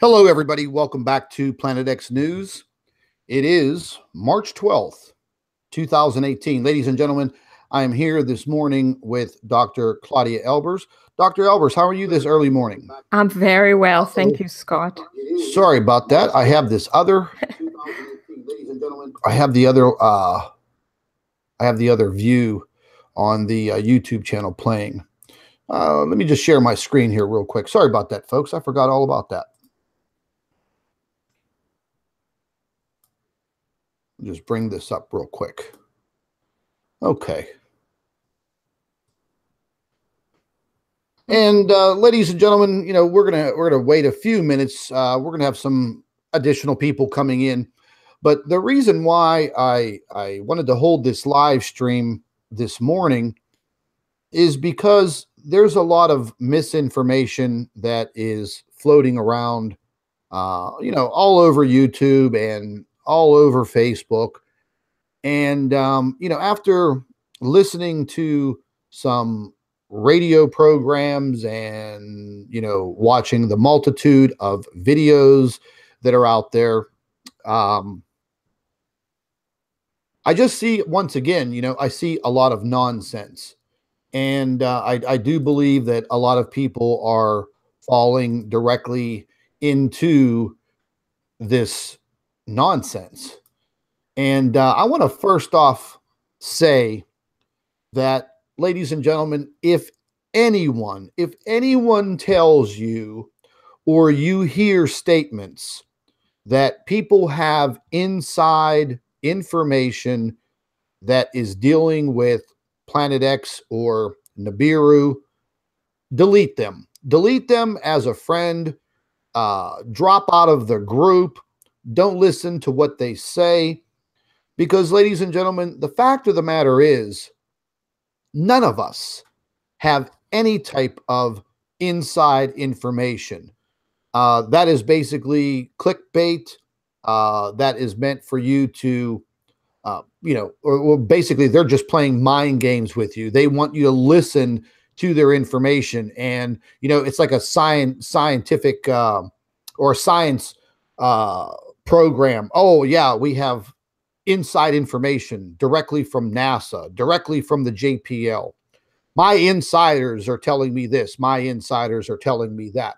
Hello, everybody. Welcome back to Planet X News. It is March 12th, 2018. Ladies and gentlemen, I am here this morning with Dr. Claudia Albers. Dr. Albers, how are you this early morning? I'm very well. Thank you, Scott. Sorry about that. I have this other, I have the other view on the YouTube channel playing. Let me just share my screen here real quick. Sorry about that, folks. I forgot all about that. Just bring this up real quick. Okay. And ladies and gentlemen, you know, we're gonna wait a few minutes. We're gonna have some additional people coming in, but the reason why I wanted to hold this live stream this morning is because there's a lot of misinformation that is floating around, you know, all over YouTube and all over Facebook. And, you know, after listening to some radio programs and, you know, watching the multitude of videos that are out there, I just see, once again, you know, I see a lot of nonsense. And I do believe that a lot of people are falling directly into this nonsense. And I want to first off say that, ladies and gentlemen, if anyone tells you or you hear statements that people have inside information that is dealing with Planet X or Nibiru, delete them. Delete them as a friend. Drop out of the group. Don't listen to what they say. Because, ladies and gentlemen, the fact of the matter is, none of us have any type of inside information. That is basically clickbait. That is meant for you to, you know, or basically they're just playing mind games with you. They want you to listen to their information. And, you know, it's like a scientific or science program. Oh, yeah, we have inside information directly from NASA, directly from the JPL. My insiders are telling me this. My insiders are telling me that.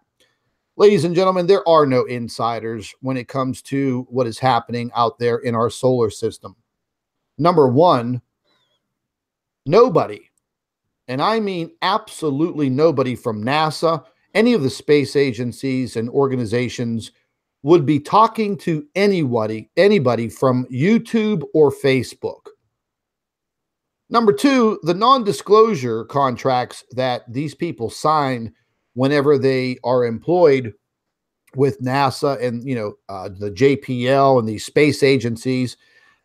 Ladies and gentlemen, there are no insiders when it comes to what is happening out there in our solar system. Number one, nobody, and I mean absolutely nobody from NASA, any of the space agencies and organizations would be talking to anybody from YouTube or Facebook. Number two, the non-disclosure contracts that these people sign whenever they are employed with NASA and, you know, the JPL and these space agencies.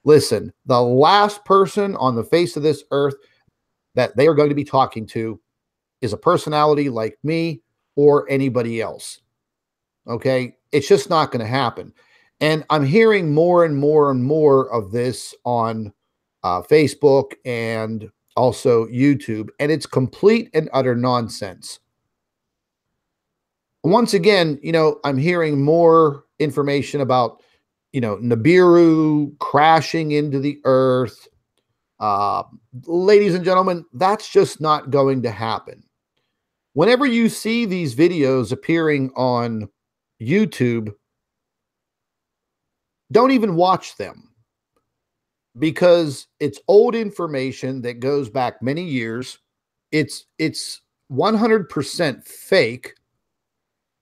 Listen, the last person on the face of this earth that they are going to be talking to is a personality like me or anybody else. Okay, it's just not going to happen. And I'm hearing more and more and more of this on Facebook and also YouTube, and it's complete and utter nonsense. Once again, you know, I'm hearing more information about, you know, Nibiru crashing into the earth. Ladies and gentlemen, that's just not going to happen. Whenever you see these videos appearing on YouTube, don't even watch them, because it's old information that goes back many years. It's 100% fake.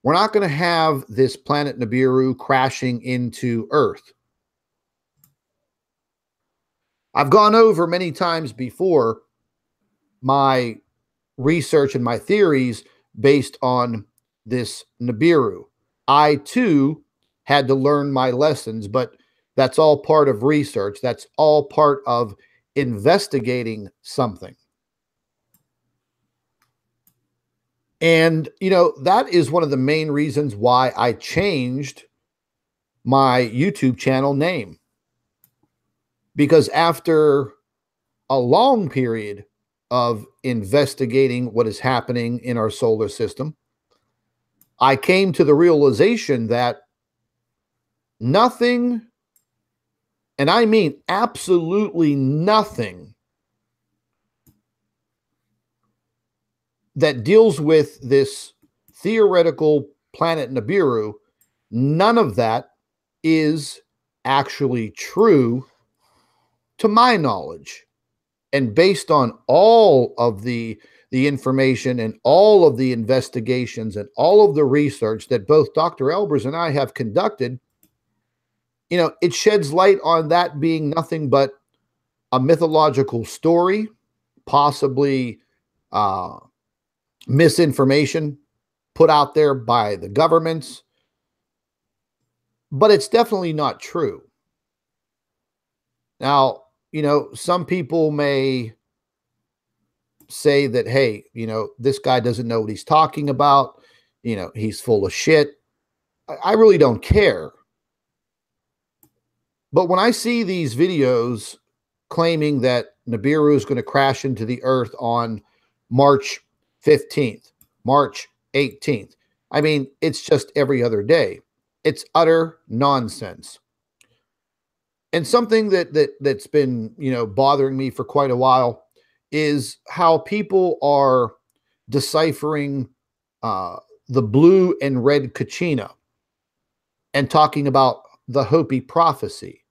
We're not going to have this planet Nibiru crashing into Earth. I've gone over many times before my research and my theories based on this Nibiru. I too had to learn my lessons, but that's all part of research. That's all part of investigating something. And, you know, that is one of the main reasons why I changed my YouTube channel name. Because after a long period of investigating what is happening in our solar system, I came to the realization that nothing, and I mean absolutely nothing, that deals with this theoretical planet Nibiru, none of that is actually true to my knowledge. And based on all of the information and all of the investigations and all of the research that both Dr. Albers and I have conducted, it sheds light on that being nothing but a mythological story, possibly misinformation put out there by the governments, but it's definitely not true. Now, some people may say that, hey, this guy doesn't know what he's talking about. He's full of shit. I really don't care. But when I see these videos claiming that Nibiru is going to crash into the earth on March 15th, March 18th, I mean, it's just every other day. It's utter nonsense. And something that's been, bothering me for quite a while is how people are deciphering the blue and red Kachina and talking about the Hopi prophecy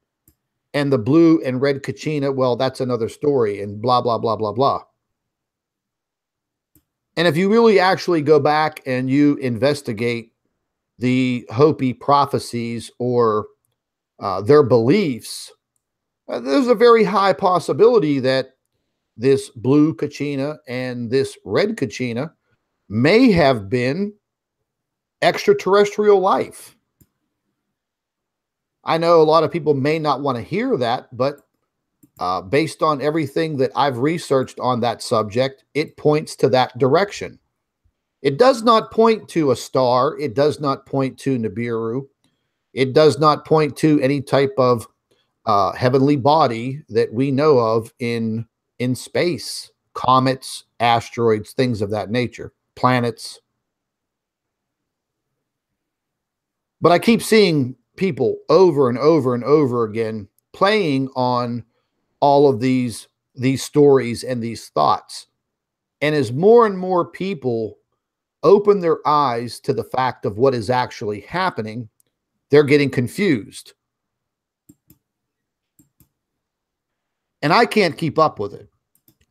and the blue and red Kachina. Well, that's another story and blah, blah, blah, blah, blah. And if you really actually go back and you investigate the Hopi prophecies or their beliefs, there's a very high possibility that this blue Kachina and this red Kachina may have been extraterrestrial life. I know a lot of people may not want to hear that, but based on everything that I've researched on that subject, it points to that direction. It does not point to a star. It does not point to Nibiru. It does not point to any type of heavenly body that we know of in space, comets, asteroids, things of that nature, planets. But I keep seeing people over and over and over again playing on all of these stories and these thoughts. And as more and more people open their eyes to the fact of what is actually happening, they're getting confused. And I can't keep up with it.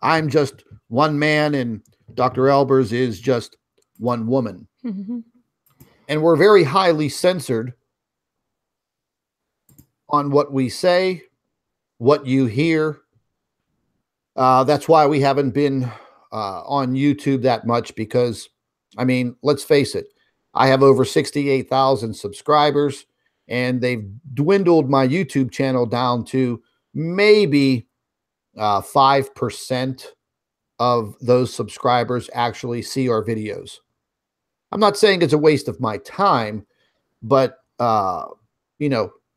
I'm just one man and Dr. Albers is just one woman. Mm-hmm. And we're very highly censored on what we say, what you hear. That's why we haven't been on YouTube that much because, I mean, let's face it, I have over 68,000 subscribers and they've dwindled my YouTube channel down to maybe 5% of those subscribers actually see our videos. I'm not saying it's a waste of my time, but,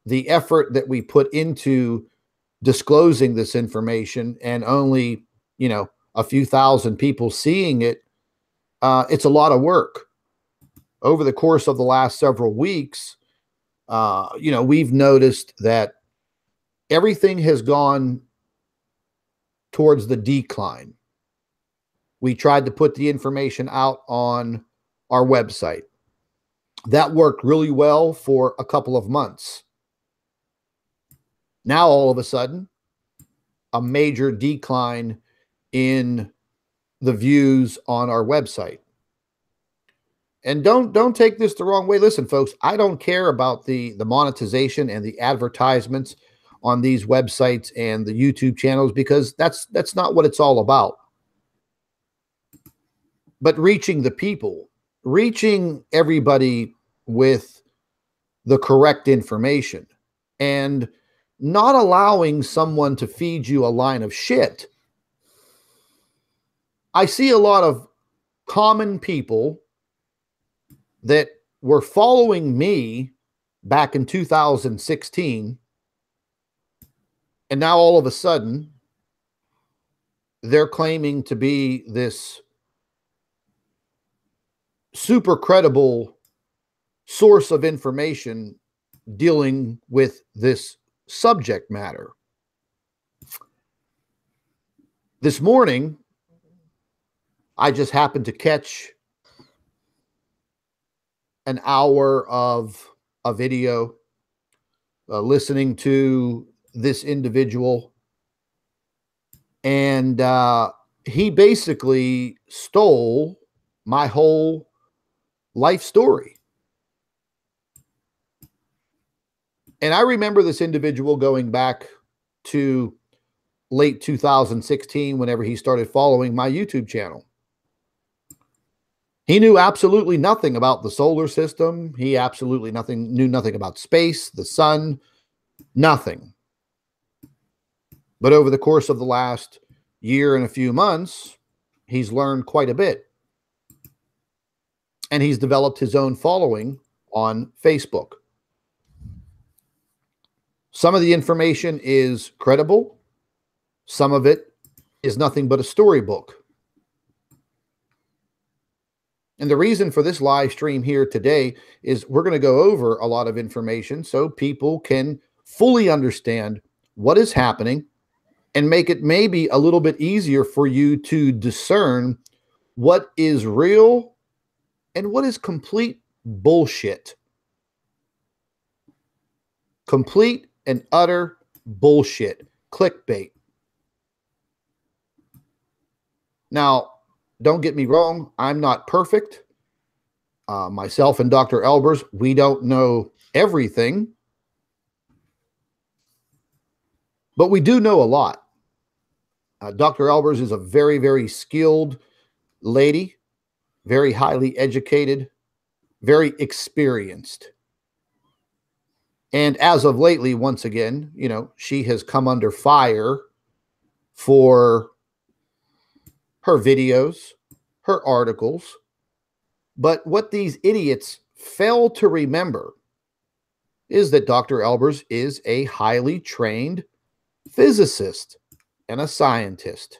the effort that we put into disclosing this information and only, a few thousand people seeing it, it's a lot of work. Over the course of the last several weeks, we've noticed that everything has gone towards the decline. We tried to put the information out on our website. That worked really well for a couple of months. Now, all of a sudden, a major decline in the views on our website. And don't take this the wrong way. Listen, folks, I don't care about the monetization and the advertisements on these websites and the YouTube channels because that's not what it's all about. But reaching the people, reaching everybody with the correct information and not allowing someone to feed you a line of shit. I see a lot of common people that were following me back in 2016, and now all of a sudden, they're claiming to be this super credible source of information dealing with this subject matter. This morning, I just happened to catch an hour of a video listening to this individual, and he basically stole my whole life story. And I remember this individual going back to late 2016, whenever he started following my YouTube channel. He knew absolutely nothing about the solar system. He absolutely knew nothing about space, the sun, nothing. But over the course of the last year and a few months, he's learned quite a bit. And he's developed his own following on Facebook. Some of the information is credible. Some of it is nothing but a storybook. And the reason for this live stream here today is we're going to go over a lot of information so people can fully understand what is happening and make it maybe a little bit easier for you to discern what is real and what is complete bullshit. Complete and utter bullshit. Clickbait. Now, don't get me wrong, I'm not perfect. Myself and Dr. Albers, we don't know everything, but we do know a lot. Dr. Albers is a very, very skilled lady, very highly educated, very experienced. And as of lately, once again, you know, she has come under fire for her videos, her articles. But what these idiots fail to remember is that Dr. Albers is a highly trained physicist and a scientist.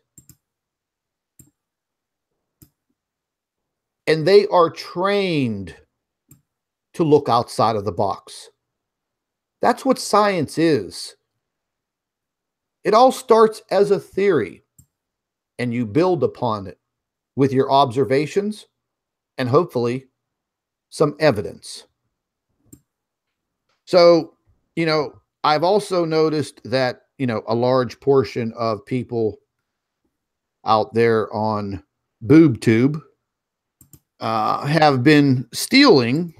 And they are trained to look outside of the box. That's what science is. It all starts as a theory, and you build upon it with your observations and hopefully some evidence. So, you know, I've also noticed that, you know, a large portion of people out there on BoobTube have been stealing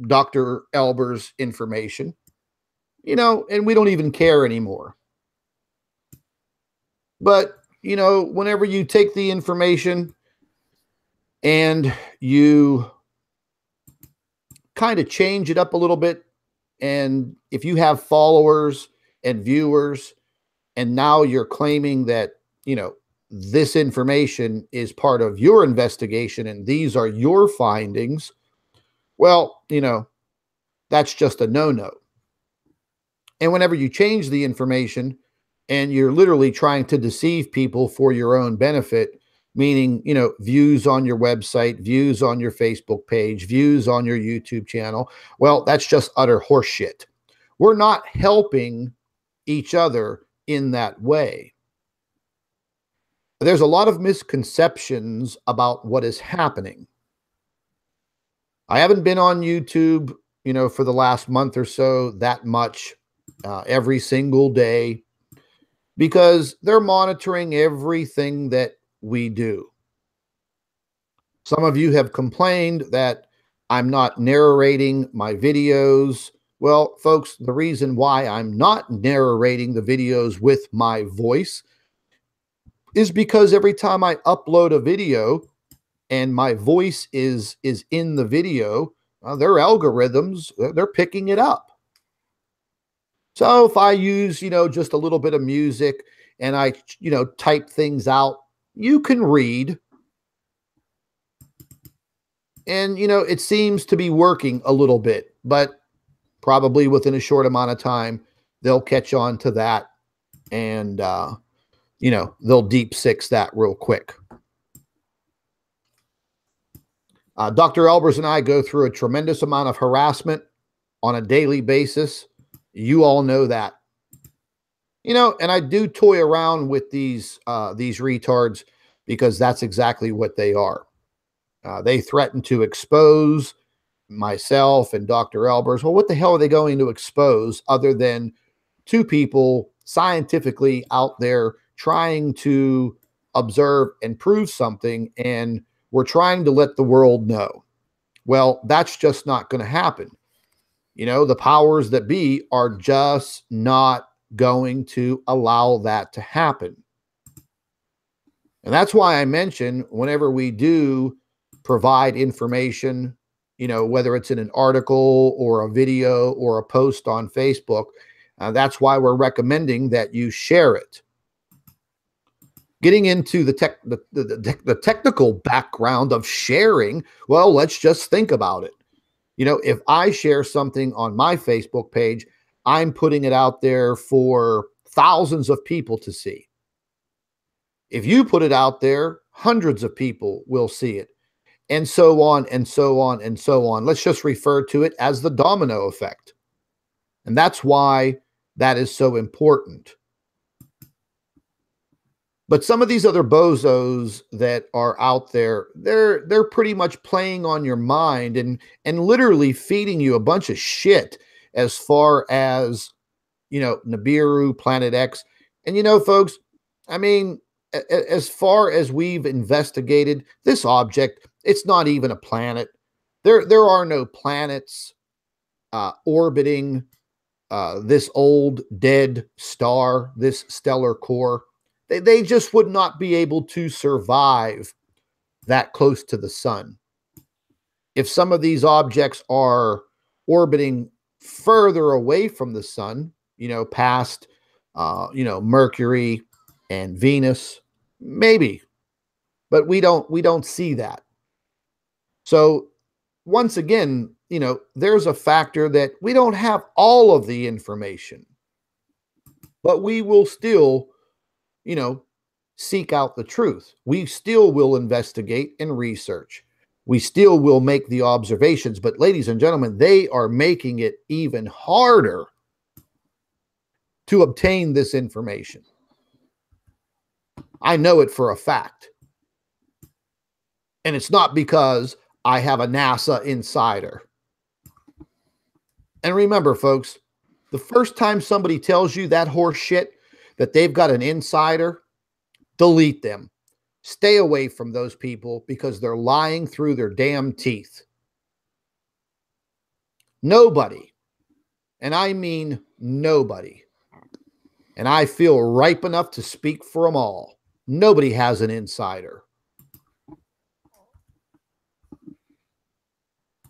Dr. Albers' information, you know, and we don't even care anymore. But, you know, whenever you take the information and you kind of change it up a little bit, and if you have followers and viewers, and now you're claiming that, you know, this information is part of your investigation and these are your findings, well, you know, that's just a no-no. And whenever you change the information and you're literally trying to deceive people for your own benefit, meaning, you know, views on your website, views on your Facebook page, views on your YouTube channel, well, that's just utter horseshit. We're not helping each other in that way. There's a lot of misconceptions about what is happening. I haven't been on YouTube, you know, for the last month or so that much, every single day, because they're monitoring everything that we do. Some of you have complained that I'm not narrating my videos. Well, folks, the reason why I'm not narrating the videos with my voice is because every time I upload a video and my voice is in the video, their algorithms, they're picking it up. So if I use, you know, just a little bit of music and I, you know, type things out, you can read. And, you know, it seems to be working a little bit, but probably within a short amount of time, they'll catch on to that and, you know, they'll deep six that real quick. Dr. Albers and I go through a tremendous amount of harassment on a daily basis. You all know that. And I do toy around with these retards because that's exactly what they are. They threaten to expose myself and Dr. Albers. Well, what the hell are they going to expose other than two people scientifically out there trying to observe and prove something, and we're trying to let the world know? Well, that's just not going to happen. The powers that be are just not going to allow that to happen. And that's why I mention whenever we do provide information, whether it's in an article or a video or a post on Facebook, that's why we're recommending that you share it. Getting into the technical background of sharing, well, let's just think about it. If I share something on my Facebook page, I'm putting it out there for thousands of people to see. If you put it out there, hundreds of people will see it, and so on and so on and so on. Let's just refer to it as the domino effect. And that's why that is so important. But some of these other bozos that are out there, they're pretty much playing on your mind and literally feeding you a bunch of shit as far as, Nibiru, Planet X. And folks, I mean, as far as we've investigated this object, it's not even a planet. There are no planets orbiting this old dead star, this stellar core. They just would not be able to survive that close to the sun. If some of these objects are orbiting further away from the sun, past, Mercury and Venus, maybe, but we don't see that. So once again, there's a factor that we don't have all of the information, but we will still seek out the truth. We still will investigate and research. We still will make the observations. But ladies and gentlemen, they are making it even harder to obtain this information. I know it for a fact. And it's not because I have a NASA insider. And remember, folks, the first time somebody tells you that horse shit, that they've got an insider, delete them. Stay away from those people because they're lying through their damn teeth. Nobody, and I mean nobody, and I feel ripe enough to speak for them all, nobody has an insider.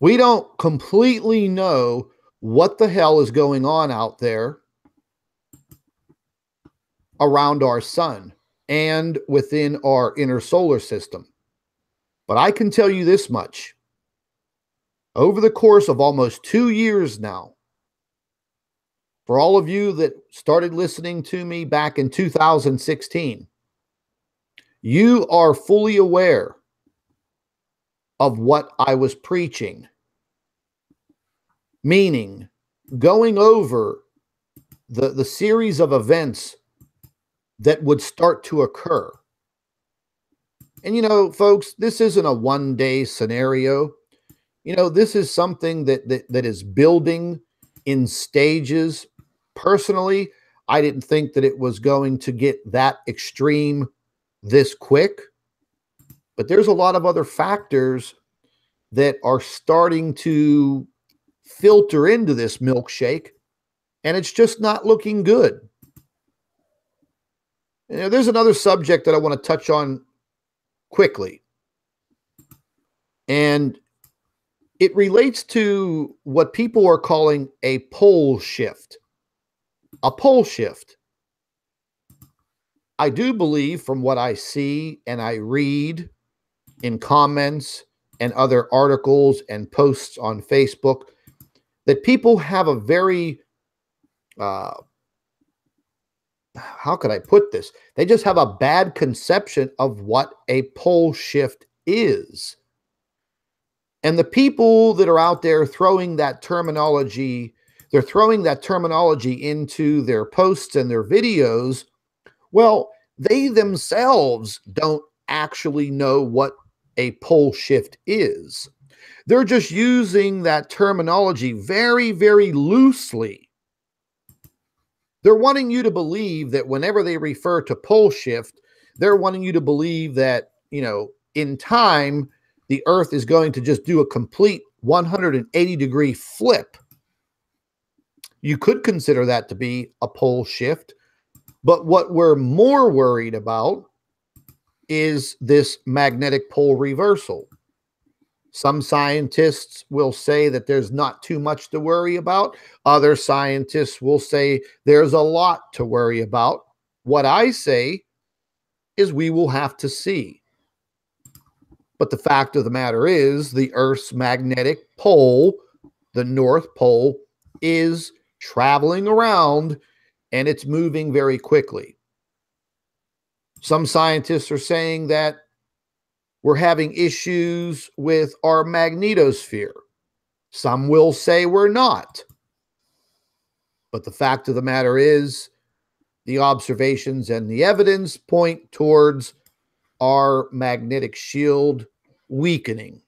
We don't completely know what the hell is going on out there around our sun and within our inner solar system. But I can tell you this much. Over the course of almost 2 years now, for all of you that started listening to me back in 2016, you are fully aware of what I was preaching. Meaning, going over the series of events that would start to occur. And folks, this isn't a one-day scenario. This is something that is building in stages. Personally, I didn't think that it was going to get that extreme this quick. But there's a lot of other factors that are starting to filter into this milkshake, and it's just not looking good. There's another subject that I want to touch on quickly, and it relates to what people are calling a pole shift. A pole shift. I do believe, from what I see and I read in comments and other articles and posts on Facebook, that people have a very, how could I put this? They just have a bad conception of what a pole shift is. And the people that are out there throwing that terminology, they're throwing that terminology into their posts and their videos. Well, they themselves don't actually know what a pole shift is. They're just using that terminology very, very loosely. They're wanting you to believe that whenever they refer to pole shift, they're wanting you to believe that, in time, the Earth is going to just do a complete 180-degree flip. You could consider that to be a pole shift. But what we're more worried about is this magnetic pole reversal. Some scientists will say that there's not too much to worry about. Other scientists will say there's a lot to worry about. What I say is we will have to see. But the fact of the matter is the Earth's magnetic pole, the North Pole, is traveling around and it's moving very quickly. Some scientists are saying that we're having issues with our magnetosphere. Some will say we're not. But the fact of the matter is, the observations and the evidence point towards our magnetic shield weakening.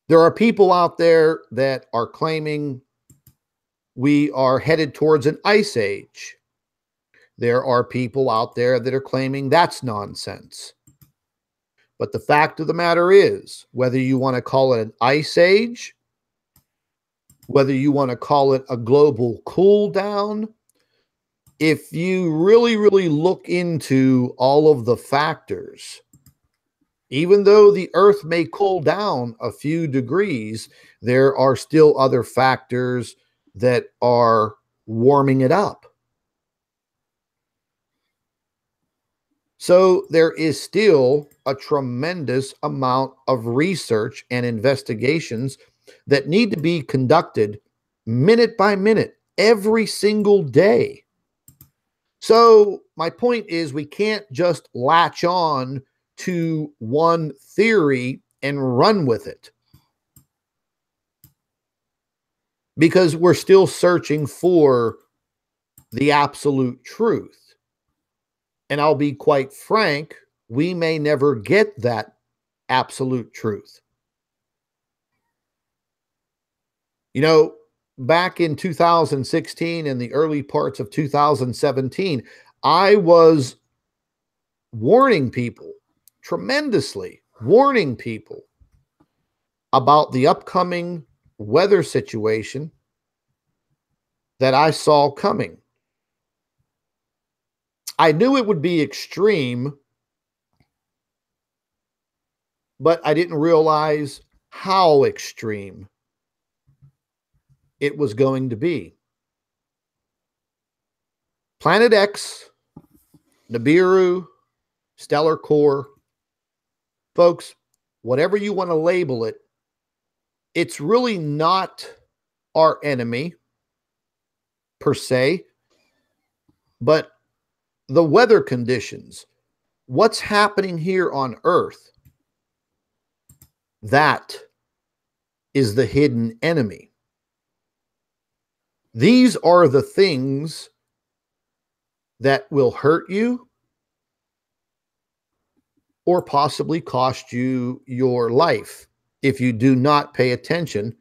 There are people out there that are claiming we are headed towards an ice age. There are people out there that are claiming that's nonsense. But the fact of the matter is, whether you want to call it an ice age, whether you want to call it a global cool down, if you really, really look into all of the factors, even though the Earth may cool down a few degrees, there are still other factors that are warming it up. So there is still a tremendous amount of research and investigations that need to be conducted minute by minute, every single day. So my point is, we can't just latch on to one theory and run with it, because we're still searching for the absolute truth. And I'll be quite frank, we may never get that absolute truth. Back in 2016 and the early parts of 2017, I was warning people, tremendously warning people about the upcoming weather situation that I saw coming. I knew it would be extreme, but I didn't realize how extreme it was going to be. Planet X, Nibiru, stellar core, folks, whatever you want to label it, it's really not our enemy per se, but the weather conditions, what's happening here on Earth, that is the hidden enemy. These are the things that will hurt you or possibly cost you your life if you do not pay attention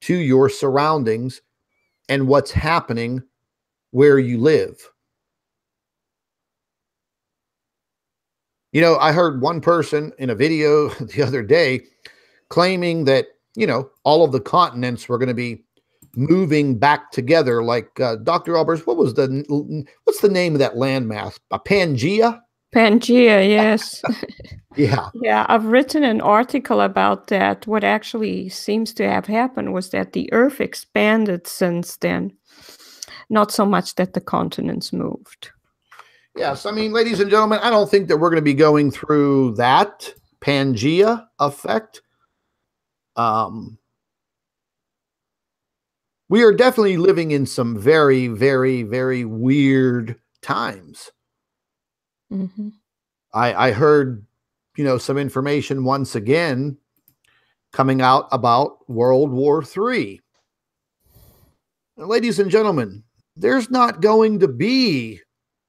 to your surroundings and what's happening where you live. I heard one person in a video the other day claiming that, all of the continents were going to be moving back together, like Dr. Albers, what's the name of that landmass? Pangea? Pangea, yes. Yeah. Yeah, I've written an article about that. What actually seems to have happened was that the Earth expanded since then, not so much that the continents moved. Yes, ladies and gentlemen, I don't think that we're going to be going through that Pangea effect. We are definitely living in some very, very, very weird times. Mm-hmm. I heard some information once again coming out about World War III. Ladies and gentlemen, there's not going to be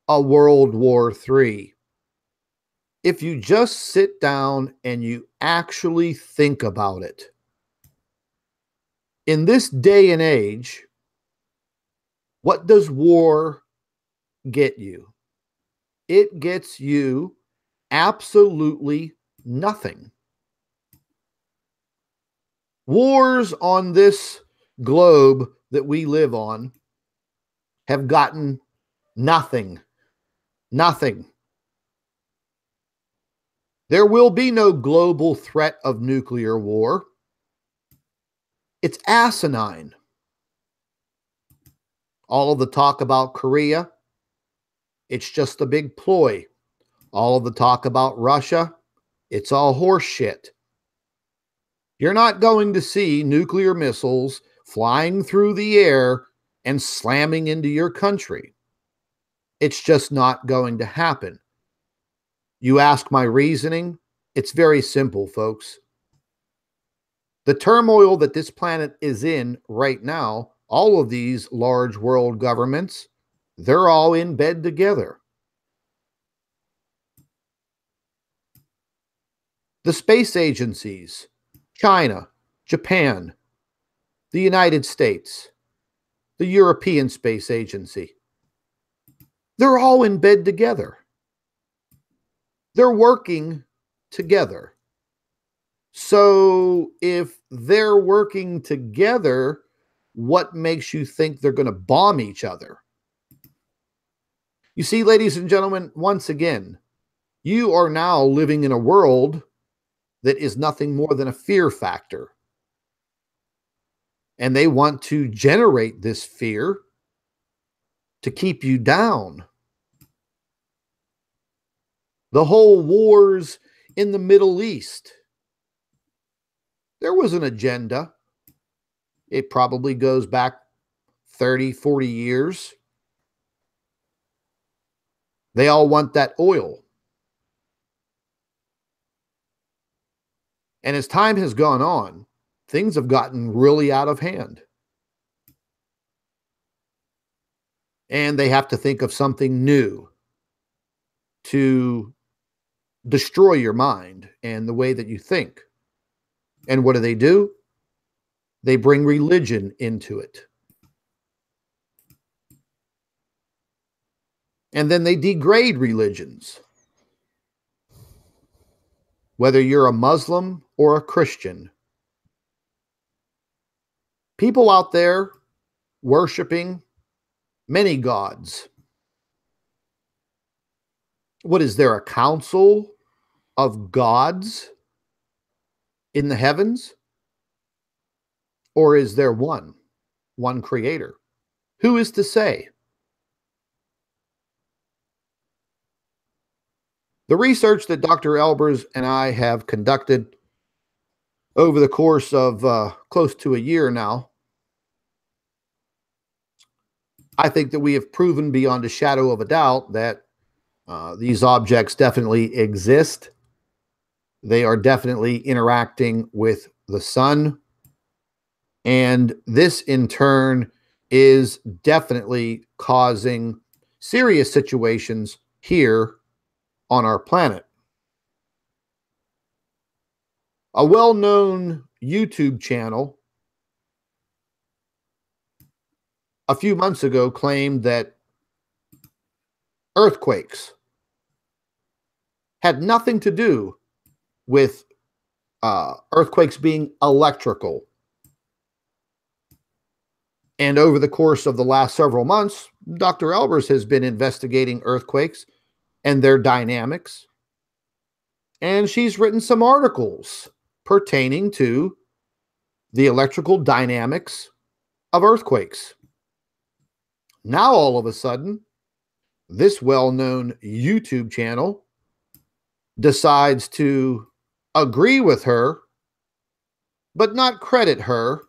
a World War III if you just sit down and you actually think about it. In this day and age, what does war get you? It gets you absolutely nothing. Wars on this globe that we live on have gotten nothing. Nothing. There will be no global threat of nuclear war. It's asinine. All of the talk about Korea, it's just a big ploy. All of the talk about Russia, it's all horse shit. You're not going to see nuclear missiles flying through the air and slamming into your country. It's just not going to happen. You ask my reasoning? It's very simple, folks. The turmoil that this planet is in right now, all of these large world governments, they're all in bed together. The space agencies, China, Japan, the United States, the European Space Agency, they're all in bed together. They're working together. So if they're working together, what makes you think they're going to bomb each other? You see, ladies and gentlemen, once again, you are now living in a world that is nothing more than a fear factor. And they want to generate this fear to keep you down. The whole wars in the Middle East, there was an agenda. It probably goes back 30, 40 years. They all want that oil. And as time has gone on, things have gotten really out of hand. And they have to think of something new to destroy your mind and the way that you think. And what do? They bring religion into it. And then they degrade religions. Whether you're a Muslim or a Christian, people out there worshiping many gods. What is there, a council of gods in the heavens? Or is there one creator? Who is to say? The research that Dr. Albers and I have conducted over the course of close to a year now, I think that we have proven beyond a shadow of a doubt that these objects definitely exist. They are definitely interacting with the sun. And this, in turn, is definitely causing serious situations here on our planet. A well-known YouTube channel a few months ago claimed that earthquakes had nothing to do with earthquakes being electrical. And over the course of the last several months, Dr. Albers has been investigating earthquakes and their dynamics. And she's written some articles pertaining to the electrical dynamics of earthquakes. Now, all of a sudden, this well-known YouTube channel decides to agree with her, but not credit her.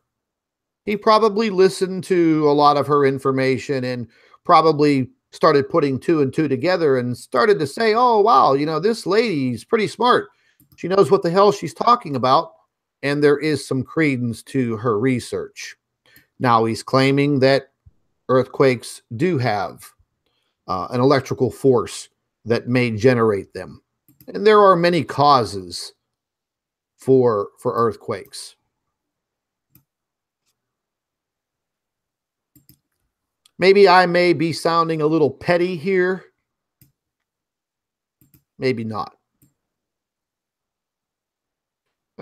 He probably listened to a lot of her information and probably started putting two and two together and started to say, oh, wow, this lady's pretty smart. She knows what the hell she's talking about, and there is some credence to her research. Now, he's claiming that earthquakes do have an electrical force that may generate them. And there are many causes for earthquakes. Maybe I may be sounding a little petty here. Maybe not.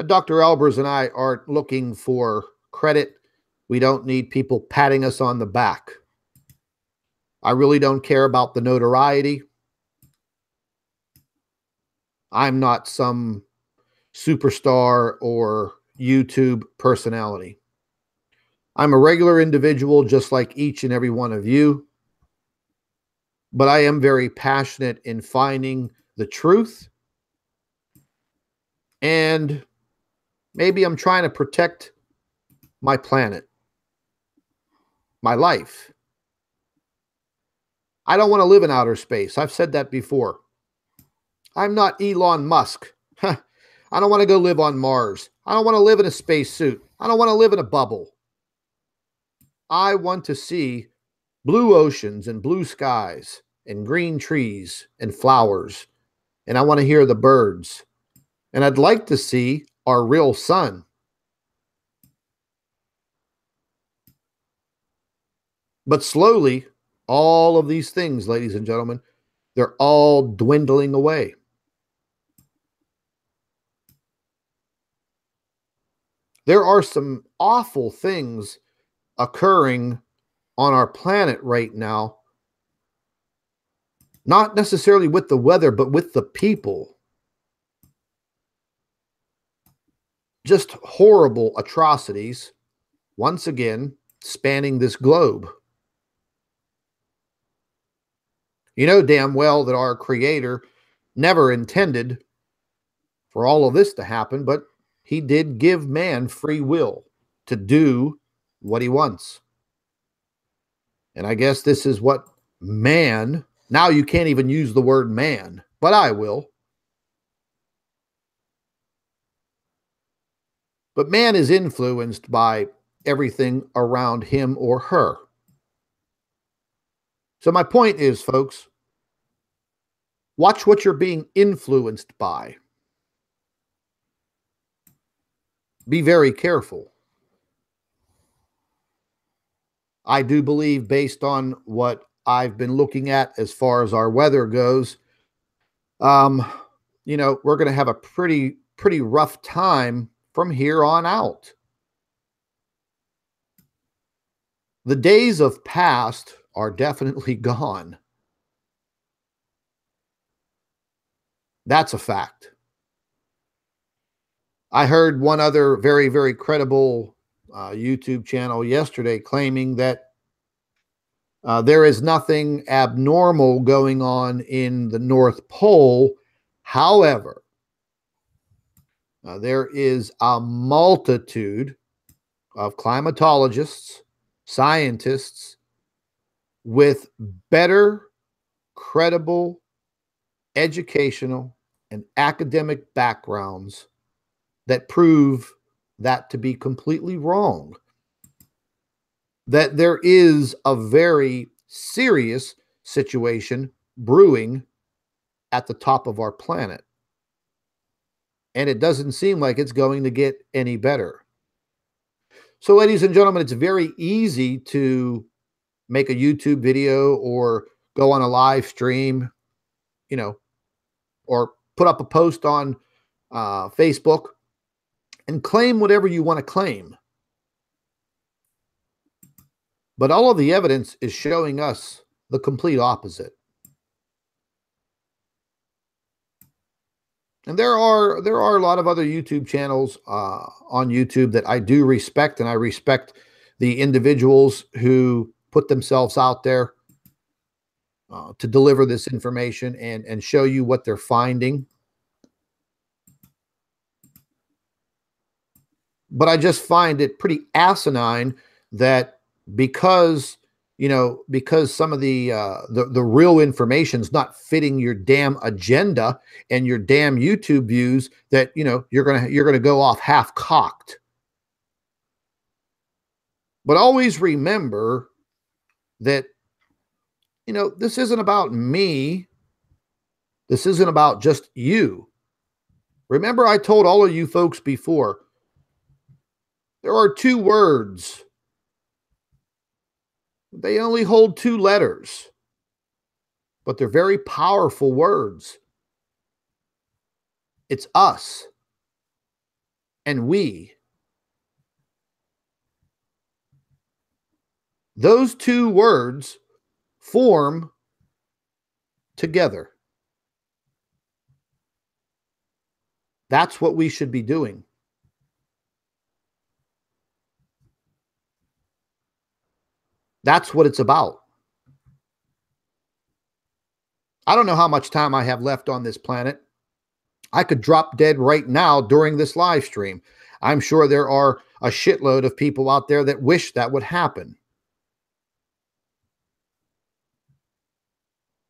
Dr. Albers and I aren't looking for credit. We don't need people patting us on the back. I really don't care about the notoriety. I'm not some superstar or YouTube personality. I'm a regular individual just like each and every one of you. But I am very passionate in finding the truth. And maybe I'm trying to protect my planet, my life. I don't want to live in outer space. I've said that before. I'm not Elon Musk. I don't want to go live on Mars. I don't want to live in a spacesuit. I don't want to live in a bubble. I want to see blue oceans and blue skies and green trees and flowers. And I want to hear the birds. And I'd like to see our real sun. But slowly, all of these things, ladies and gentlemen, they're all dwindling away. There are some awful things occurring on our planet right now, not necessarily with the weather, but with the people. Just horrible atrocities, once again, spanning this globe. You know damn well that our Creator never intended for all of this to happen, but he did give man free will to do what he wants. And I guess this is what man, now you can't even use the word man, but I will. But man is influenced by everything around him or her. So my point is, folks, watch what you're being influenced by. Be very careful. I do believe, based on what I've been looking at as far as our weather goes, you know, we're going to have a pretty rough time from here on out. The days of past are definitely gone. That's a fact. I heard one other very credible YouTube channel yesterday claiming that there is nothing abnormal going on in the North Pole. However, there is a multitude of climatologists, scientists with better, credible, educational, and academic backgrounds that prove that to be completely wrong. That there is a very serious situation brewing at the top of our planet. And it doesn't seem like it's going to get any better. So, ladies and gentlemen, it's very easy to make a YouTube video or go on a live stream, you know, or put up a post on Facebook and claim whatever you want to claim. But all of the evidence is showing us the complete opposite. And there are a lot of other YouTube channels on YouTube that I do respect, and I respect the individuals who put themselves out there to deliver this information and show you what they're finding. But I just find it pretty asinine that because because some of the real information's not fitting your damn agenda and your damn YouTube views, that you're gonna go off half cocked. But always remember that this isn't about me. This isn't about just you. Remember, I told all of you folks before, there are two words. They only hold two letters, but they're very powerful words. It's us and we. Those two words form together. That's what we should be doing. That's what it's about. I don't know how much time I have left on this planet. I could drop dead right now during this live stream. I'm sure there are a shitload of people out there that wish that would happen.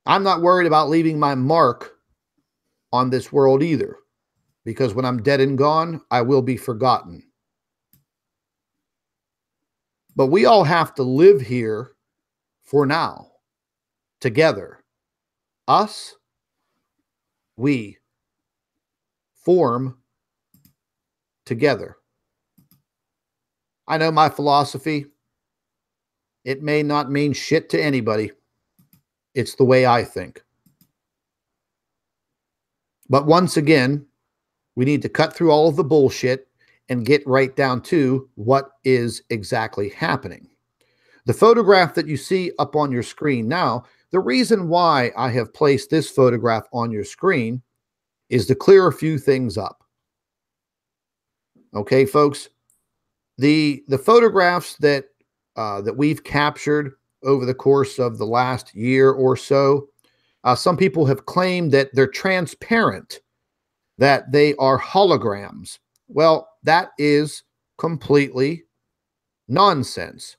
I'm not worried about leaving my mark on this world either, because when I'm dead and gone, I will be forgotten. But we all have to live here for now, together. Us, we, form together. I know my philosophy. It may not mean shit to anybody. It's the way I think. But once again, we need to cut through all of the bullshit and get right down to what is exactly happening. The photograph that you see up on your screen now, the reason why I have placed this photograph on your screen is to clear a few things up. Okay, folks? The photographs that we've captured over the course of the last year or so, some people have claimed that they're transparent, that they are holograms. Well, that is completely nonsense.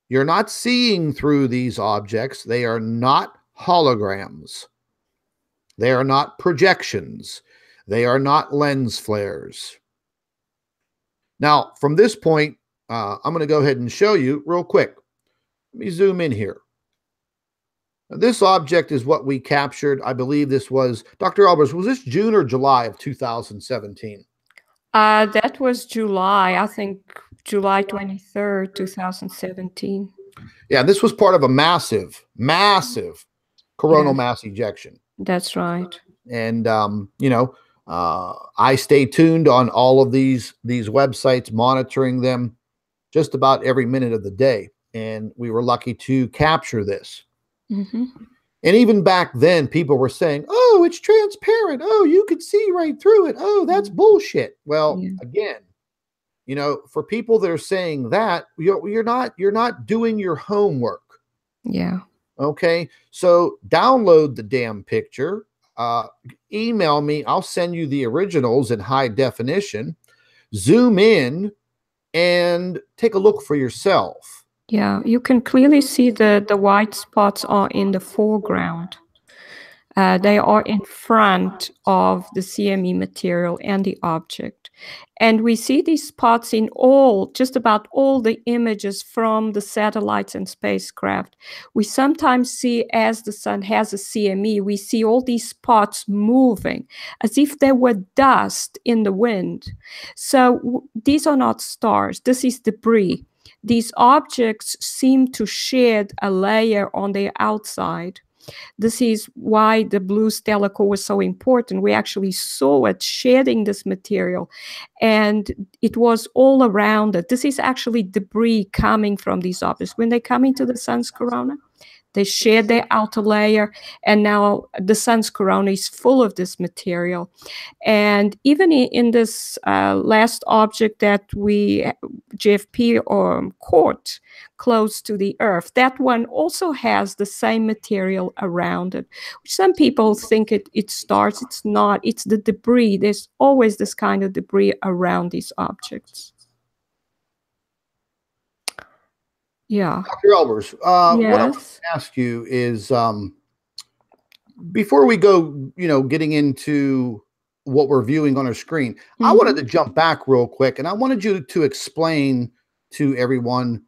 You're not seeing through these objects. They are not holograms. They are not projections. They are not lens flares. Now, from this point, I'm going to go ahead and show you real quick. Let me zoom in here. Now, this object is what we captured. I believe this was, Dr. Albers, was this June or July of 2017? That was July, I think July 23rd, 2017. Yeah, this was part of a massive coronal mass ejection. That's right. And, I stay tuned on all of these websites, monitoring them just about every minute of the day. And we were lucky to capture this. Mm-hmm. And even back then, people were saying, oh, it's transparent. Oh, you could see right through it. Oh, that's bullshit. Well, again, for people that are saying that, you're not doing your homework. Yeah. Okay. So download the damn picture. Email me. I'll send you the originals in high definition. Zoom in and take a look for yourself. Yeah, you can clearly see the white spots are in the foreground. They are in front of the CME material and the object. And we see these spots in just about all the images from the satellites and spacecraft. We sometimes see, as the sun has a CME, we see all these spots moving as if there were dust in the wind. So these are not stars. This is debris. These objects seem to shed a layer on their outside. This is why the blue stellar core was so important. We actually saw it shedding this material, and it was all around it. This is actually debris coming from these objects. When they come into the sun's corona, they shed their outer layer, and now the sun's corona is full of this material. And even in this last object that GFP caught close to the Earth, that one also has the same material around it. Some people think it's stars. It's not. It's the debris. There's always this kind of debris around these objects. Yeah. Dr. Albers, what I want Yes. to ask you is, before we go, getting into what we're viewing on our screen, I wanted to jump back real quick, and I wanted you to explain to everyone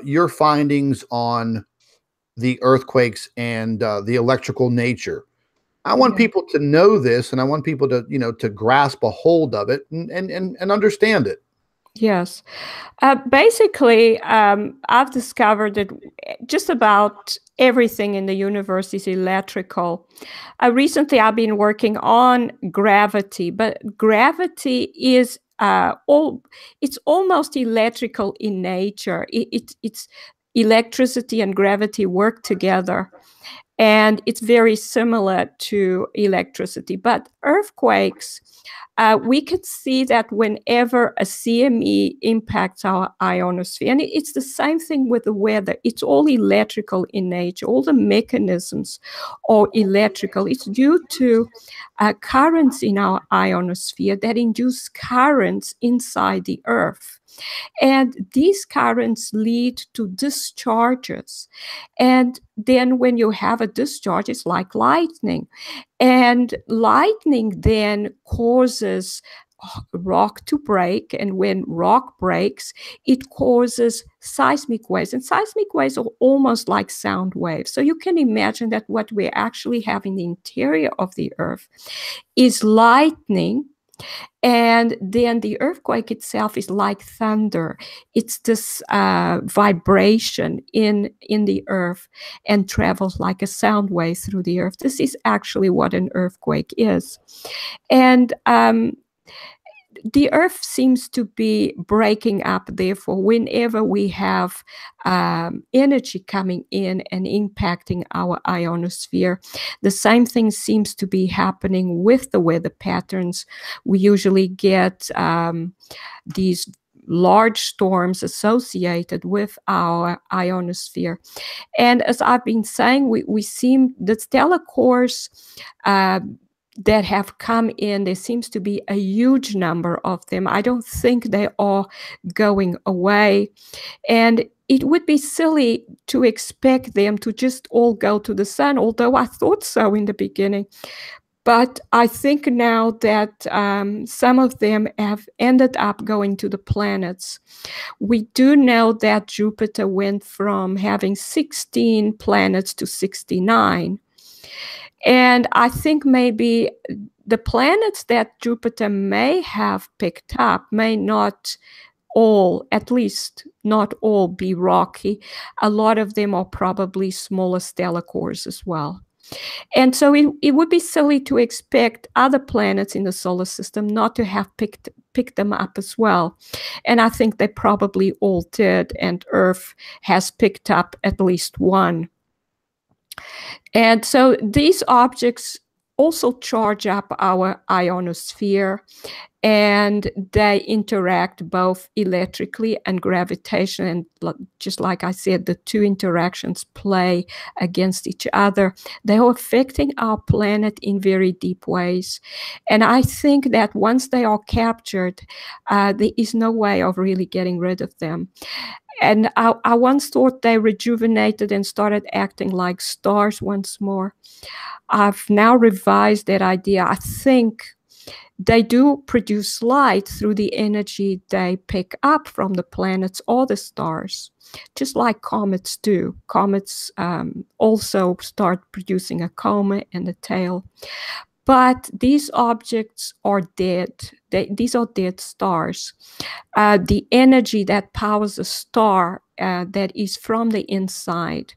your findings on the earthquakes and the electrical nature. I want people to know this, and I want people to, to grasp a hold of it and understand it. Yes. Basically, I've discovered that just about everything in the universe is electrical. Recently, I've been working on gravity, but gravity is it's almost electrical in nature. It's electricity and gravity work together. And it's very similar to electricity. But earthquakes, we can see that whenever a CME impacts our ionosphere, and it's the same thing with the weather, it's all electrical in nature. All the mechanisms are electrical. It's due to currents in our ionosphere that induce currents inside the Earth. And these currents lead to discharges. And then when you have a discharge, it's like lightning. And lightning then causes rock to break. And when rock breaks, it causes seismic waves. And seismic waves are almost like sound waves. So you can imagine that what we actually have in the interior of the Earth is lightning. And then the earthquake itself is like thunder. It's this vibration in the earth and travels like a sound wave through the earth. This is actually what an earthquake is. And the earth seems to be breaking up, therefore, whenever we have energy coming in and impacting our ionosphere. The same thing seems to be happening with the weather patterns. We usually get these large storms associated with our ionosphere. And as I've been saying, we seem, the stellar cores that have come in, there seems to be a huge number of them. I don't think they are going away. And it would be silly to expect them to just all go to the sun, although I thought so in the beginning. But I think now that some of them have ended up going to the planets. We do know that Jupiter went from having 16 planets to 69. And I think maybe the planets that Jupiter may have picked up may not all, at least not all, be rocky. A lot of them are probably smaller stellar cores as well. And so it would be silly to expect other planets in the solar system not to have picked them up as well. And I think they probably all did, and Earth has picked up at least one. And so these objects also charge up our ionosphere, and they interact both electrically and gravitation. And just like I said, the two interactions play against each other. They are affecting our planet in very deep ways. And I think that once they are captured, there is no way of really getting rid of them. And I once thought they rejuvenated and started acting like stars once more. I've now revised that idea. I think they do produce light through the energy they pick up from the planets or the stars, just like comets do. Comets also start producing a coma and a tail. But these objects are dead. These are dead stars. The energy that powers a star that is from the inside,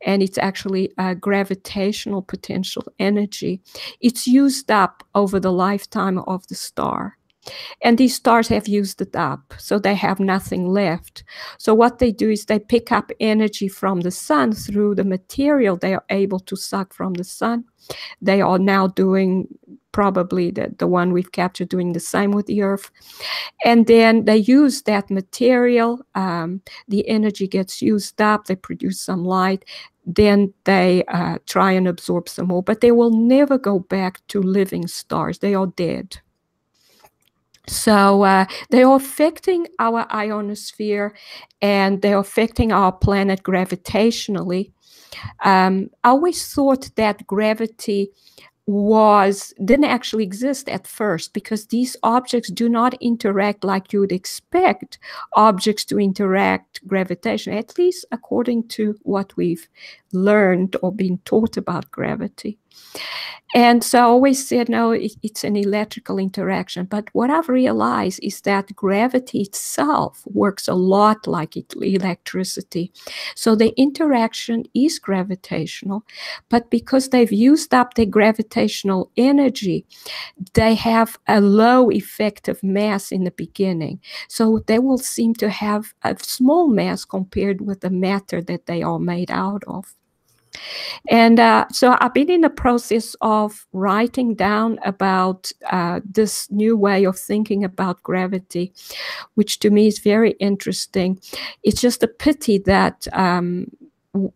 and it's actually a gravitational potential energy, it's used up over the lifetime of the star. And these stars have used it up, so they have nothing left. So what they do is they pick up energy from the sun through the material they are able to suck from the sun. They are now doing, probably the one we've captured, doing the same with the Earth. And then they use that material. The energy gets used up. They produce some light. Then they try and absorb some more. But they will never go back to living stars. They are dead. So they are affecting our ionosphere, and they're affecting our planet gravitationally. I always thought that gravity didn't actually exist at first, because these objects do not interact like you would expect objects to interact gravitation, at least according to what we've learned or been taught about gravity. And so I always said, no, it's an electrical interaction. But what I've realized is that gravity itself works a lot like electricity. So the interaction is gravitational, but because they've used up their gravitational energy, they have a low effective mass in the beginning. So they will seem to have a small mass compared with the matter that they are made out of. And so I've been in the process of writing down about this new way of thinking about gravity, which to me is very interesting. It's just a pity that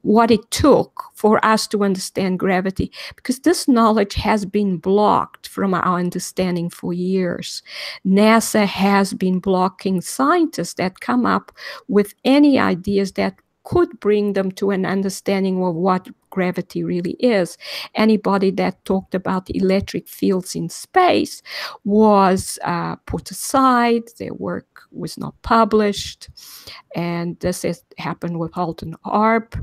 what it took for us to understand gravity, because this knowledge has been blocked from our understanding for years. NASA has been blocking scientists that come up with any ideas that could bring them to an understanding of what gravity really is. Anybody that talked about electric fields in space was put aside. Their work was not published. And this has happened with Halton Arp.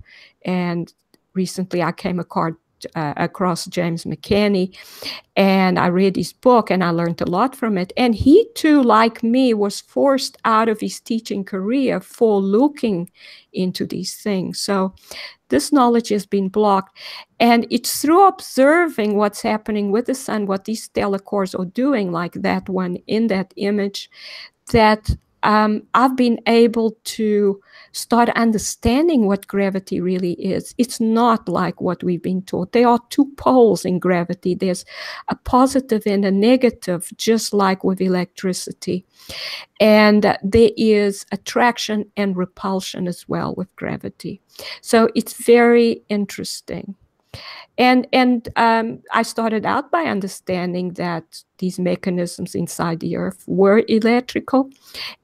And recently I came across James McKinney, and I read his book and I learned a lot from it. And he too, like me, was forced out of his teaching career for looking into these things. So this knowledge has been blocked. And it's through observing what's happening with the sun, what these stellar cores are doing, like that one in that image, that I've been able to start understanding what gravity really is. It's not like what we've been taught. There are two poles in gravity. There's a positive and a negative, just like with electricity. And there is attraction and repulsion as well with gravity. So it's very interesting. And I started out by understanding that these mechanisms inside the Earth were electrical,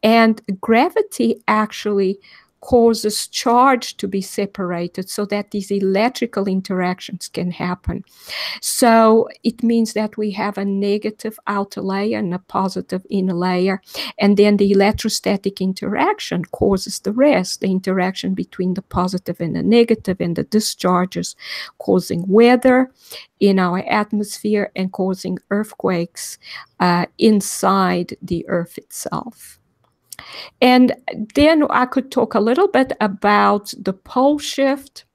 and gravity actually causes charge to be separated so that these electrical interactions can happen. So it means that we have a negative outer layer and a positive inner layer, and then the electrostatic interaction causes the rest, the interaction between the positive and the negative and the discharges, causing weather in our atmosphere and causing earthquakes inside the Earth itself. And then I could talk a little bit about the pole shift.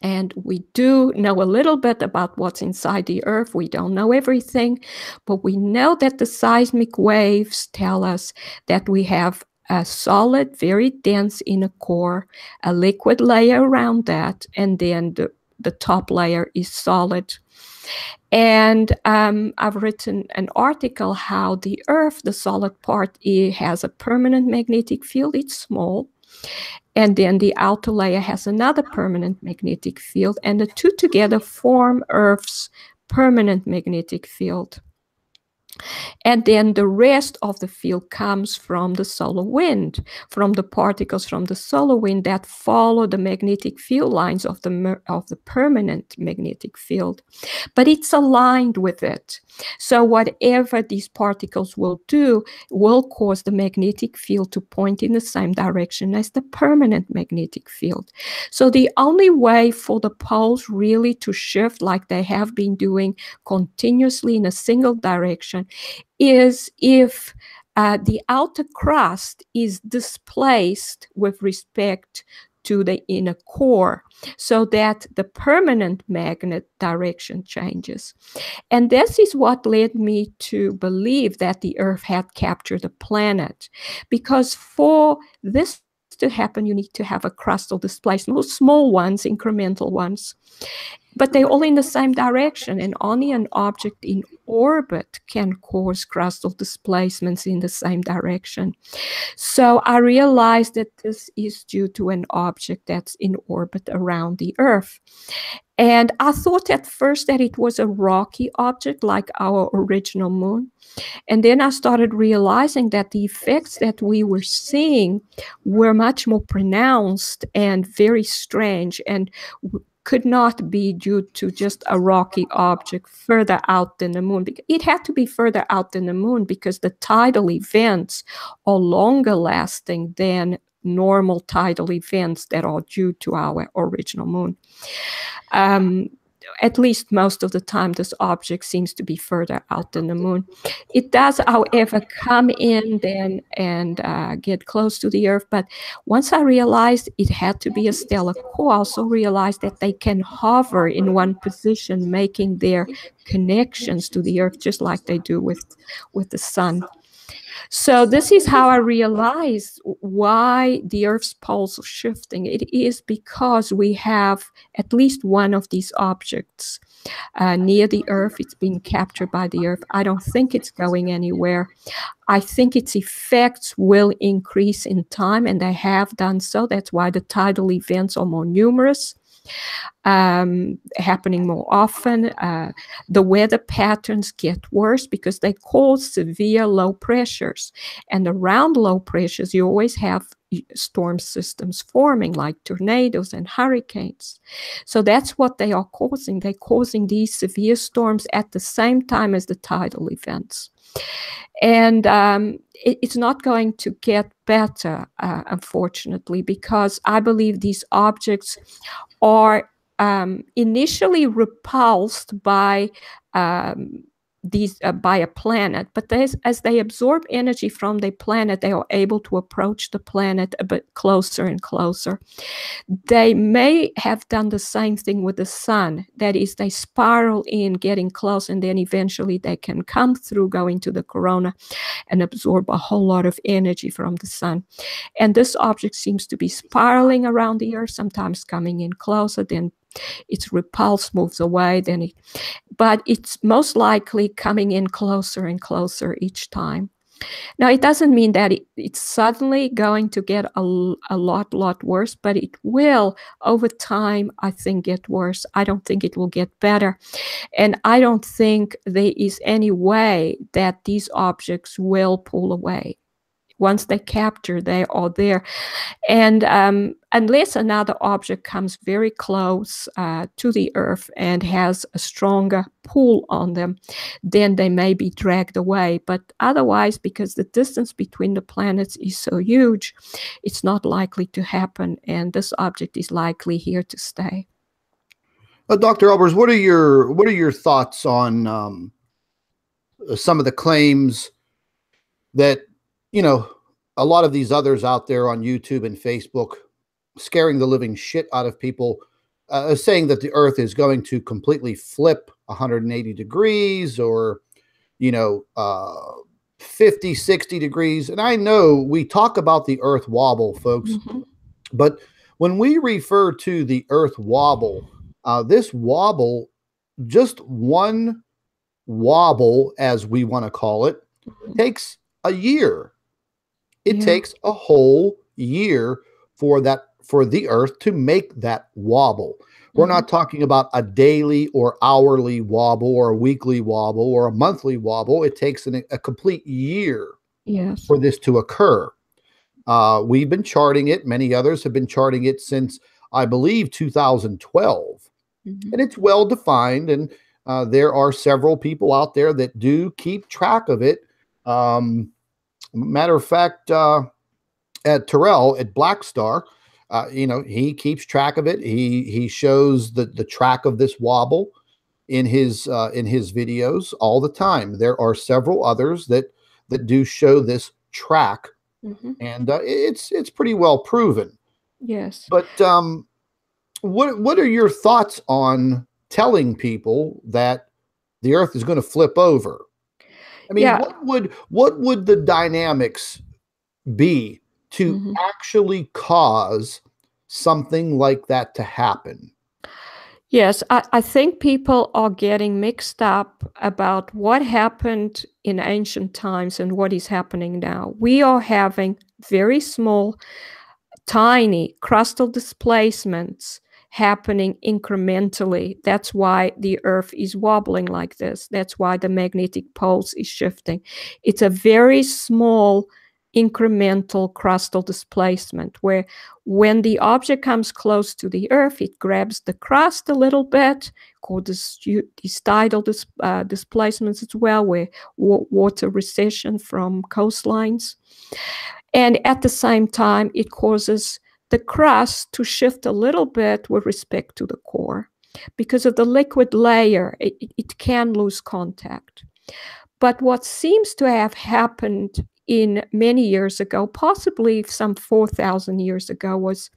And we do know a little bit about what's inside the Earth. We don't know everything, but we know that the seismic waves tell us that we have a solid, very dense inner core, a liquid layer around that, and then the top layer is solid. And I've written an article how the Earth, the solid part, has a permanent magnetic field. It's small. And then the outer layer has another permanent magnetic field. And the two together form Earth's permanent magnetic field. And then the rest of the field comes from the solar wind, from the particles from the solar wind that follow the magnetic field lines of the permanent magnetic field. But it's aligned with it. So whatever these particles will do will cause the magnetic field to point in the same direction as the permanent magnetic field. So the only way for the poles really to shift like they have been doing continuously in a single direction is if the outer crust is displaced with respect to the inner core, so that the permanent magnet direction changes. And this is what led me to believe that the Earth had captured a planet, because for this to happen, you need to have a crustal displacement, small ones, incremental ones. But they're all in the same direction, and only an object in orbit can cause crustal displacements in the same direction. So I realized that this is due to an object that's in orbit around the Earth. And I thought at first that it was a rocky object like our original moon. And then I started realizing that the effects that we were seeing were much more pronounced and very strange, and could not be due to just a rocky object further out than the moon. It had to be further out than the moon because the tidal events are longer lasting than normal tidal events that are due to our original moon. At least most of the time, this object seems to be further out than the moon. It does, however, come in then and get close to the Earth. But once I realized it had to be a stellar core, I also realized that they can hover in one position, making their connections to the Earth just like they do with the sun. So this is how I realized why the Earth's poles are shifting. It is because we have at least one of these objects near the Earth. It's being captured by the Earth. I don't think it's going anywhere. I think its effects will increase in time, and they have done so. That's why the tidal events are more numerous. Happening more often. The weather patterns get worse because they cause severe low pressures. And around low pressures, you always have storm systems forming like tornadoes and hurricanes. So that's what they are causing. They're causing these severe storms at the same time as the tidal events. And it's not going to get better, unfortunately, because I believe these objects are initially repulsed by by a planet, but as they absorb energy from the planet, they are able to approach the planet a bit closer and closer. They may have done the same thing with the sun. That is, they spiral in, getting close, and then eventually they can come through, go into the corona, and absorb a whole lot of energy from the sun. And this object seems to be spiraling around the Earth, sometimes coming in closer, then its repulse moves away, but it's most likely coming in closer and closer each time. Now, it doesn't mean that it's suddenly going to get a lot worse, but it will, over time, I think, get worse. I don't think it will get better. And I don't think there is any way that these objects will pull away. Once they capture, they are there. And unless another object comes very close to the Earth and has a stronger pull on them, then they may be dragged away. But otherwise, because the distance between the planets is so huge, it's not likely to happen. And this object is likely here to stay. Dr. Albers, what are your thoughts on some of the claims that, you know, a lot of these others out there on YouTube and Facebook scaring the living shit out of people, saying that the Earth is going to completely flip 180 degrees or, 50, 60 degrees. And I know we talk about the Earth wobble, folks, but when we refer to the Earth wobble, this wobble, just one wobble, as we want to call it, takes a year. It takes a whole year for the Earth to make that wobble. We're not talking about a daily or hourly wobble or a weekly wobble or a monthly wobble. It takes a complete year for this to occur. We've been charting it. Many others have been charting it since, I believe, 2012. And it's well defined. And there are several people out there that do keep track of it. Matter of fact, at Terrell at Black Star, he keeps track of it. He shows the track of this wobble in his videos all the time. There are several others that do show this track, and it's pretty well proven. Yes. But what are your thoughts on telling people that the Earth is going to flip over? I mean, what would the dynamics be to actually cause something like that to happen? Yes, I think people are getting mixed up about what happened in ancient times and what is happening now. We are having very small, tiny crustal displacements happening incrementally. That's why the Earth is wobbling like this. That's why the magnetic poles is shifting. It's a very small incremental crustal displacement where when the object comes close to the Earth, it grabs the crust a little bit, called these tidal displacements as well, where water recession from coastlines. And at the same time, it causes the crust to shift a little bit with respect to the core. Because of the liquid layer, it can lose contact. But what seems to have happened in many years ago, possibly some 4,000 years ago, was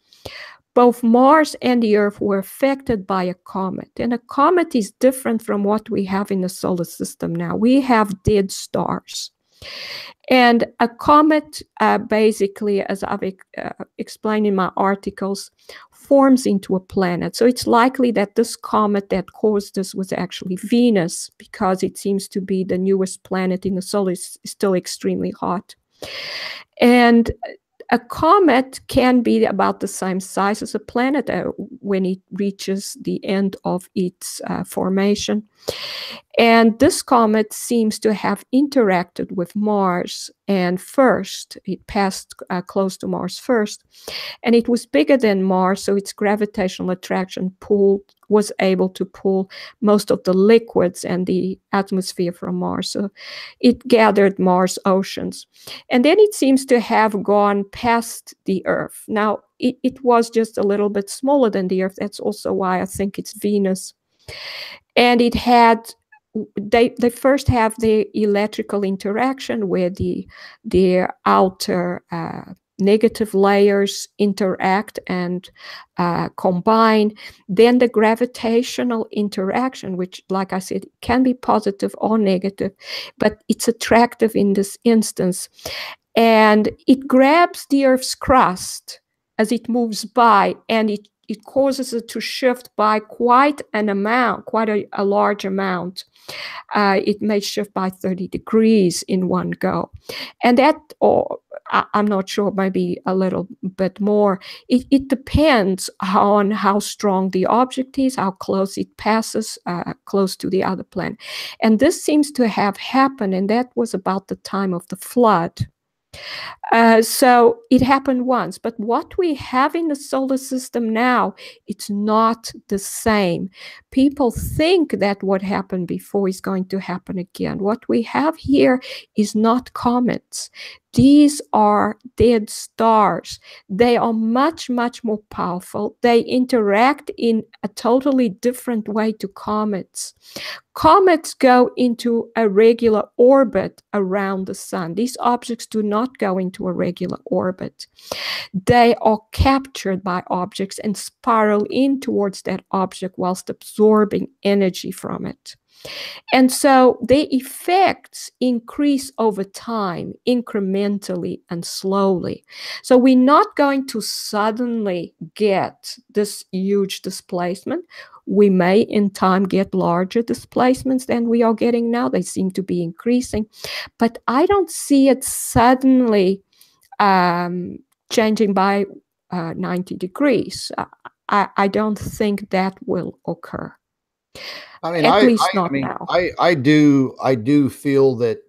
both Mars and the Earth were affected by a comet. And a comet is different from what we have in the solar system now. We have dead stars. And a comet, basically, as I've explained in my articles, forms into a planet. So it's likely that this comet that caused this was actually Venus, because it seems to be the newest planet in the solar system, is still extremely hot. And a comet can be about the same size as a planet when it reaches the end of its formation. And this comet seems to have interacted with Mars, and first, it passed close to Mars first, and it was bigger than Mars, so its gravitational attraction was able to pull most of the liquids and the atmosphere from Mars. So it gathered Mars oceans. And then it seems to have gone past the Earth. Now, it was just a little bit smaller than the Earth. That's also why I think it's Venus. And it had, they first have the electrical interaction where the outer negative layers interact and combine. Then the gravitational interaction, which, like I said, can be positive or negative, but it's attractive in this instance. And it grabs the Earth's crust as it moves by, and it causes it to shift by quite an amount, quite a large amount. It may shift by 30 degrees in one go. And that, or I'm not sure, maybe a little bit more. It depends on how strong the object is, how close it passes, close to the other planet. And this seems to have happened, and that was about the time of the flood. So it happened once, but what we have in the solar system now, it's not the same. People think that what happened before is going to happen again. What we have here is not comets. These are dead stars. They are much, much more powerful. They interact in a totally different way to comets. Comets go into a regular orbit around the sun. These objects do not go into a regular orbit. They are captured by objects and spiral in towards that object whilst absorbing energy from it. And so the effects increase over time, incrementally and slowly. So we're not going to suddenly get this huge displacement. We may in time get larger displacements than we are getting now. They seem to be increasing, but I don't see it suddenly changing by 90 degrees. I don't think that will occur. I mean, At least not now. I do feel that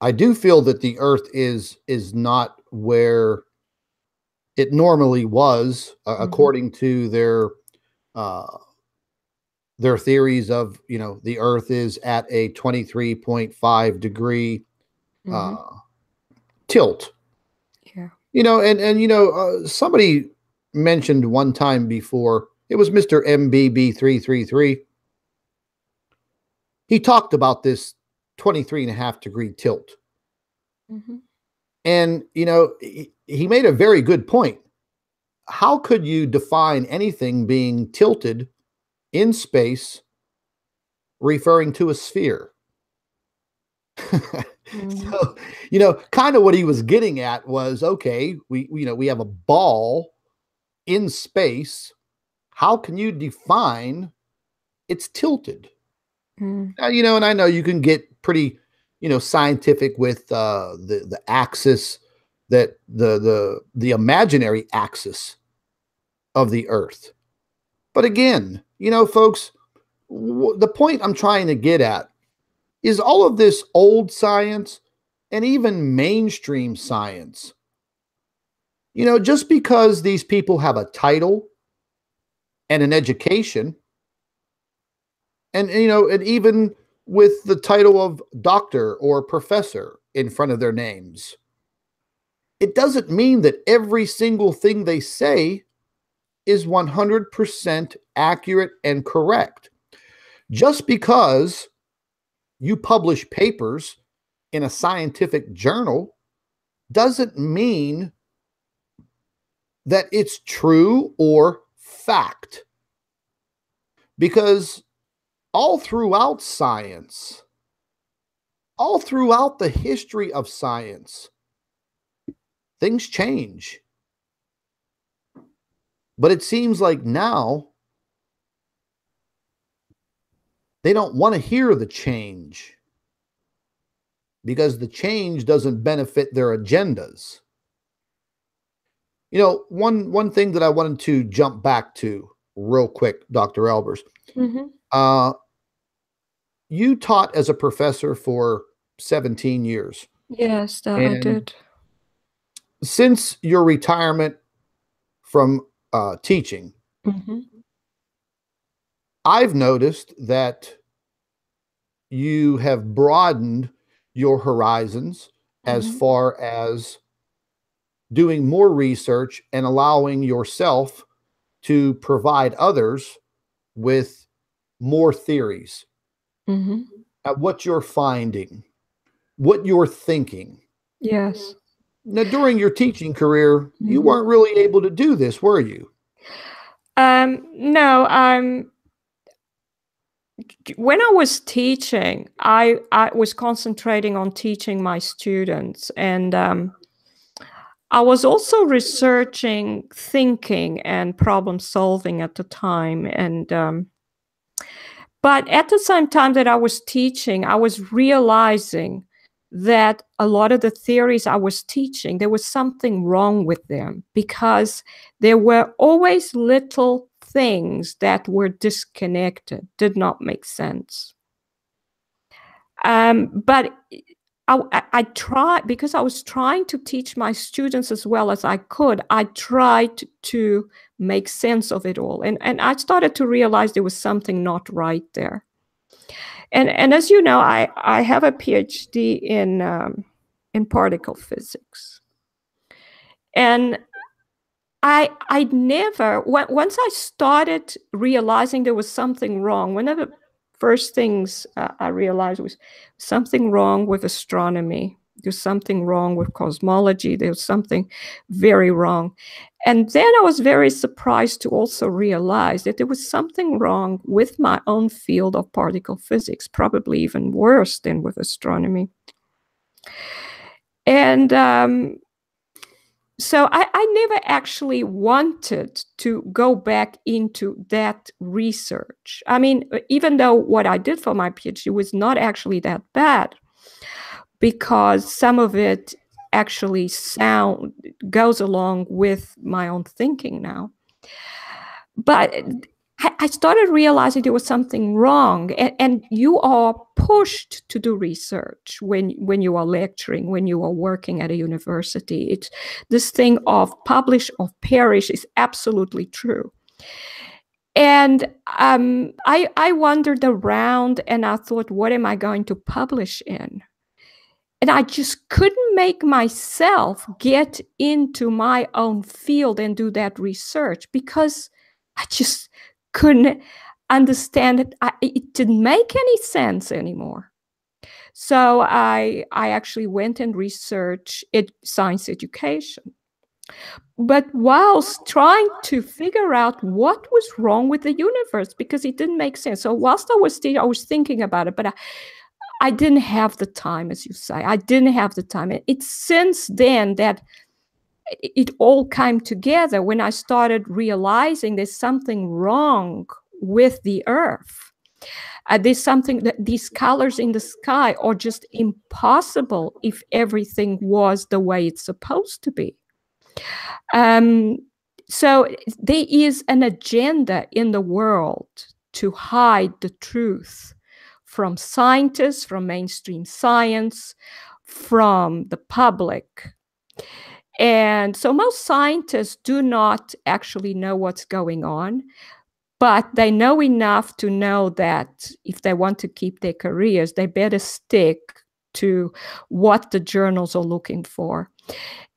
the Earth is not where it normally was, according to their theories of, the Earth is at a 23.5 degree tilt. Yeah. And somebody mentioned one time before, it was Mr. MBB333. He talked about this 23.5 degree tilt. And, he made a very good point. How could you define anything being tilted in space referring to a sphere? So, kind of what he was getting at was, okay, we have a ball in space. How can you define it's tilted? Now, and I know you can get pretty, scientific with the axis, that the imaginary axis of the Earth. But again, you know, folks, the point I'm trying to get at is all of this old science and even mainstream science. You know, just because these people have a title and an education, and you know, and even with the title of doctor or professor in front of their names, it doesn't mean that every single thing they say is 100% accurate and correct. Just because you publish papers in a scientific journal doesn't mean that it's true or fact. Because all throughout science, all throughout the history of science, things change. But it seems like now they don't want to hear the change because the change doesn't benefit their agendas. You know, one thing that I wanted to jump back to real quick, Dr. Albers. You taught as a professor for 17 years. Yes, I did. Since your retirement from teaching, I've noticed that you have broadened your horizons as far as doing more research and allowing yourself to provide others with more theories. At what you're finding, what you're thinking. Yes. Now, during your teaching career, you weren't really able to do this, were you? No. When I was teaching, I was concentrating on teaching my students, and I was also researching thinking and problem solving at the time. And but at the same time that I was teaching, I was realizing that a lot of the theories I was teaching, there was something wrong with them because there were always little things that were disconnected, did not make sense. But I tried, because I was trying to teach my students as well as I could, I tried to make sense of it all. And I started to realize there was something not right there. And as you know, I have a PhD in particle physics. And I never, once I started realizing there was something wrong, one of the first things I realized was something wrong with astronomy. There's something wrong with cosmology. There's something very wrong. And then I was very surprised to also realize that there was something wrong with my own field of particle physics, probably even worse than with astronomy. And so I never actually wanted to go back into that research. I mean, even though what I did for my PhD was not actually that bad, because some of it actually goes along with my own thinking now. But I started realizing there was something wrong, and you are pushed to do research when you are lecturing, when you are working at a university. It's this thing of publish or perish is absolutely true. And I wandered around and I thought, what am I going to publish in? And I just couldn't make myself get into my own field and do that research because I just couldn't understand it. It didn't make any sense anymore. So I actually went and researched science education. But whilst trying to figure out what was wrong with the universe, because it didn't make sense. So whilst I was thinking about it, but I didn't have the time, as you say. I didn't have the time. It's since then that it all came together when I started realizing there's something wrong with the Earth. There's something that these colors in the sky are just impossible if everything was the way it's supposed to be. So there is an agenda in the world to hide the truth from scientists, from mainstream science, from the public. And so most scientists do not actually know what's going on, but they know enough to know that if they want to keep their careers, they better stick to what the journals are looking for.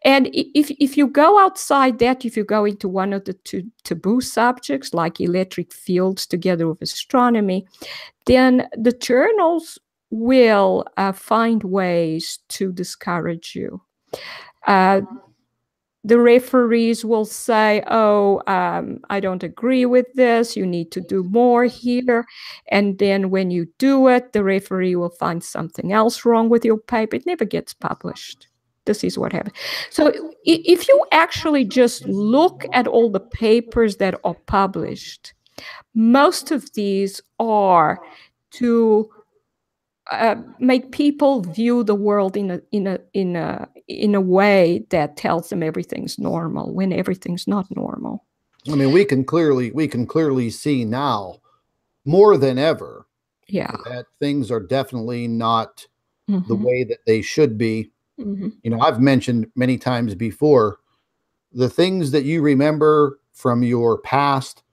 And if you go outside that, if you go into one of the two taboo subjects like electric fields together with astronomy, then the journals will find ways to discourage you. The referees will say, oh, I don't agree with this. You need to do more here. And then when you do it, the referee will find something else wrong with your paper. It never gets published. This is what happens. So if you actually just look at all the papers that are published, most of these are to make people view the world in a way that tells them everything's normal when everything's not normal. I mean, we can clearly see now more than ever, yeah, that things are definitely not mm-hmm. the way that they should be. Mm-hmm. You know, I've mentioned many times before, the things that you remember from your past,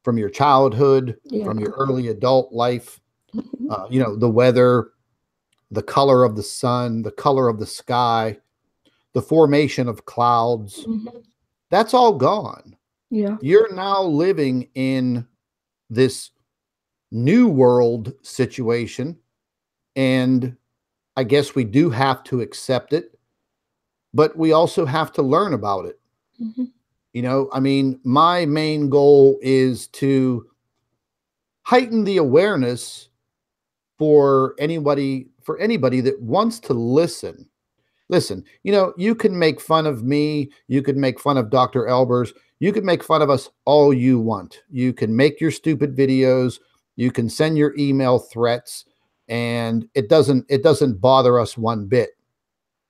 from your childhood, Yeah. from your early adult life, Mm-hmm. you know, the weather, the color of the sun, the color of the sky, the formation of clouds, Mm-hmm. that's all gone. Yeah. You're now living in this new world situation, and I guess we do have to accept it, but we also have to learn about it. Mm-hmm. You know, I mean, my main goal is to heighten the awareness for anybody that wants to listen. Listen, you know, you can make fun of me, you could make fun of Dr. Albers, you can make fun of us all you want. You can make your stupid videos, you can send your email threats, and it doesn't bother us one bit,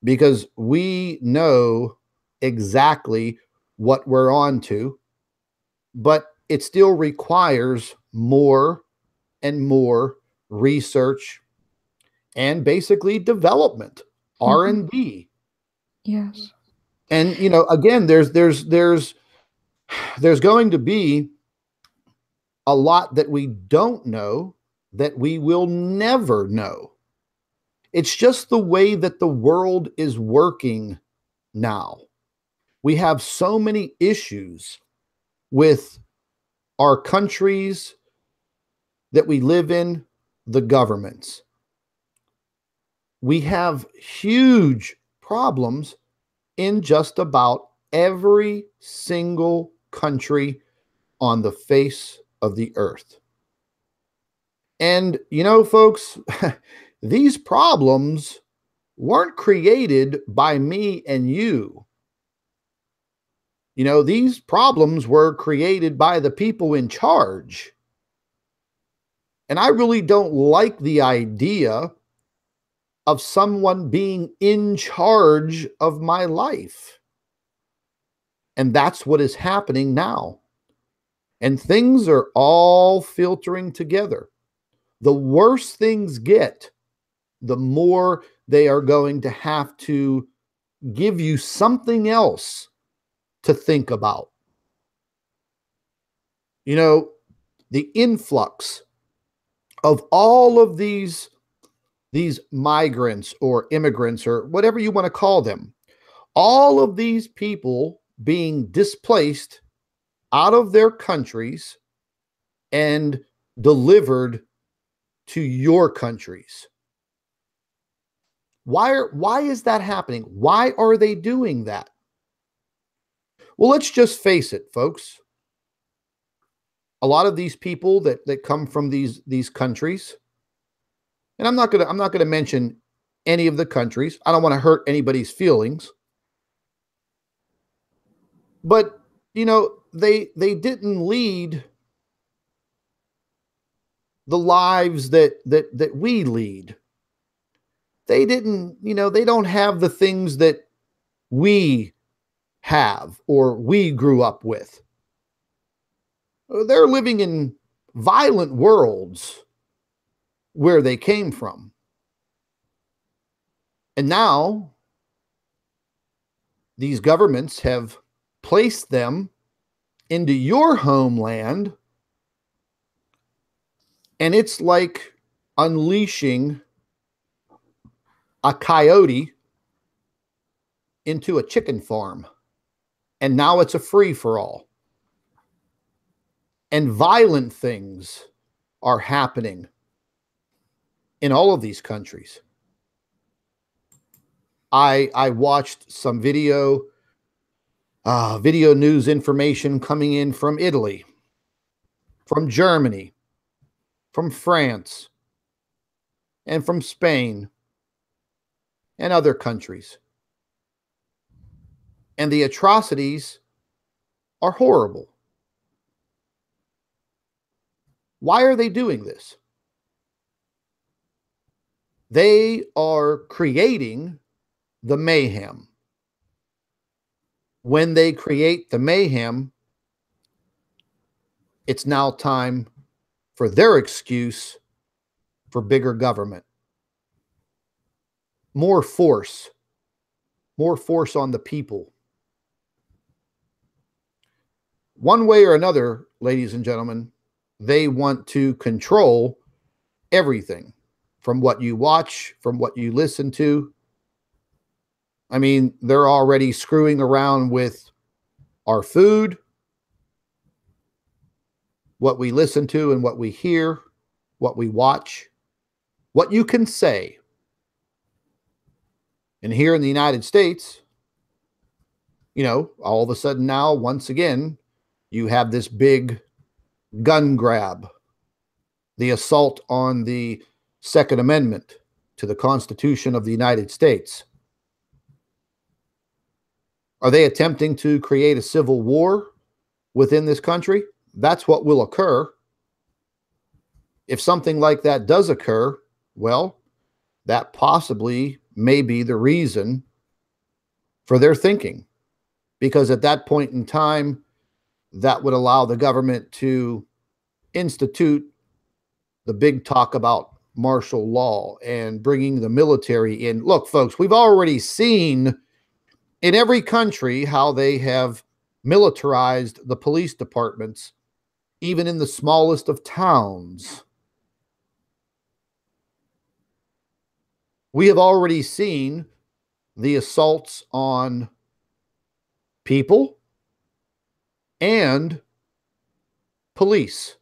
because we know exactly what we're on to, but it still requires more and more research and basically development, R&D. Yes. And you know, again, there's going to be a lot that we don't know, that we will never know. It's just the way that the world is working now. We have so many issues with our countries that we live in, the governments. We have huge problems in just about every single country on the face of the earth. And, you know, folks, these problems weren't created by me and you. You know, these problems were created by the people in charge. And I really don't like the idea of someone being in charge of my life. And that's what is happening now. And things are all filtering together. The worse things get, the more they are going to have to give you something else to think about. You know, the influx of all of these migrants or immigrants or whatever you want to call them, all of these people being displaced out of their countries and delivered to your countries. Why is that happening? Why are they doing that? Well, let's just face it, folks. A lot of these people that come from these countries, and I'm not gonna mention any of the countries. I don't want to hurt anybody's feelings. But you know, they didn't lead the lives that we lead. They didn't, you know, they don't have the things that we have or we grew up with. They're living in violent worlds where they came from. And now these governments have placed them into your homeland, and it's like unleashing a coyote into a chicken farm. And now it's a free-for-all. And violent things are happening in all of these countries. I watched some video news information coming in from Italy, from Germany, from France, and from Spain, and other countries. And the atrocities are horrible. Why are they doing this? They are creating the mayhem. When they create the mayhem, it's now time for their excuse for bigger government. More force on the people. One way or another, ladies and gentlemen, they want to control everything, from what you watch, from what you listen to. I mean, they're already screwing around with our food, what we listen to and what we hear, what we watch, what you can say. And here in the United States, you know, all of a sudden now, once again, you have this big gun grab, the assault on the Second Amendment to the Constitution of the United States. Are they attempting to create a civil war within this country? That's what will occur. If something like that does occur, well, that possibly may be the reason for their thinking. Because at that point in time, that would allow the government to institute the big talk about martial law and bringing the military in. Look, folks, we've already seen in every country how they have militarized the police departments, even in the smallest of towns. We have already seen the assaults on people and police.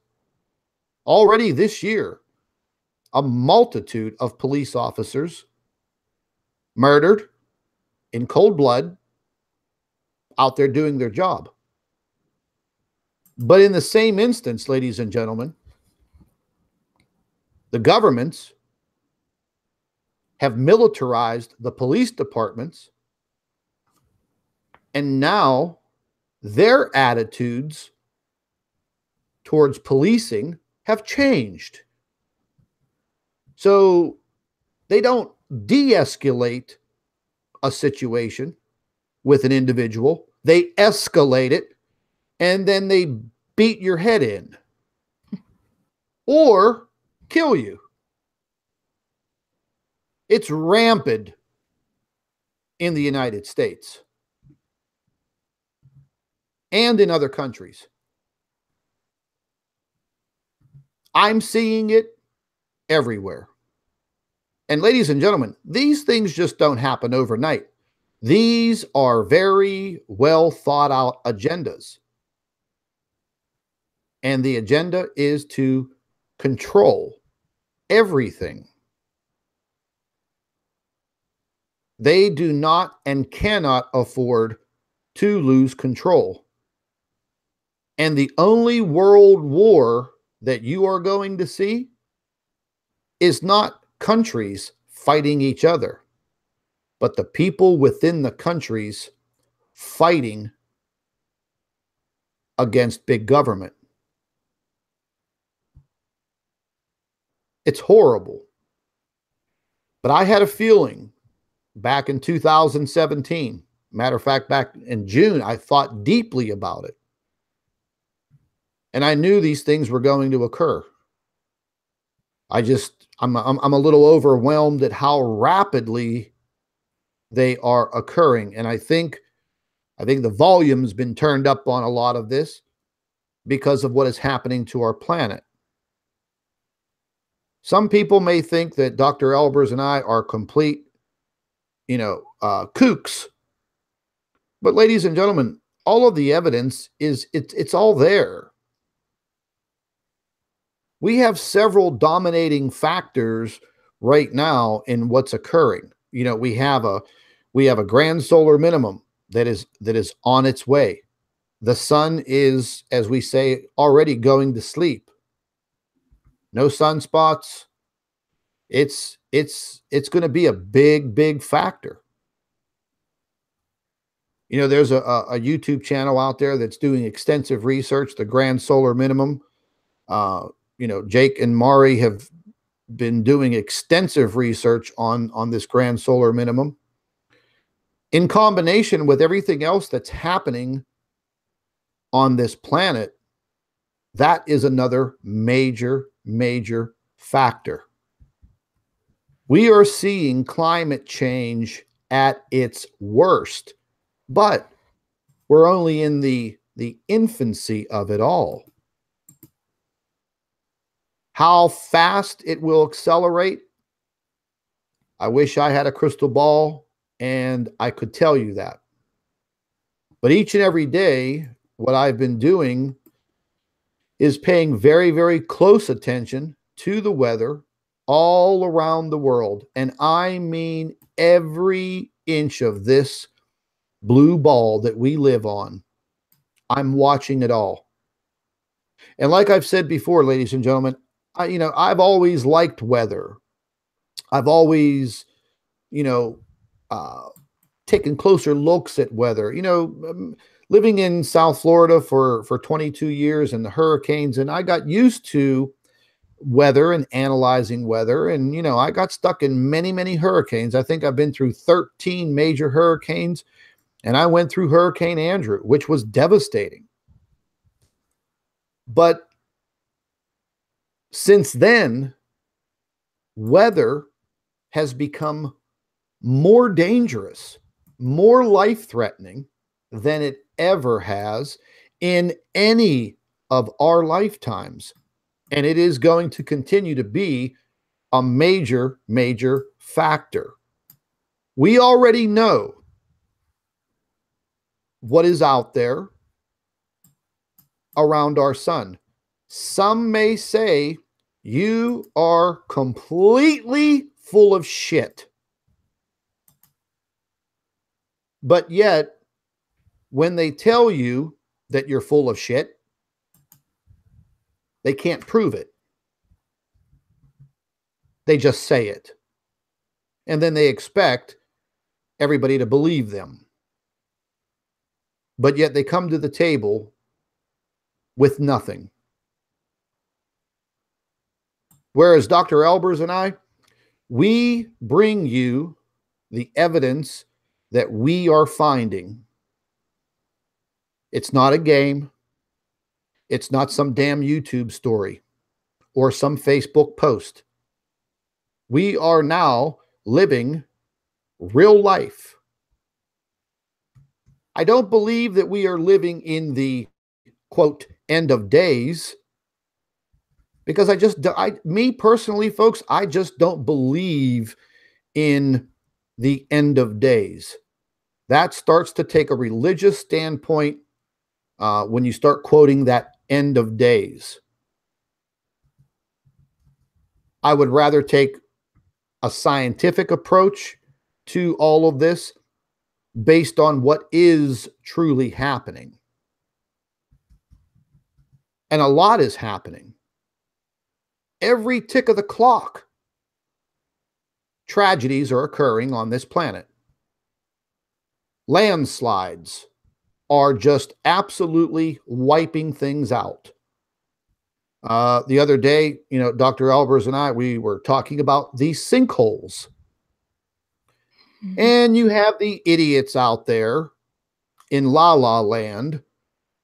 Already this year, a multitude of police officers murdered in cold blood out there doing their job. But in the same instance, ladies and gentlemen, the governments have militarized the police departments, and now their attitudes towards policing have changed. So they don't de-escalate a situation with an individual. They escalate it, and then they beat your head in or kill you. It's rampant in the United States and in other countries. I'm seeing it everywhere. And ladies and gentlemen, these things just don't happen overnight. These are very well thought out agendas. And the agenda is to control everything. They do not and cannot afford to lose control. And the only world war that you are going to see is not countries fighting each other, but the people within the countries fighting against big government. It's horrible. But I had a feeling back in 2017 Matter of fact, back in June, I thought deeply about it. And I knew these things were going to occur. I'm a little overwhelmed at how rapidly they are occurring. And I think the volume's been turned up on a lot of this because of what is happening to our planet. Some people may think that Dr. Albers and I are complete, kooks. But ladies and gentlemen, all of the evidence it's all there. We have several dominating factors right now in what's occurring. We have a grand solar minimum that is on its way. The sun is, as we say, already going to sleep. No sunspots. It's going to be a big factor. There's a YouTube channel out there that's doing extensive research, the grand solar minimum. Jake and Mari have been doing extensive research on this grand solar minimum in combination with everything else that's happening on this planet. That is another major factor. We are seeing climate change at its worst, but we're only in the infancy of it all. How fast it will accelerate, I wish I had a crystal ball and I could tell you that. But each and every day, what I've been doing is paying very close attention to the weather all around the world. And I mean every inch of this blue ball that we live on. I'm watching it all. And like I've said before, ladies and gentlemen, I've always liked weather. I've always, taken closer looks at weather. Living in South Florida for 22 years and the hurricanes, and I got used to weather and analyzing weather. And, I got stuck in many hurricanes. I think I've been through 13 major hurricanes, and I went through Hurricane Andrew, which was devastating. But since then, weather has become more dangerous, more life-threatening than it ever has in any of our lifetimes. And it is going to continue to be a major factor. We already know what is out there around our sun. Some may say you are completely full of shit. But yet, when they tell you that you're full of shit, they can't prove it. They just say it. And then they expect everybody to believe them. But yet they come to the table with nothing. Whereas Dr. Albers and I, we bring you the evidence that we are finding. It's not a game. It's not some damn YouTube story or some Facebook post. We are now living real life. I don't believe that we are living in the, quote, end of days, because me personally, folks, I just don't believe in the end of days. That starts to take a religious standpoint when you start quoting that end of days. I would rather take a scientific approach to all of this based on what is truly happening. And a lot is happening. Every tick of the clock, tragedies are occurring on this planet. Landslides are just absolutely wiping things out. The other day, Dr. Albers and I, we were talking about these sinkholes. And you have the idiots out there in La La Land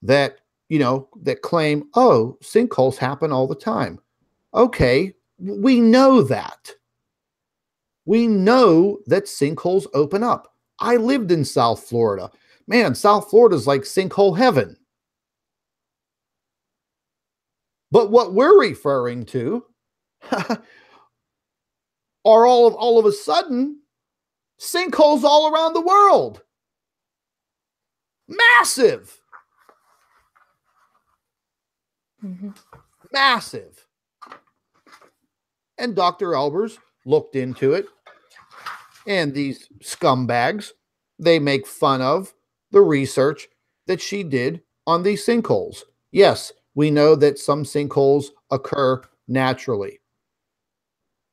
that, that claim, oh, sinkholes happen all the time. Okay, we know that. We know that sinkholes open up. I lived in South Florida. Man, South Florida is like sinkhole heaven. But what we're referring to are all of a sudden sinkholes all around the world. Massive. Massive. And Dr. Albers looked into it. And these scumbags, they make fun of the research that she did on these sinkholes. Yes, we know that some sinkholes occur naturally.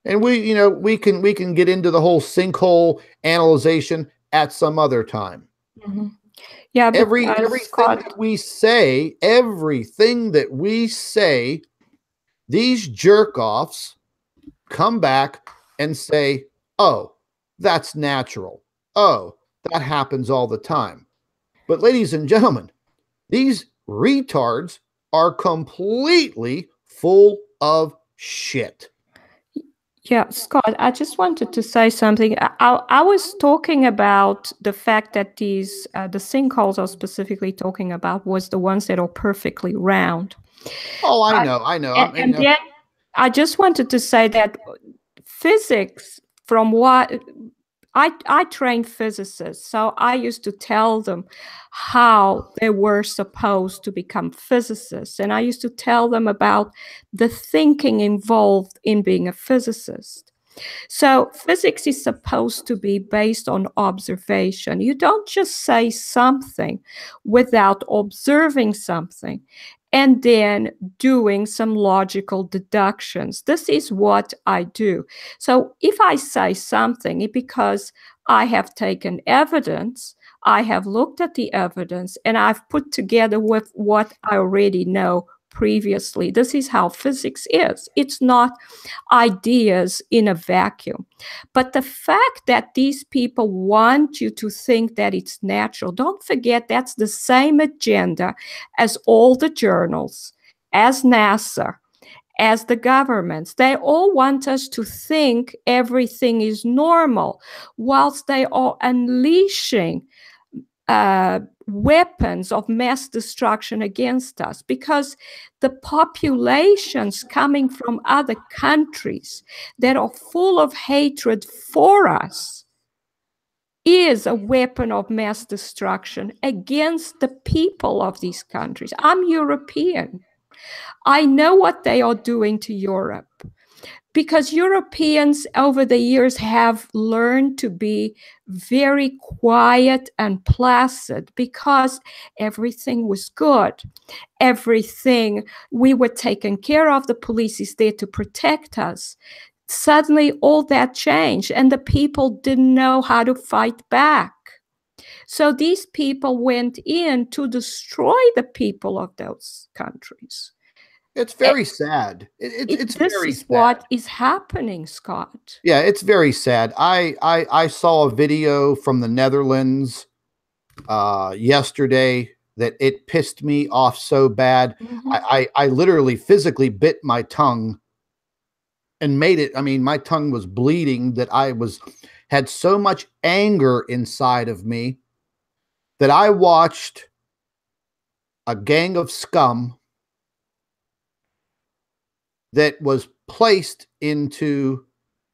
And we can get into the whole sinkhole analyzation at some other time. Yeah, but everything that we say, these jerk-offs come back and say, oh, that's natural. Oh, that happens all the time. But ladies and gentlemen, these retards are completely full of shit. Yeah, Scott, I just wanted to say something. I was talking about the fact that the sinkholes I was specifically talking about was the ones that are perfectly round. Oh, I know. And then I just wanted to say that physics, from what I trained physicists, so I used to tell them how they were supposed to become physicists. And I used to tell them about the thinking involved in being a physicist. So physics is supposed to be based on observation. You don't just say something without observing something and then doing some logical deductions. This is what I do. So if I say something, it's because I have taken evidence, I have looked at the evidence, and I've put together with what I already know previously. This is how physics is. It's not ideas in a vacuum. But the fact that these people want you to think that it's natural, don't forget that's the same agenda as all the journals, as NASA, as the governments. They all want us to think everything is normal, whilst they are unleashing weapons of mass destruction against us, because the populations coming from other countries that are full of hatred for us is a weapon of mass destruction against the people of these countries. I'm European. I know what they are doing to Europe, because Europeans over the years have learned to be very quiet and placid because everything was good. Everything, we were taken care of. The police is there to protect us. Suddenly all that changed and the people didn't know how to fight back. So these people went in to destroy the people of those countries. It's very sad. It's this very is sad. What is happening, Scott. Yeah, it's very sad. I saw a video from the Netherlands yesterday that it pissed me off so bad. I literally physically bit my tongue and made it. I mean, my tongue was bleeding, that had so much anger inside of me that I watched a gang of scum that was placed into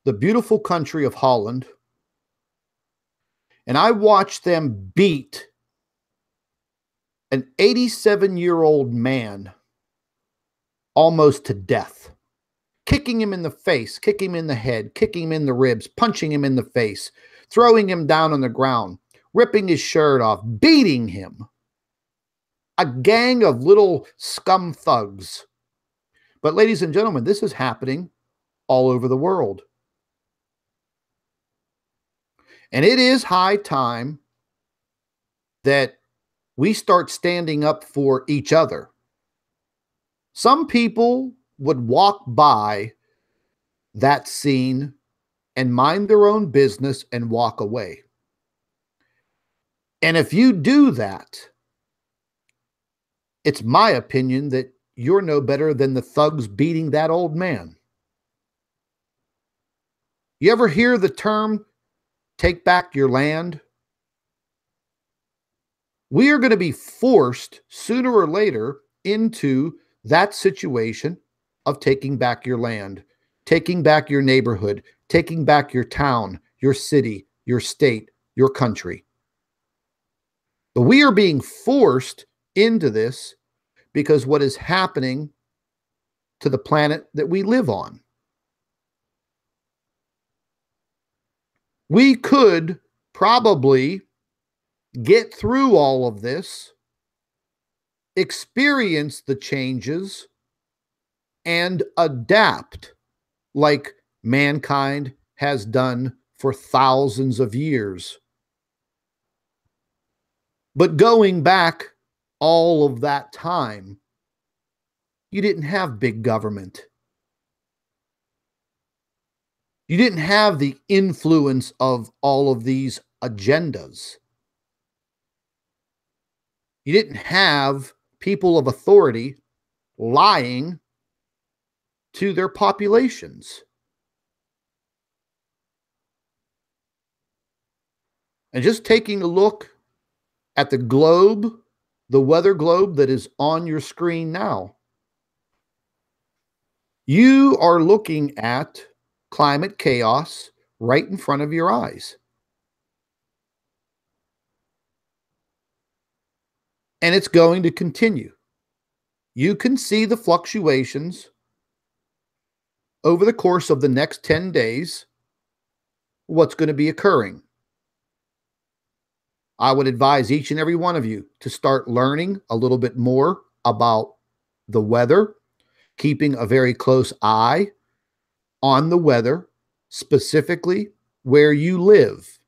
the beautiful country of Holland. And I watched them beat an 87-year-old man almost to death, kicking him in the face, kicking him in the head, kicking him in the ribs, punching him in the face, throwing him down on the ground, ripping his shirt off, beating him. A gang of little scum thugs. But ladies and gentlemen, this is happening all over the world. And it is high time that we start standing up for each other. Some people would walk by that scene and mind their own business and walk away. And if you do that, it's my opinion that you're no better than the thugs beating that old man. You ever hear the term, take back your land? We are going to be forced sooner or later into that situation of taking back your land, taking back your neighborhood, taking back your town, your city, your state, your country. But we are being forced into this because what is happening to the planet that we live on. We could probably get through all of this, experience the changes, and adapt like mankind has done for thousands of years. But going back all of that time, you didn't have big government. You didn't have the influence of all of these agendas. You didn't have people of authority lying to their populations. And just taking a look at the globe, the weather globe that is on your screen now, you are looking at climate chaos right in front of your eyes. And it's going to continue. You can see the fluctuations over the course of the next 10 days, what's going to be occurring. I would advise each and every one of you to start learning a little bit more about the weather, keeping a very close eye on the weather, specifically where you live.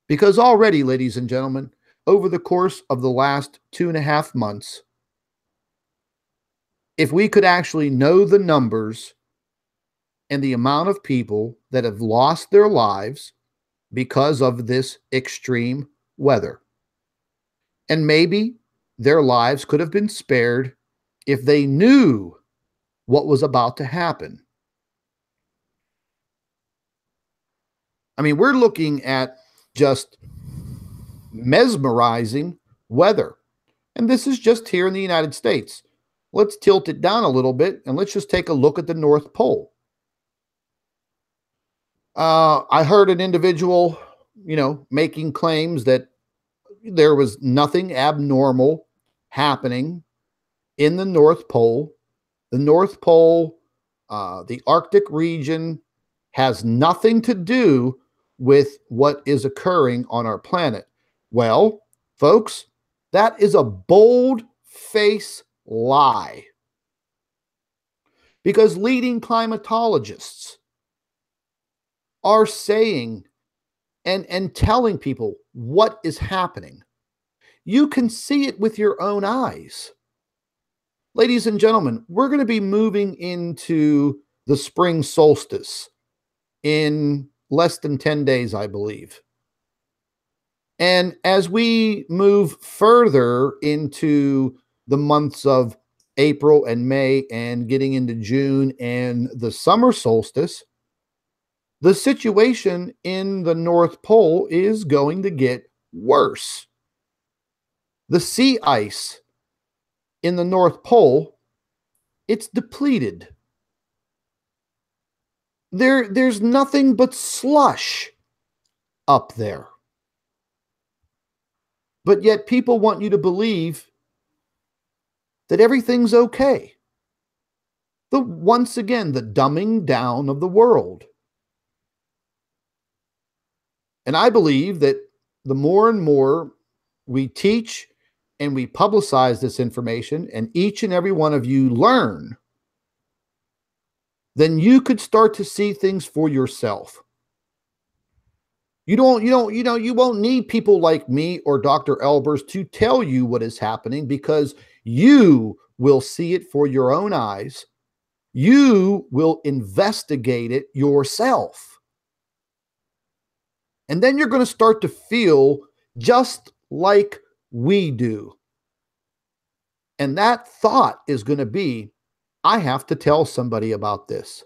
Because already, ladies and gentlemen, over the course of the last 2.5 months, if we could actually know the numbers and the amount of people that have lost their lives because of this extreme weather, and maybe their lives could have been spared if they knew what was about to happen. I mean, we're looking at just mesmerizing weather. And this is just here in the United States. Let's tilt it down a little bit and let's just take a look at the North Pole. I heard an individual, making claims that there was nothing abnormal happening in the North Pole. The North Pole, the Arctic region, has nothing to do with what is occurring on our planet. Well, folks, that is a bold-faced lie. Because leading climatologists are saying and telling people what is happening. You can see it with your own eyes. Ladies and gentlemen, we're going to be moving into the spring solstice in less than 10 days, I believe. And as we move further into the months of April and May and getting into June and the summer solstice, the situation in the North Pole is going to get worse. The sea ice in the North Pole, it's depleted. There's nothing but slush up there. But yet people want you to believe that everything's okay. Once again, the dumbing down of the world. And I believe that the more and more we teach and we publicize this information, and each and every one of you learn, then you could start to see things for yourself. You won't need people like me or Dr. Albers to tell you what is happening, because you will see it for your own eyes You will investigate it yourself. And then you're going to start to feel just like we do. And that thought is going to be, I have to tell somebody about this.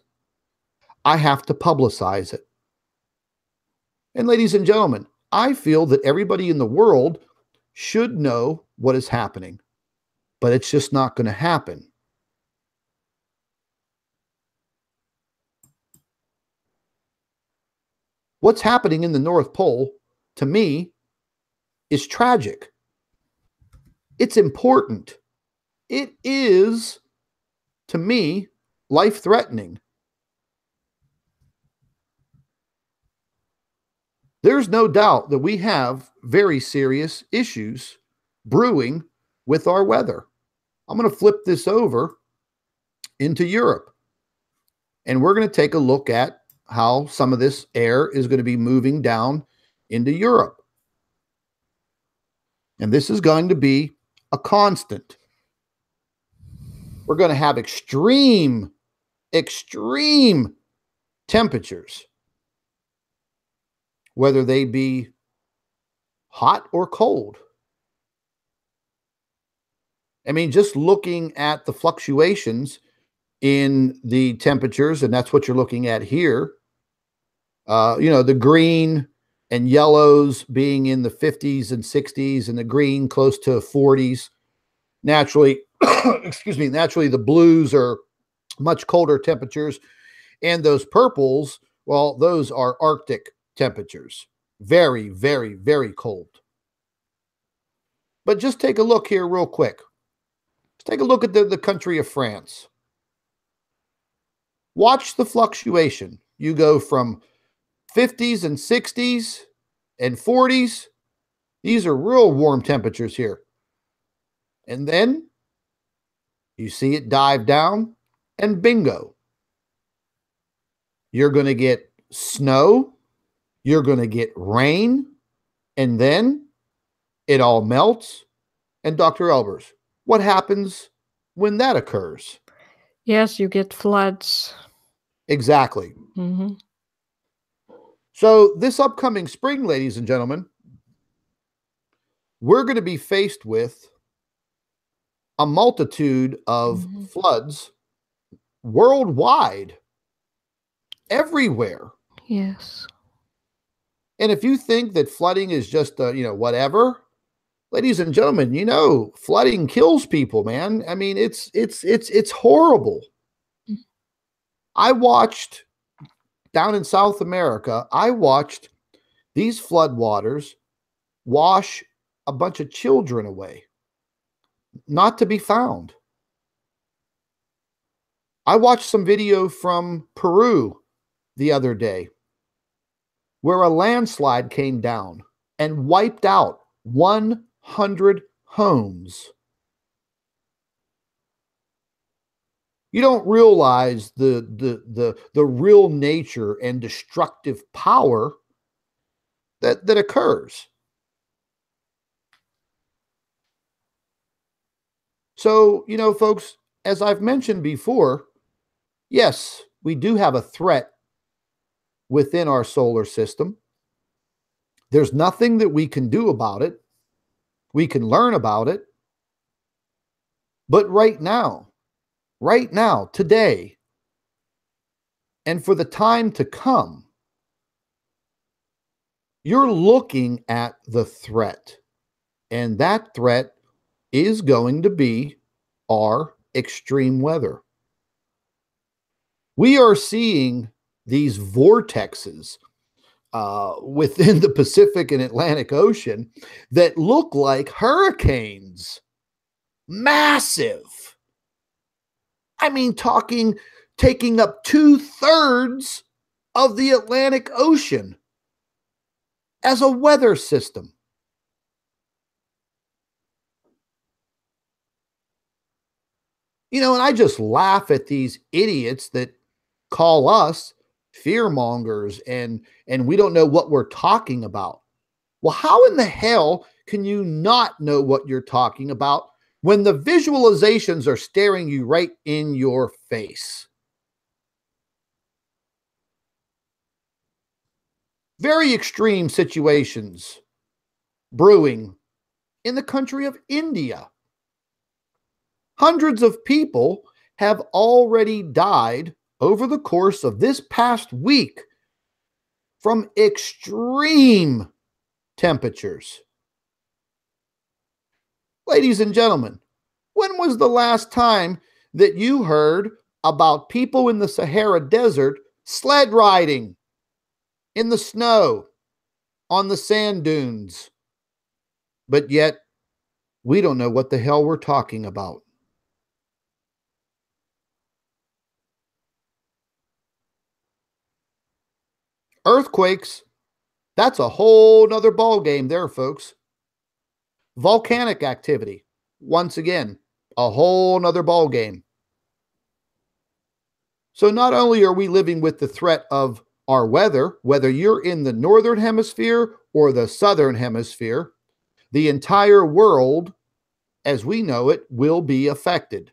I have to publicize it. And ladies and gentlemen, I feel that everybody in the world should know what is happening, but it's just not going to happen. What's happening in the North Pole, to me, is tragic. It's important. It is, to me, life-threatening. There's no doubt that we have very serious issues brewing with our weather. I'm going to flip this over into Europe, and we're going to take a look at how some of this air is going to be moving down into Europe. And this is going to be a constant. We're going to have extreme temperatures, whether they be hot or cold. I mean, just looking at the fluctuations in the temperatures, and that's what you're looking at here. The green and yellows being in the 50s and 60s, and the green close to 40s. Naturally, naturally the blues are much colder temperatures, and those purples, well, those are Arctic temperatures. Very, very, very cold. But just take a look here real quick. Let's take a look at the country of France. Watch the fluctuation. You go from 50s and 60s and 40s. These are real warm temperatures here. And then you see it dive down, and bingo. You're going to get snow. You're going to get rain. And then it all melts. And Dr. Albers, what happens when that occurs? Yes, you get floods. Exactly. Mm-hmm. So this upcoming spring, ladies and gentlemen, we're going to be faced with a multitude of floods worldwide, everywhere. Yes. And if you think that flooding is just, whatever, ladies and gentlemen, flooding kills people, man. I mean, it's horrible. I watched down in South America, I watched these floodwaters wash a bunch of children away, not to be found. I watched some video from Peru the other day where a landslide came down and wiped out 100 homes. You don't realize the real nature and destructive power that occurs. So, folks, as I've mentioned before, yes, we do have a threat within our solar system. There's nothing that we can do about it. We can learn about it. But right now, today, and for the time to come, you're looking at the threat. And that threat is going to be our extreme weather. We are seeing these vortexes within the Pacific and Atlantic Ocean that look like hurricanes. Massive. I mean, taking up 2/3 of the Atlantic Ocean as a weather system. And I just laugh at these idiots that call us fearmongers and we don't know what we're talking about. Well, how in the hell can you not know what you're talking about when the visualizations are staring you right in your face? Very extreme situations brewing in the country of India. Hundreds of people have already died over the course of this past week from extreme temperatures. Ladies and gentlemen, when was the last time that you heard about people in the Sahara Desert sled riding in the snow, on the sand dunes? But yet, we don't know what the hell we're talking about. Earthquakes, that's a whole nother ball game there, folks. Volcanic activity, once again, a whole nother ball game. So not only are we living with the threat of our weather, whether you're in the northern hemisphere or the southern hemisphere, the entire world, as we know it, will be affected.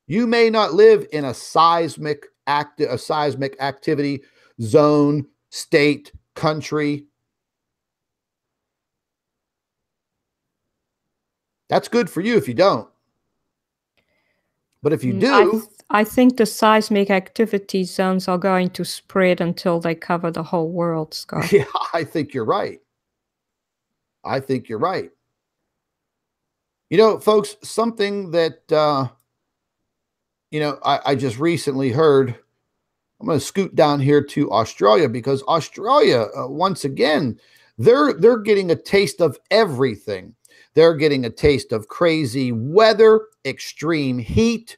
You may not live in a seismic activity zone, state, country. That's good for you if you don't. But if you do, I think the seismic activity zones are going to spread until they cover the whole world, Scott. Yeah, I think you're right. I think you're right. You know, folks, something that, I just recently heard. I'm going to scoot down here to Australia because Australia, once again, they're getting a taste of everything. They're getting a taste of crazy weather, extreme heat,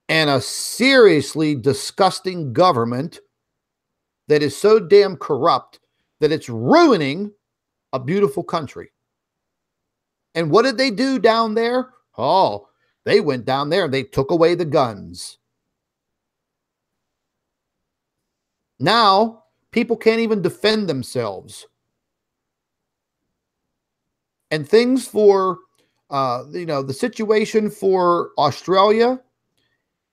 and a seriously disgusting government that is so damn corrupt that it's ruining a beautiful country. And what did they do down there? Oh, they went down there and they took away the guns. Now, people can't even defend themselves. And things for, the situation for Australia,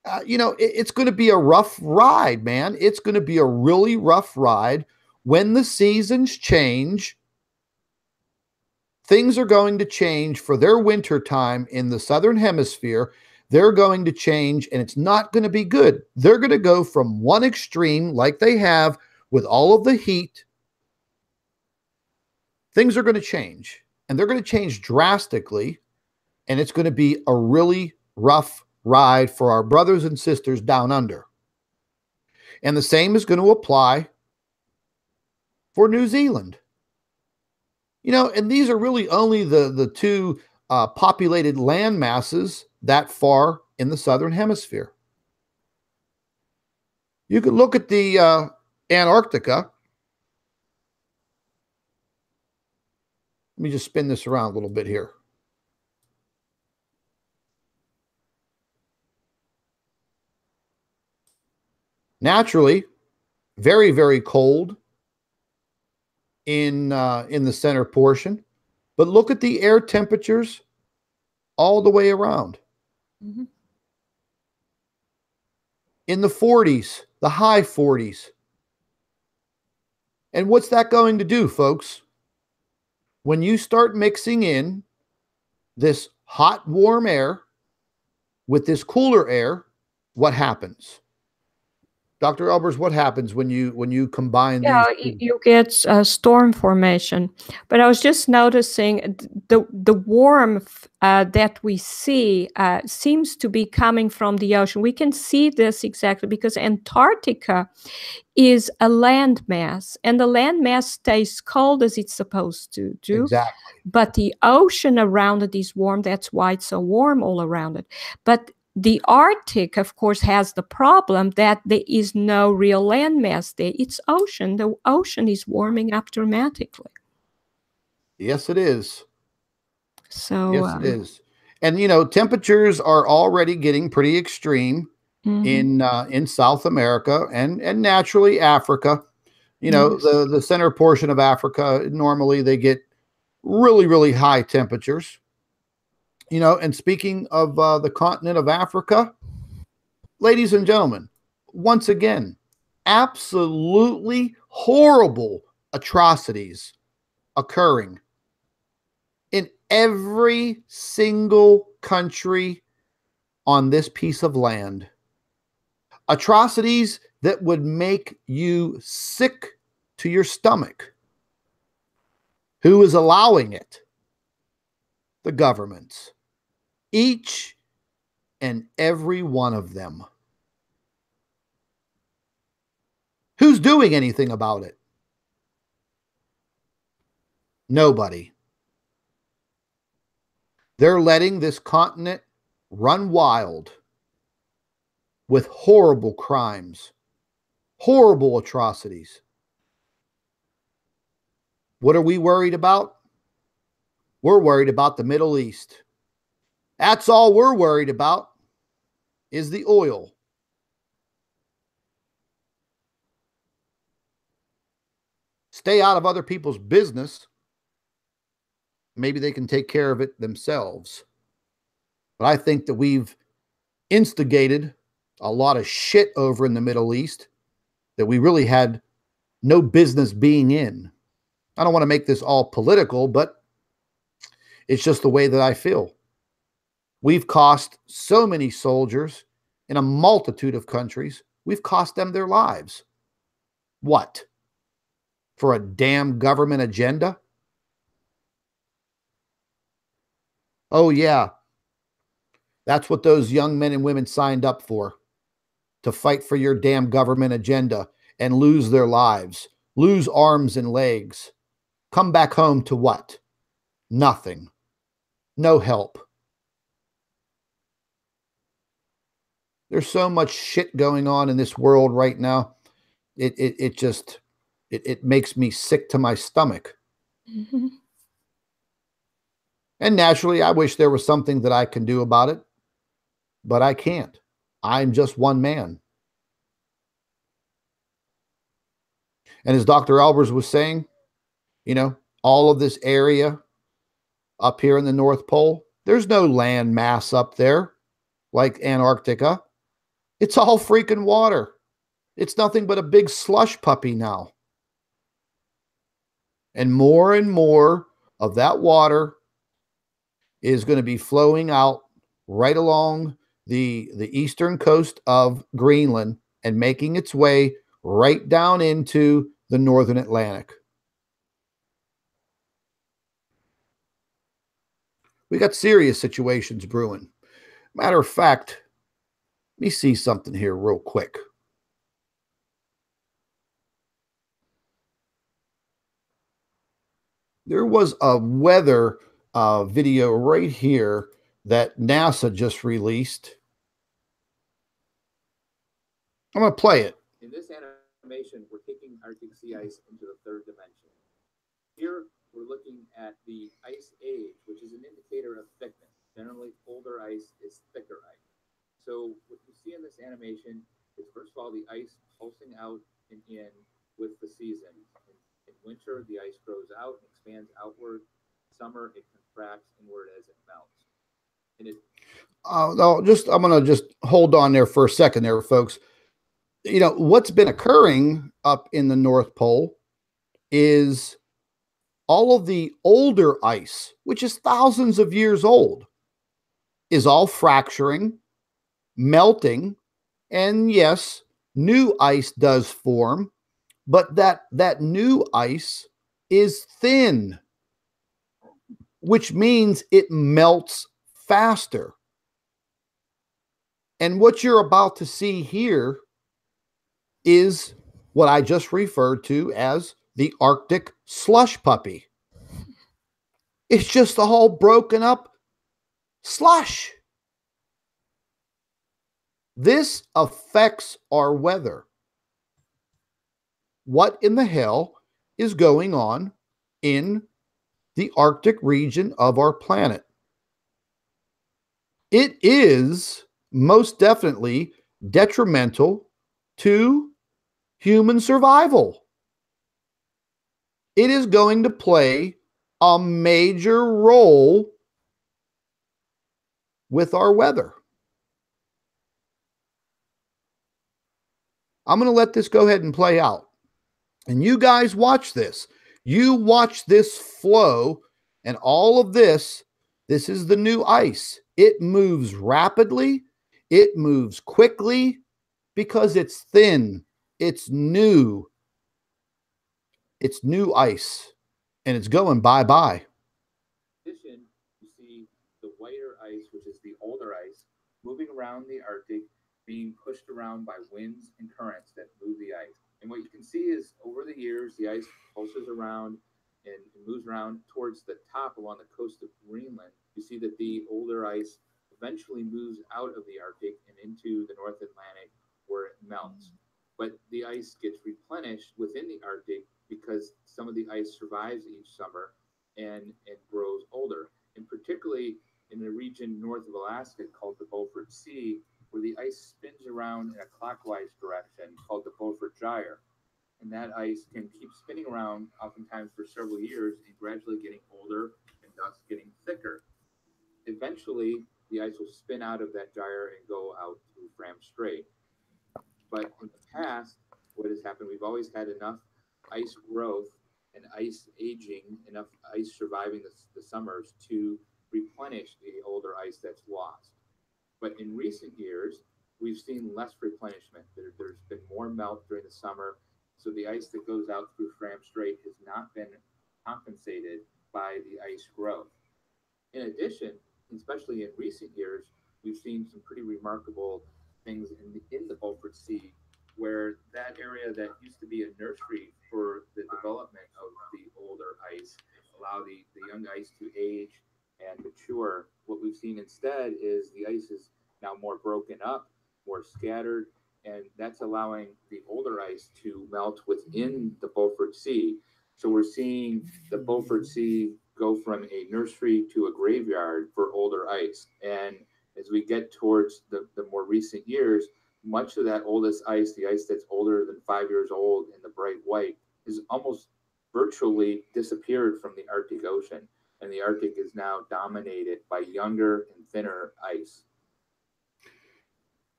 it's going to be a rough ride, man. It's going to be a really rough ride when the seasons change. Things are going to change for their winter time in the southern hemisphere. They're going to change, and it's not going to be good. They're going to go from one extreme, like they have with all of the heat. Things are going to change, and they're going to change drastically, and it's going to be a really rough ride for our brothers and sisters down under. And the same is going to apply for New Zealand. And these are really only the two populated land masses that far in the southern hemisphere. You could look at the Antarctica. Let me just spin this around a little bit here. Naturally, very, very cold in the center portion, but look at the air temperatures all the way around. Mm-hmm. In the 40s, the high 40s. And what's that going to do, folks? When you start mixing in this hot, warm air with this cooler air, what happens? Dr. Albers, what happens when you combine these? You get storm formation. But I was just noticing the warmth that we see seems to be coming from the ocean. We can see this exactly because Antarctica is a landmass, and the landmass stays cold as it's supposed to do. Exactly. But the ocean around it is warm. That's why it's so warm all around it. But the Arctic, of course, has the problem that there is no real landmass there. It's ocean. The ocean is warming up dramatically. Yes, it is. So yes, it is. And temperatures are already getting pretty extreme in South America and naturally Africa. Yes. The center portion of Africa, normally they get really, really high temperatures. And speaking of the continent of Africa, ladies and gentlemen, once again, absolutely horrible atrocities occurring in every single country on this piece of land. Atrocities that would make you sick to your stomach. Who is allowing it? The governments. Each and every one of them. Who's doing anything about it? Nobody. They're letting this continent run wild with horrible crimes, horrible atrocities. What are we worried about? We're worried about the Middle East. That's all we're worried about is the oil. Stay out of other people's business. Maybe they can take care of it themselves. But I think that we've instigated a lot of shit over in the Middle East that we really had no business being in. I don't want to make this all political, but it's just the way that I feel. We've cost so many soldiers in a multitude of countries. We've cost them their lives. What? For a damn government agenda? Oh, yeah. That's what those young men and women signed up for. To fight for your damn government agenda and lose their lives, lose arms and legs. Come back home to what? Nothing. No help. There's so much shit going on in this world right now. It just makes me sick to my stomach. Mm-hmm. And naturally, I wish there was something that I can do about it, but I can't. I'm just one man. And as Dr. Albers was saying, you know, all of this area up here in the North Pole, there's no land mass up there like Antarctica. It's all freaking water. It's nothing but a big slush puppy now. And more of that water is going to be flowing out right along the eastern coast of Greenland and making its way right down into the northern Atlantic. We got serious situations brewing. Matter of fact, let me see something here real quick. There was a weather video right here that NASA just released. I'm going to play it. In this animation, we're taking Arctic sea ice into the third dimension. Here, we're looking at the ice age, which is an indicator of thickness. Generally, older ice is thicker ice. So what you see in this animation is, first of all, the ice pulsing out and in with the seasons. In winter, the ice grows out and expands outward. Summer, it contracts inward as it melts. And I'm going to just hold on there for a second there, folks. You know, what's been occurring up in the North Pole is all of the older ice, which is thousands of years old, is all fracturing, melting, and yes, new ice does form, but that new ice is thin, which means it melts faster. And what you're about to see here is what I just referred to as the Arctic slush puppy. It's just all broken up slush. This affects our weather. What in the hell is going on in the Arctic region of our planet? It is most definitely detrimental to human survival. It is going to play a major role with our weather. I'm going to let this go ahead and play out. And you guys watch this. You watch this flow, and all of this is the new ice. It moves rapidly, it moves quickly because it's thin, it's new ice, and it's going bye-bye. In addition, you see the whiter ice, which is the older ice, moving around the Arctic, being pushed around by winds and currents that move the ice. And what you can see is over the years, the ice pulses around and moves around towards the top along the coast of Greenland. You see that the older ice eventually moves out of the Arctic and into the North Atlantic where it melts. But the ice gets replenished within the Arctic because some of the ice survives each summer and grows older. And particularly in the region north of Alaska called the Beaufort Sea, where the ice spins around in a clockwise direction called the Beaufort Gyre. And that ice can keep spinning around oftentimes for several years and gradually getting older and thus getting thicker. Eventually, the ice will spin out of that gyre and go out to Fram Strait. But in the past, what has happened, we've always had enough ice growth and ice aging, enough ice surviving the summers to replenish the older ice that's lost. But in recent years, we've seen less replenishment. There's been more melt during the summer, so the ice that goes out through Fram Strait has not been compensated by the ice growth. In addition, especially in recent years, we've seen some pretty remarkable things in the Beaufort Sea, where that area that used to be a nursery for the development of the older ice, allow the young ice to age and mature. What we've seen instead is the ice is now more broken up, more scattered, and that's allowing the older ice to melt within the Beaufort Sea. So we're seeing the Beaufort Sea go from a nursery to a graveyard for older ice. And as we get towards the more recent years, much of that oldest ice, the ice that's older than 5 years old in the bright white, is almost virtually disappeared from the Arctic Ocean. And the Arctic is now dominated by younger and thinner ice.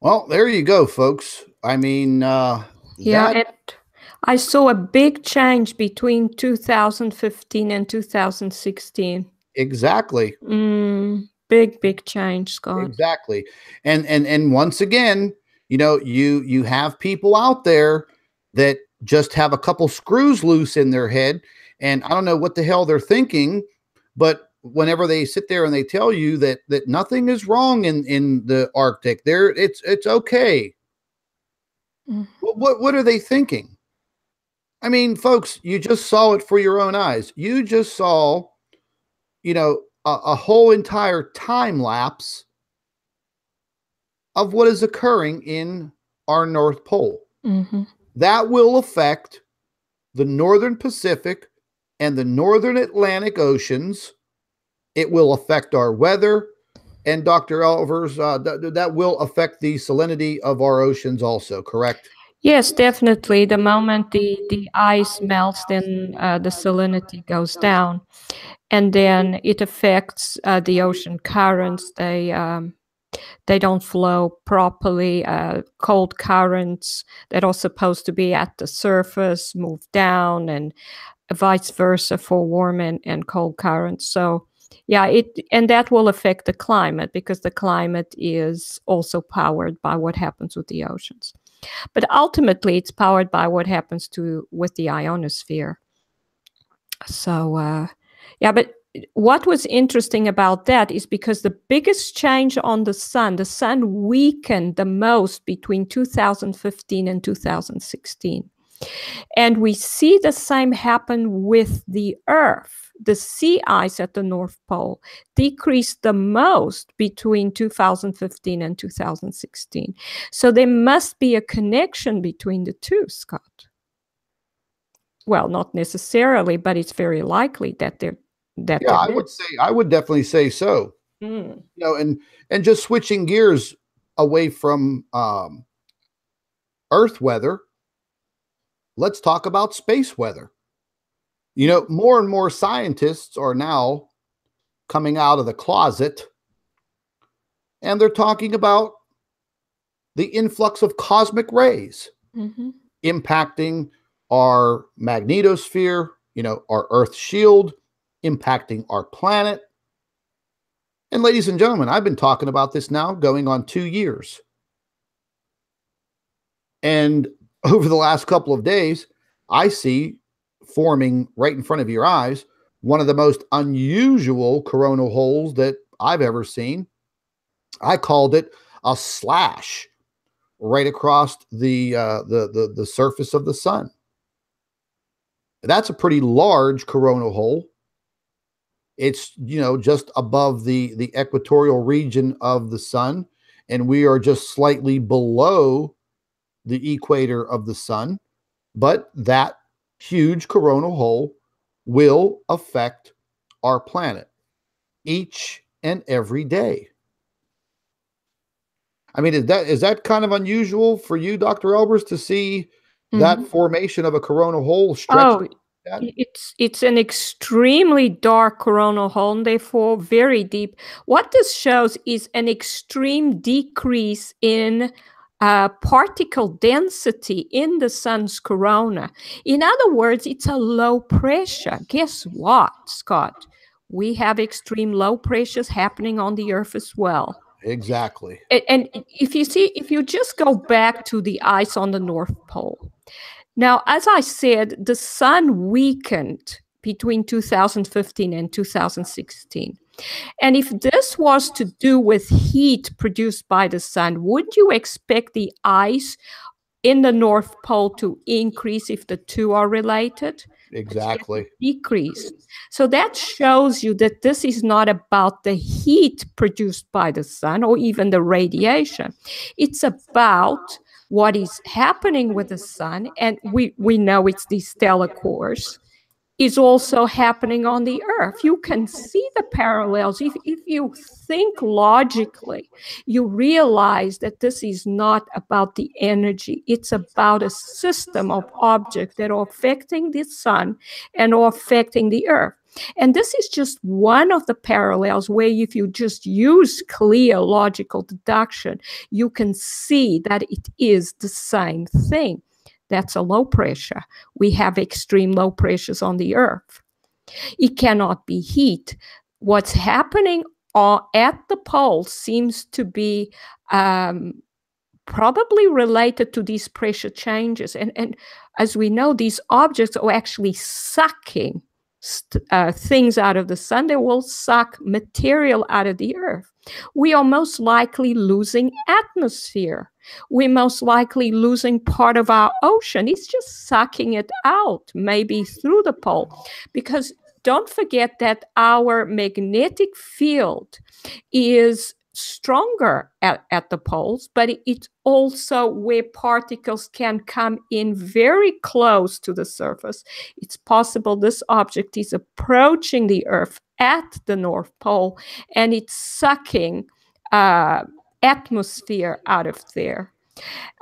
Well, there you go, folks. I mean, I saw a big change between 2015 and 2016. Exactly. Big change, Scott. Exactly. And once again, you have people out there that just have a couple screws loose in their head, and I don't know what the hell they're thinking, but whenever they sit there and they tell you that nothing is wrong in the Arctic, it's okay. What are they thinking? I mean, folks, you just saw it for your own eyes. You just saw, a whole entire time lapse of what is occurring in our North Pole. That will affect the Northern Pacific and the Northern Atlantic Oceans. It will affect our weather. And Dr. Albers, that will affect the salinity of our oceans also, correct? Yes, definitely. The moment the ice melts, then the salinity goes down. And then it affects the ocean currents. They don't flow properly. Cold currents that are supposed to be at the surface move down, and vice versa for warm and cold currents. So yeah, and that will affect the climate, because the climate is also powered by what happens with the oceans. But ultimately, it's powered by what happens with the ionosphere. So yeah, but what was interesting about that is because the biggest change on the sun weakened the most between 2015 and 2016. And we see the same happen with the Earth. The sea ice at the North Pole decreased the most between 2015 and 2016. So there must be a connection between the two, Scott. Well, not necessarily, but it's very likely that they're I would definitely say so. And just switching gears away from Earth weather, let's talk about space weather. More and more scientists are now coming out of the closet, and they're talking about the influx of cosmic rays impacting our magnetosphere, our Earth's shield, impacting our planet. And ladies and gentlemen, I've been talking about this now going on 2 years. And over the last couple of days, I see forming right in front of your eyes one of the most unusual coronal holes that I've ever seen. I called it a slash right across the surface of the sun. That's a pretty large coronal hole. It's, just above the equatorial region of the sun, and we are just slightly below the equator of the sun. But that huge coronal hole will affect our planet each and every day. I mean, is that kind of unusual for you, Dr. Albers, to see that formation of a coronal hole stretch? It's an extremely dark coronal hole, and therefore very deep. What this shows is an extreme decrease in particle density in the sun's corona. In other words, it's a low pressure. Guess what, Scott? We have extreme low pressures happening on the Earth as well. Exactly. And if you just go back to the ice on the North Pole. Now, as I said, the sun weakened between 2015 and 2016. And if this was to do with heat produced by the sun, would you expect the ice in the North Pole to increase if the two are related? Exactly. Decrease. So that shows you that this is not about the heat produced by the sun or even the radiation. It's about what is happening with the sun, and we know it's the stellar cores, is also happening on the Earth. You can see the parallels. If you think logically, you realize that this is not about the energy. It's about a system of objects that are affecting the sun and are affecting the Earth. And this is just one of the parallels where if you just use clear logical deduction, you can see that it is the same thing. That's a low pressure. We have extreme low pressures on the Earth. It cannot be heat. What's happening at the pole seems to be probably related to these pressure changes. And as we know, these objects are actually sucking things out of the sun. They will suck material out of the Earth. We are most likely losing atmosphere. We're most likely losing part of our ocean. It's just sucking it out, maybe through the pole. Because don't forget that our magnetic field is stronger at the poles, but it's also where particles can come in very close to the surface. It's possible this object is approaching the Earth at the North Pole, and it's sucking atmosphere out of there.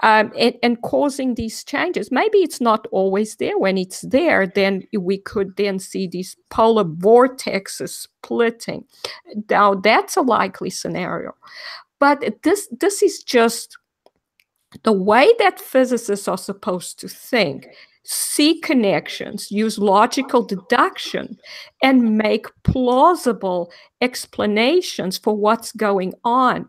And causing these changes. Maybe it's not always there. When it's there, then we could then see these polar vortexes splitting. Now, that's a likely scenario. But this is just the way that physicists are supposed to think. See connections, use logical deduction, and make plausible explanations for what's going on.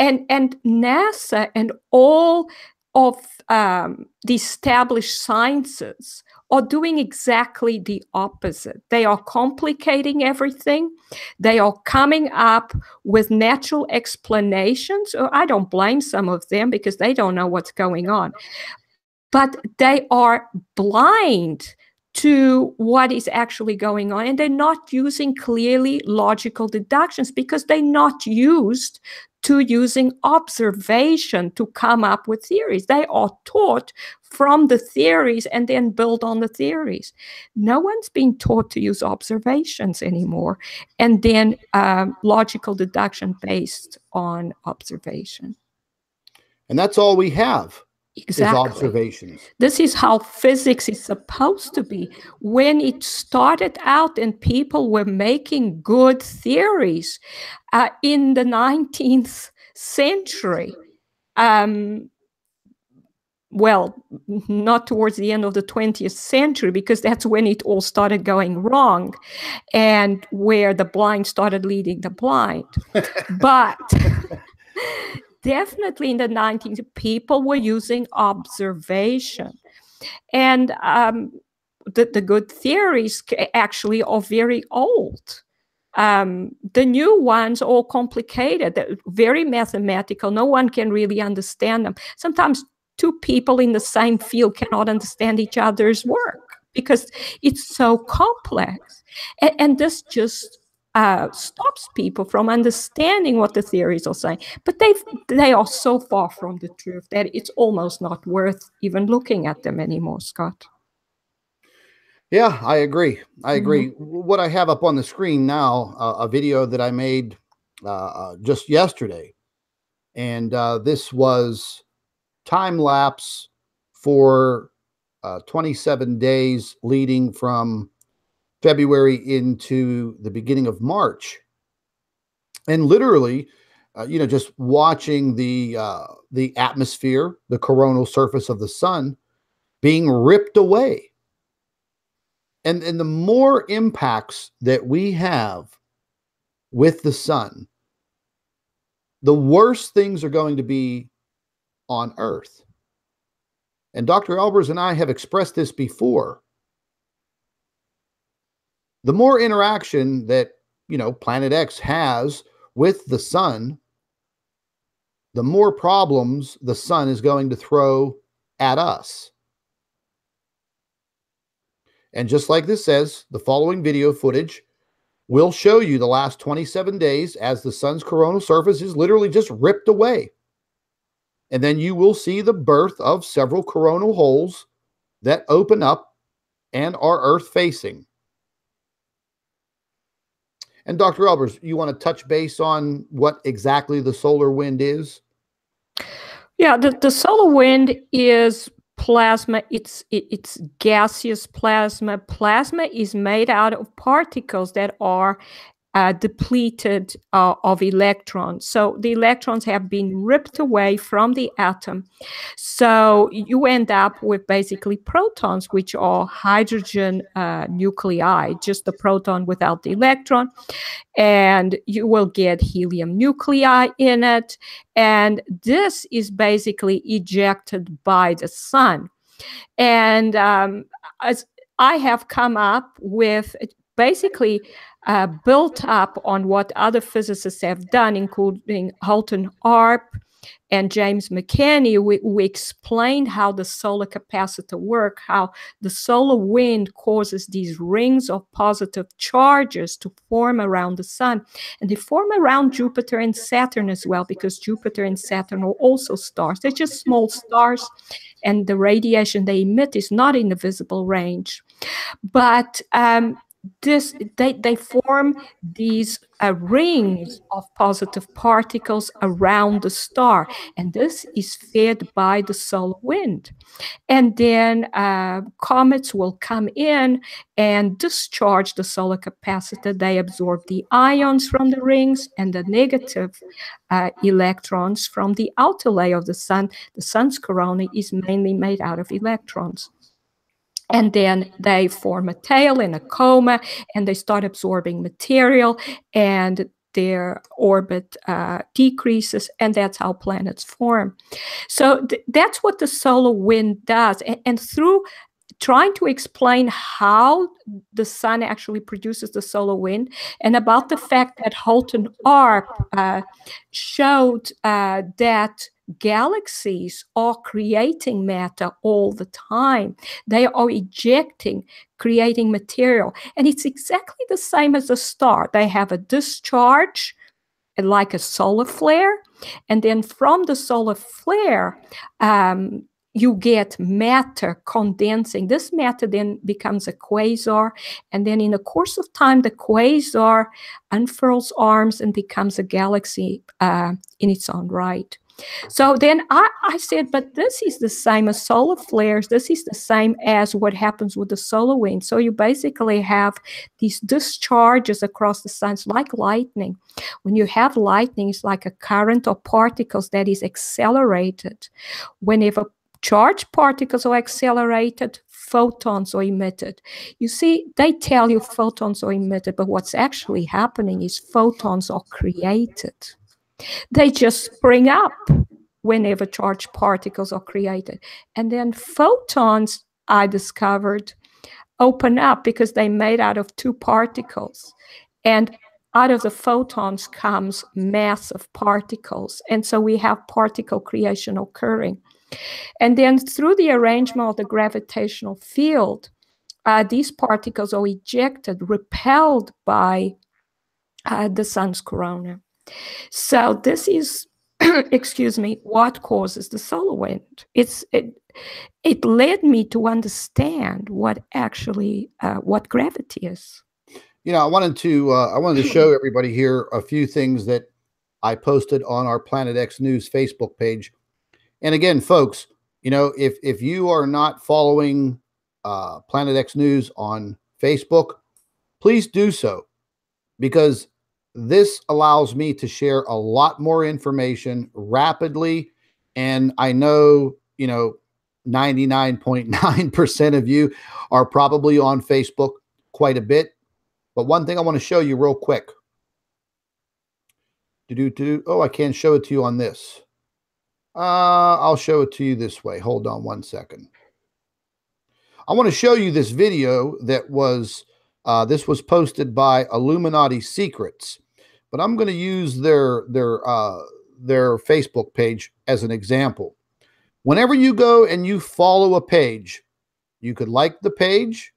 And NASA and all of the established sciences are doing exactly the opposite. They are complicating everything. They are coming up with natural explanations. I don't blame some of them because they don't know what's going on. But they are blind to what is actually going on, and they're not using clearly logical deductions because they're not used to using observation to come up with theories. They are taught from the theories and then build on the theories. No one's being taught to use observations anymore, and then logical deduction based on observation. And that's all we have. Exactly. Is observations. This is how physics is supposed to be. When it started out and people were making good theories in the 19th century, well, not towards the end of the 20th century, because that's when it all started going wrong and where the blind started leading the blind. But definitely in the 19th, people were using observation. And the good theories actually are very old. The new ones are complicated, they're very mathematical. No one can really understand them. Sometimes two people in the same field cannot understand each other's work because it's so complex. And this just stops people from understanding what the theories are saying. But they are so far from the truth that it's almost not worth even looking at them anymore, Scott. Yeah, I agree. I agree. What I have up on the screen now, a video that I made just yesterday. And this was time lapse for 27 days leading from February into the beginning of March. And literally, just watching the atmosphere, the coronal surface of the sun being ripped away. And the more impacts that we have with the sun, the worse things are going to be on Earth. And Dr. Albers and I have expressed this before. The more interaction that, Planet X has with the sun, the more problems the sun is going to throw at us. And just like this says, the following video footage will show you the last 27 days as the sun's coronal surface is literally just ripped away. And then you will see the birth of several coronal holes that open up and are Earth facing. And Dr. Albers, you want to touch base on what exactly the solar wind is? Yeah, the solar wind is plasma. It's gaseous plasma. Plasma is made out of particles that are depleted of electrons. So the electrons have been ripped away from the atom. So you end up with basically protons, which are hydrogen nuclei, just the proton without the electron. And you will get helium nuclei in it. And this is basically ejected by the sun. And as I have come up with basically built up on what other physicists have done, including Holton Arp and James McKinney. We explained how the solar capacitor works, how the solar wind causes these rings of positive charges to form around the sun. And they form around Jupiter and Saturn as well, because Jupiter and Saturn are also stars. They're just small stars, and the radiation they emit is not in the visible range. But they form these rings of positive particles around the star, and this is fed by the solar wind. And then comets will come in and discharge the solar capacitor. They absorb the ions from the rings and the negative electrons from the outer layer of the sun. The sun's corona is mainly made out of electrons. And then they form a tail in a coma, and they start absorbing material, and their orbit decreases, and that's how planets form. So that's what the solar wind does. And through trying to explain how the sun actually produces the solar wind, and about the fact that Holton Arp showed that galaxies are creating matter all the time. They are ejecting, creating material. And it's exactly the same as a star. They have a discharge, like a solar flare. And then from the solar flare, you get matter condensing. This matter then becomes a quasar. And then in the course of time, the quasar unfurls arms and becomes a galaxy in its own right. So then I said, but this is the same as solar flares. This is the same as what happens with the solar wind. So you basically have these discharges across the sun. It's like lightning. When you have lightning, it's like a current of particles that is accelerated. Whenever charged particles are accelerated, photons are emitted. You see, they tell you photons are emitted, but what's actually happening is photons are created. They just spring up whenever charged particles are created. And then photons, I discovered, open up because they're made out of two particles. And out of the photons comes massive particles. And so we have particle creation occurring. And then through the arrangement of the gravitational field, these particles are ejected, repelled by the sun's corona. So this is, excuse me, what causes the solar wind. It led me to understand what actually what gravity is. You know, I wanted to show everybody here a few things that I posted on our Planet X News Facebook page. And again, folks, you know, if you are not following Planet X News on Facebook, please do so, because this allows me to share a lot more information rapidly. And I know, you know, 99.9% of you are probably on Facebook quite a bit. But one thing I want to show you real quick. Oh, I can't show it to you on this. I'll show it to you this way. Hold on one second. I want to show you this video that was, this was posted by Illuminati Secrets, but I'm going to use their Facebook page as an example. Whenever you go and you follow a page, you could like the page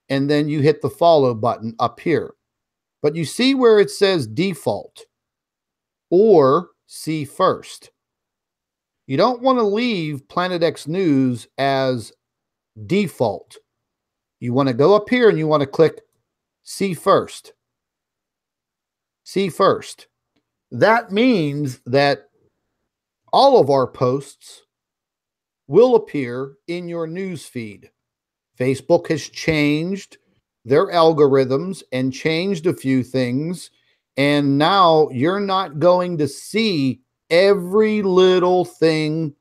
and then you hit the follow button up here. But you see where it says default or see first. You don't want to leave Planet X News as default. You want to go up here and you want to click see first. See first. That means that all of our posts will appear in your news feed. Facebook has changed their algorithms and changed a few things, and now you're not going to see every little thing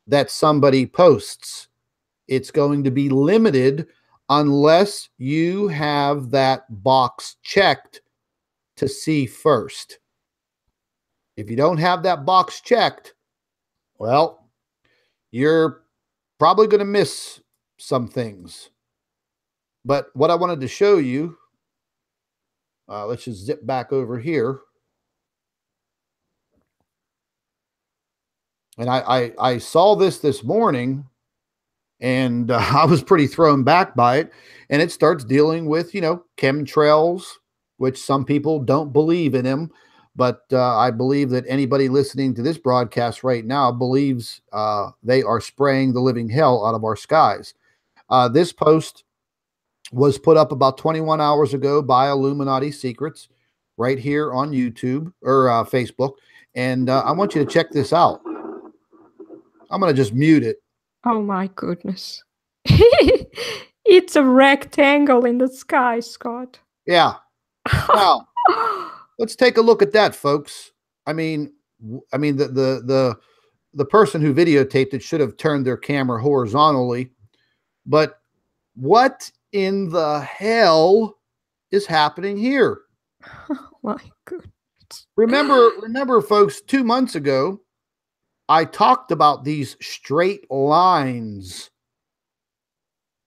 that somebody posts. It's going to be limited unless you have that box checked to see first. If you don't have that box checked, well, you're probably going to miss some things. But what I wanted to show you, let's just zip back over here. And I saw this morning, and I was pretty thrown back by it. And it starts dealing with, you know, chemtrails, which some people don't believe in them. But I believe that anybody listening to this broadcast right now believes they are spraying the living hell out of our skies. This post was put up about 21 hours ago by Illuminati Secrets right here on YouTube or Facebook. And I want you to check this out. I'm going to just mute it. Oh my goodness. It's a rectangle in the sky, Scott. Yeah. Now, let's take a look at that, folks. I mean, the person who videotaped it should have turned their camera horizontally. But what in the hell is happening here? Oh my goodness. Remember, folks, 2 months ago, I talked about these straight lines,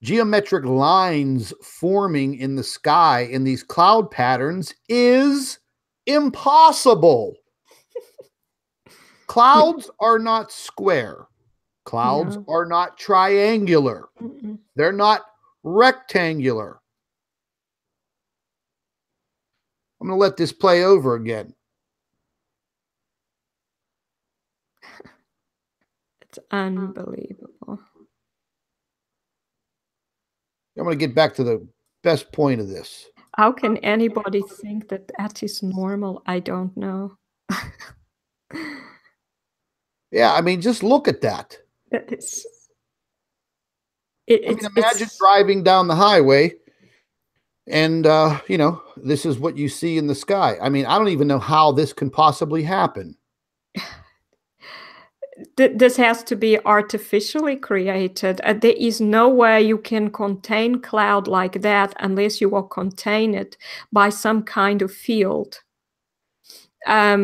geometric lines forming in the sky in these cloud patterns is impossible. Clouds are not square. Clouds are not triangular. They're not rectangular. I'm going to let this play over again. It's unbelievable. I'm going to get back to the best point of this. How can anybody think that that is normal? I don't know. Yeah, I mean, just look at that. That is. Imagine driving down the highway and, you know, this is what you see in the sky. I mean, I don't even know how this can possibly happen. this has to be artificially created. There is no way you can contain cloud like that unless you will contain it by some kind of field. I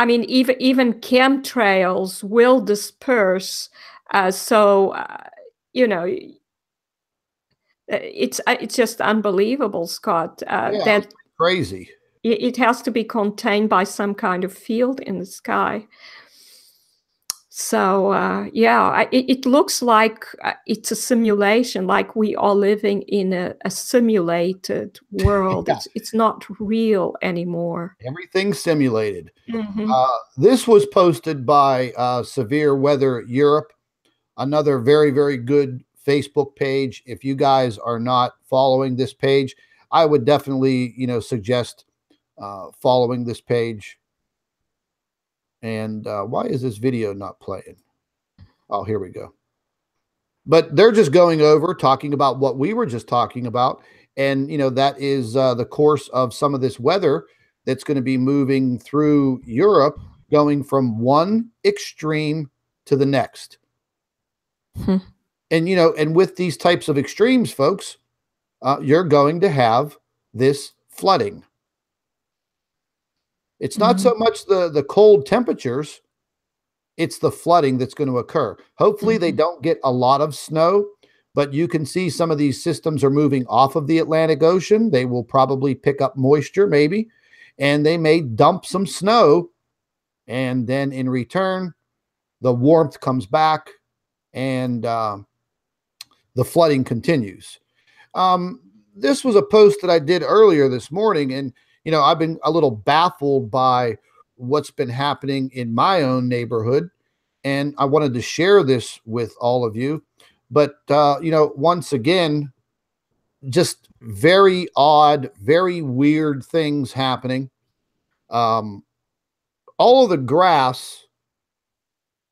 mean, even chemtrails will disperse. You know, it's just unbelievable, Scott. That crazy. It has to be contained by some kind of field in the sky. So yeah, it looks like it's a simulation, like we are living in a simulated world. Yeah. It's not real anymore. Everything's simulated. This was posted by Severe Weather Europe, another very, very good Facebook page. If you guys are not following this page, I would definitely, suggest following this page. And why is this video not playing? Oh, here we go. But they're just going over talking about what we were just talking about. And, that is the course of some of this weather that's going to be moving through Europe, going from one extreme to the next. And, and with these types of extremes, folks, you're going to have this flooding. It's not so much the cold temperatures, it's the flooding that's going to occur. Hopefully they don't get a lot of snow, but you can see some of these systems are moving off of the Atlantic Ocean. They will probably pick up moisture maybe, and they may dump some snow. And then in return, the warmth comes back and the flooding continues. This was a post that I did earlier this morning, and I've been a little baffled by what's been happening in my own neighborhood, and I wanted to share this with all of you. But, once again, just very odd, very weird things happening. All of the grass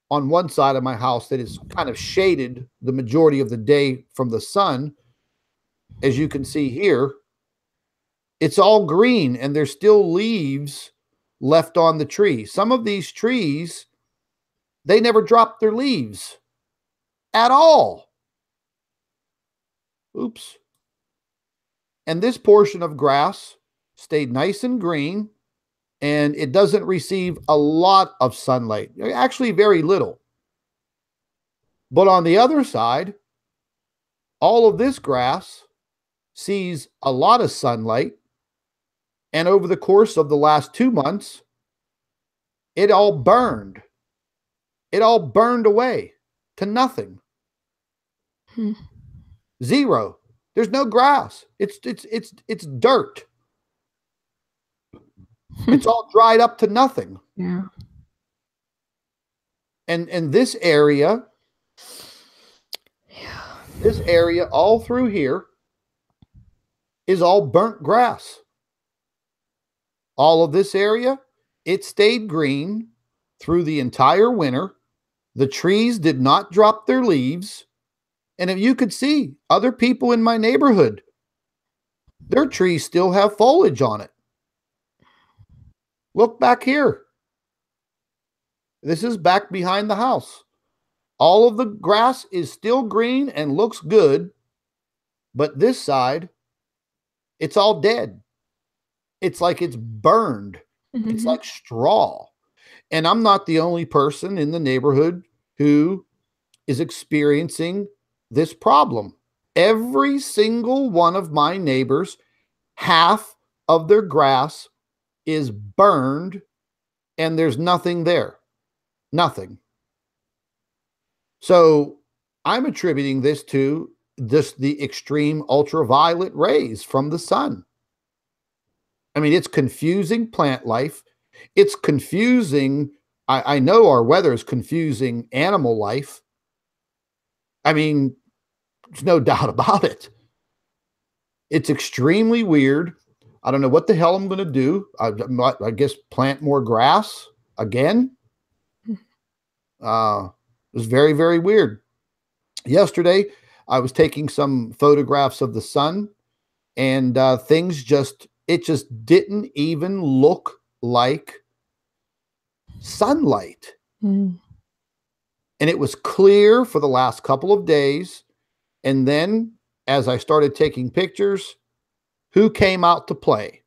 on one side of my house that is kind of shaded the majority of the day from the sun, as you can see here, it's all green and there's still leaves left on the tree. Some of these trees, they never dropped their leaves at all. Oops. And this portion of grass stayed nice and green, and it doesn't receive a lot of sunlight, actually very little. But on the other side, all of this grass sees a lot of sunlight. And over the course of the last 2 months, it all burned. It all burned away to nothing. Zero. There's no grass. It's dirt. It's all dried up to nothing. Yeah. And this area, all through here is all burnt grass. All of this area, it stayed green through the entire winter. The trees did not drop their leaves. And if you could see, other people in my neighborhood, their trees still have foliage on it. Look back here. This is back behind the house. All of the grass is still green and looks good. But this side, it's all dead. It's like it's burned. It's like straw. And I'm not the only person in the neighborhood who is experiencing this problem. Every single one of my neighbors, half of their grass is burned and there's nothing there. Nothing. So I'm attributing this to the extreme ultraviolet rays from the sun. I mean, it's confusing plant life. It's confusing. I know our weather is confusing animal life. I mean, there's no doubt about it. It's extremely weird. I don't know what the hell I'm going to do. I guess plant more grass again. It was very, very weird. Yesterday, I was taking some photographs of the sun, and it just didn't even look like sunlight. And it was clear for the last couple of days. And then as I started taking pictures, who came out to play?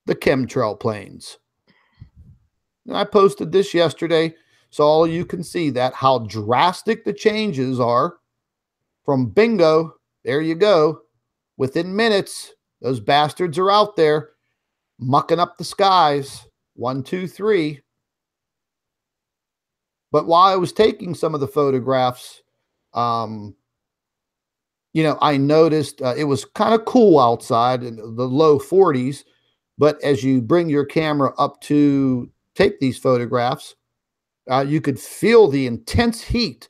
The chemtrail planes. And I posted this yesterday, so all you can see that how drastic the changes are from bingo. There you go. Within minutes, those bastards are out there mucking up the skies. 1, 2, 3. But while I was taking some of the photographs, you know, I noticed it was kind of cool outside in the low 40s. But as you bring your camera up to take these photographs, you could feel the intense heat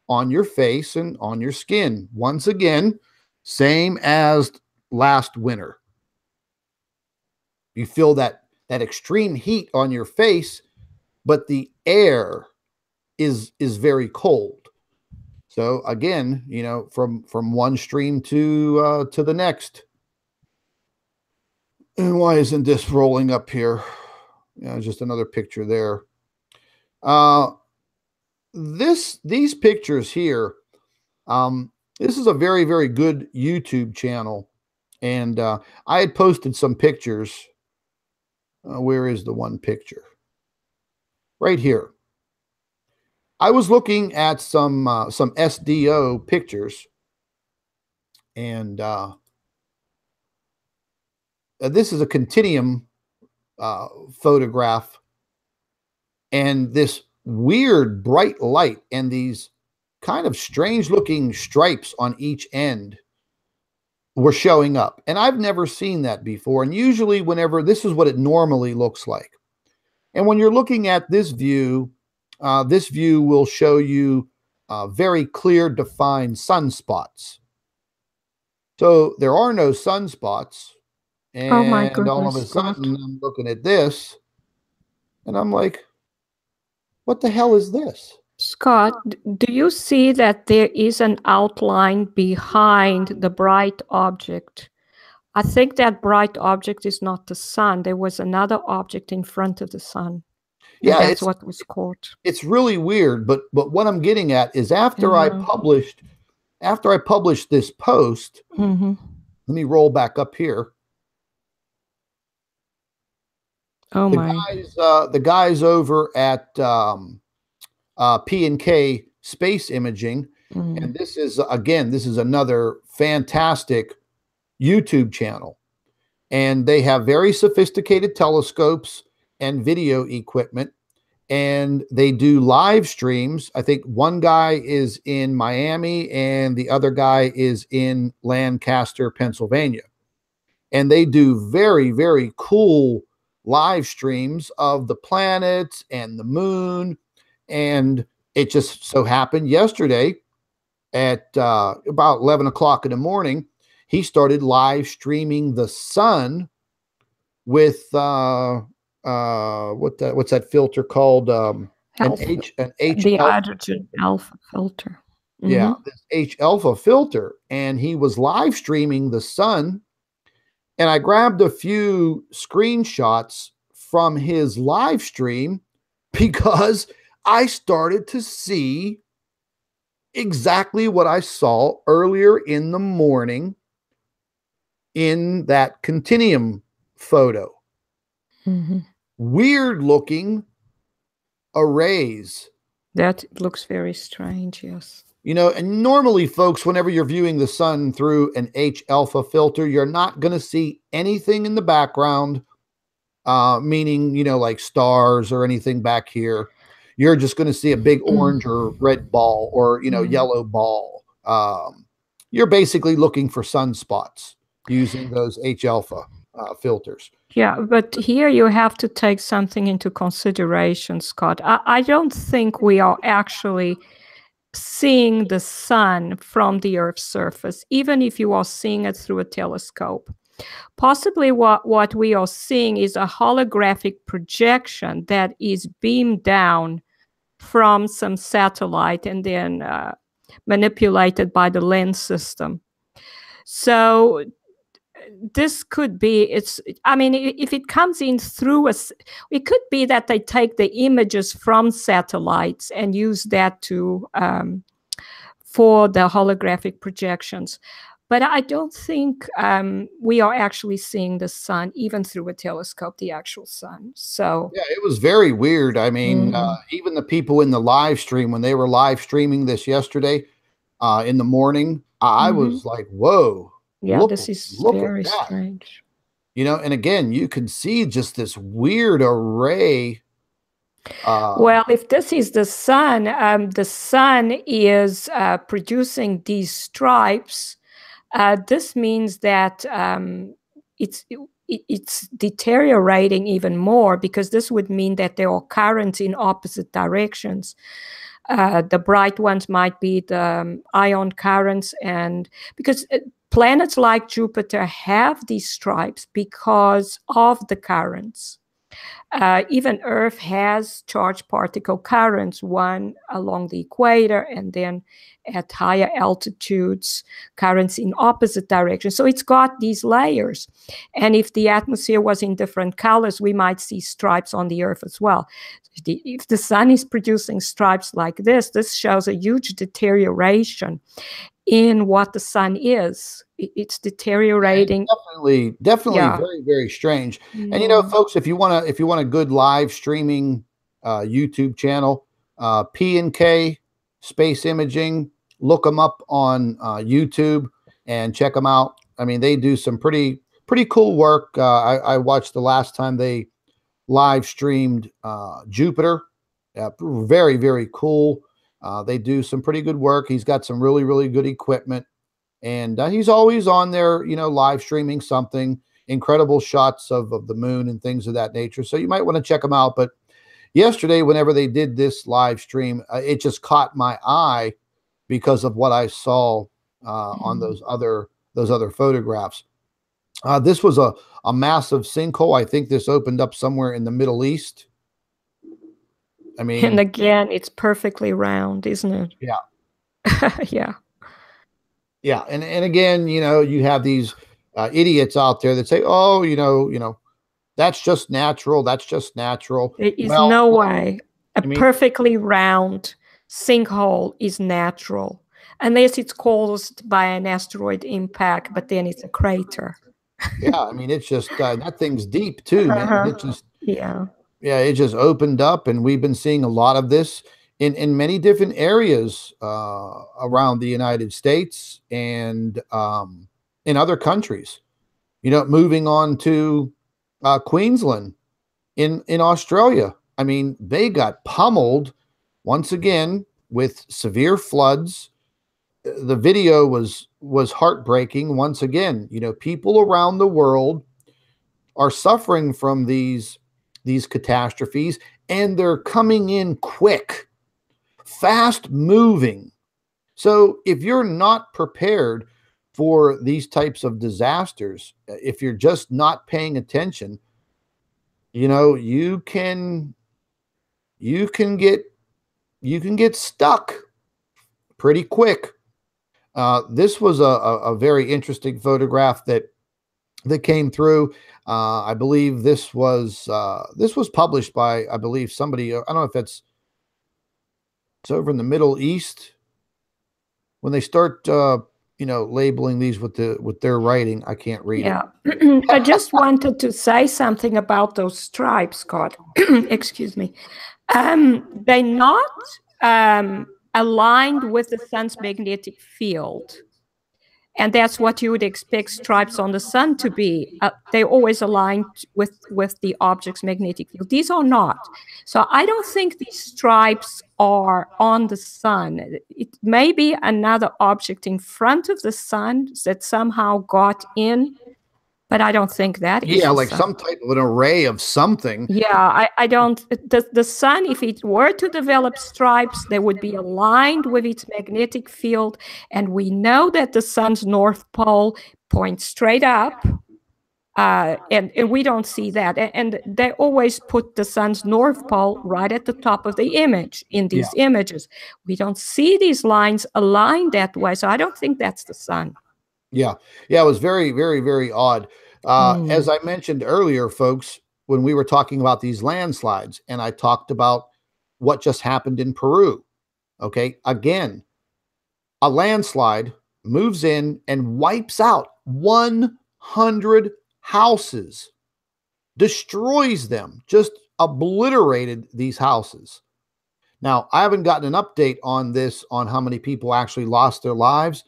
on your face and on your skin. Once again, same as last winter. You feel that extreme heat on your face, but the air is very cold. So again, you know, from one stream to the next. And why isn't this rolling up here? Yeah, just another picture there. These pictures here, this is a very, very good YouTube channel. And I had posted some pictures. Where is the one picture? Right here. I was looking at some SDO pictures, and this is a continuum photograph, and this weird bright light and these kind of strange looking stripes on each end were showing up. And I've never seen that before. And usually whenever this is what it normally looks like. And when you're looking at this view will show you very clear defined sunspots. So there are no sunspots. And Oh my goodness, all of a sudden I'm looking at this and I'm like, what the hell is this? Scott, do you see that there is an outline behind the bright object? I think that bright object is not the sun. There was another object in front of the sun. Yeah, that's what was caught. It's really weird, but what I'm getting at is after I published this post, let me roll back up here. Oh the guys over at P&K Space Imaging, and this is another fantastic YouTube channel, and they have very sophisticated telescopes and video equipment, and they do live streams. I think one guy is in Miami and the other guy is in Lancaster, Pennsylvania, and they do very, very cool live streams of the planets and the moon. And it just so happened yesterday at about 11 o'clock in the morning, he started live streaming the sun with what's that filter called? The hydrogen alpha filter. Yeah, this H alpha filter, and he was live streaming the sun. And I grabbed a few screenshots from his live stream because I started to see exactly what I saw earlier in the morning in that continuum photo. Weird looking arrays. That looks very strange, yes. You know, and normally, folks, whenever you're viewing the sun through an H alpha filter, you're not going to see anything in the background, meaning, you know, like stars or anything back here. You're just going to see a big orange or red ball or, you know, yellow ball. You're basically looking for sunspots using those H alpha filters. Yeah, but here you have to take something into consideration, Scott. I don't think we are actually seeing the sun from the Earth's surface, even if you are seeing it through a telescope. Possibly what we are seeing is a holographic projection that is beamed down from some satellite and then manipulated by the lens system. So this could be, I mean, if it comes in through it could be that they take the images from satellites and use that to, for the holographic projections. But I don't think we are actually seeing the sun, even through a telescope, the actual sun. So yeah, it was very weird. I mean, even the people in the live stream, when they were live streaming this yesterday in the morning, I was like, whoa. Yeah, this is very strange. You know, and again, you can see just this weird array. Well, if this is the sun is producing these stripes. This means that it's deteriorating even more, because this would mean that there are currents in opposite directions. The bright ones might be the ion currents, and because planets like Jupiter have these stripes because of the currents. Even Earth has charged particle currents, one along the equator, and then at higher altitudes, currents in opposite directions. So it's got these layers. And if the atmosphere was in different colors, we might see stripes on the Earth as well. If the sun is producing stripes like this shows a huge deterioration in what the sun is. It's deteriorating. Definitely very, very strange. And you know, folks, if you want a good live streaming YouTube channel, P&K Space Imaging, look them up on YouTube and check them out. I mean, they do some pretty cool work. I watched the last time they live streamed Jupiter. Very, very cool. They do some pretty good work. He's got some really, really good equipment. And he's always on there, you know, live streaming something, incredible shots of the moon and things of that nature. So you might want to check them out. But yesterday, whenever they did this live stream, it just caught my eye because of what I saw on those other photographs. This was a massive sinkhole. I think this opened up somewhere in the Middle East. I mean, and again, it's perfectly round, isn't it? Yeah. Yeah. Yeah. And again, you know, you have these idiots out there that say, oh, you know, that's just natural. That's just natural. There is no way perfectly round sinkhole is natural, unless it's caused by an asteroid impact, but then it's a crater. Yeah. I mean, it's just, that thing's deep too, man. It just, yeah, it just opened up, and we've been seeing a lot of this in many different areas around the United States and in other countries. You know, moving on to Queensland in Australia. I mean, they got pummeled once again with severe floods. The video was heartbreaking. Once again, you know, people around the world are suffering from these catastrophes, and they're coming in quick, fast moving. So if you're not prepared for these types of disasters, if you're just not paying attention, you know, you can get stuck pretty quick. This was a very interesting photograph that came through. I believe this was published by, I believe, somebody. I don't know if it's over in the Middle East. When they start, you know, labeling these with their writing, I can't read it. I just wanted to say something about those stripes, Scott. Excuse me. They're not aligned with the sun's magnetic field. And that's what you would expect stripes on the sun to be. They're always aligned with the object's magnetic field. These are not. So I don't think these stripes are on the sun. It may be another object in front of the sun that somehow got in, but I don't think that is the like sun. Some type of an array of something. Yeah, I don't. The sun, if it were to develop stripes, they would be aligned with its magnetic field. And we know that the sun's north pole points straight up. And we don't see that. And they always put the sun's north pole right at the top of the image in these images. We don't see these lines aligned that way. So I don't think that's the sun. Yeah. Yeah. It was very, very, very odd. As I mentioned earlier, folks, when we were talking about these landslides, and I talked about what just happened in Peru. Okay. Again, a landslide moves in and wipes out 100 houses, destroys them, just obliterated these houses. Now, I haven't gotten an update on this, on how many people actually lost their lives,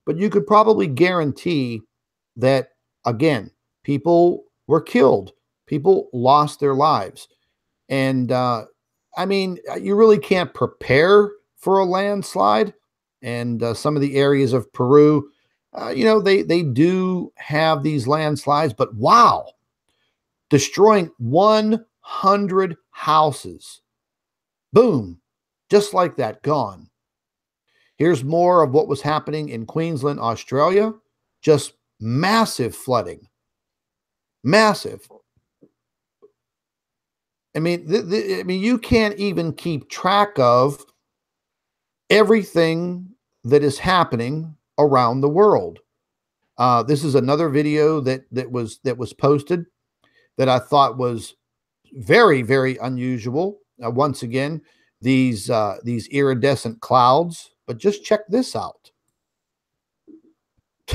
but you could probably guarantee that, again, people were killed, people lost their lives. And I mean, you really can't prepare for a landslide. And some of the areas of Peru, they do have these landslides, but wow, destroying 100 houses. Boom, just like that, gone. Here's more of what was happening in Queensland, Australia. Just massive flooding. Massive. I mean, you can't even keep track of everything that is happening around the world. This is another video that was posted that I thought was very, very unusual. Once again, these iridescent clouds. But just check this out.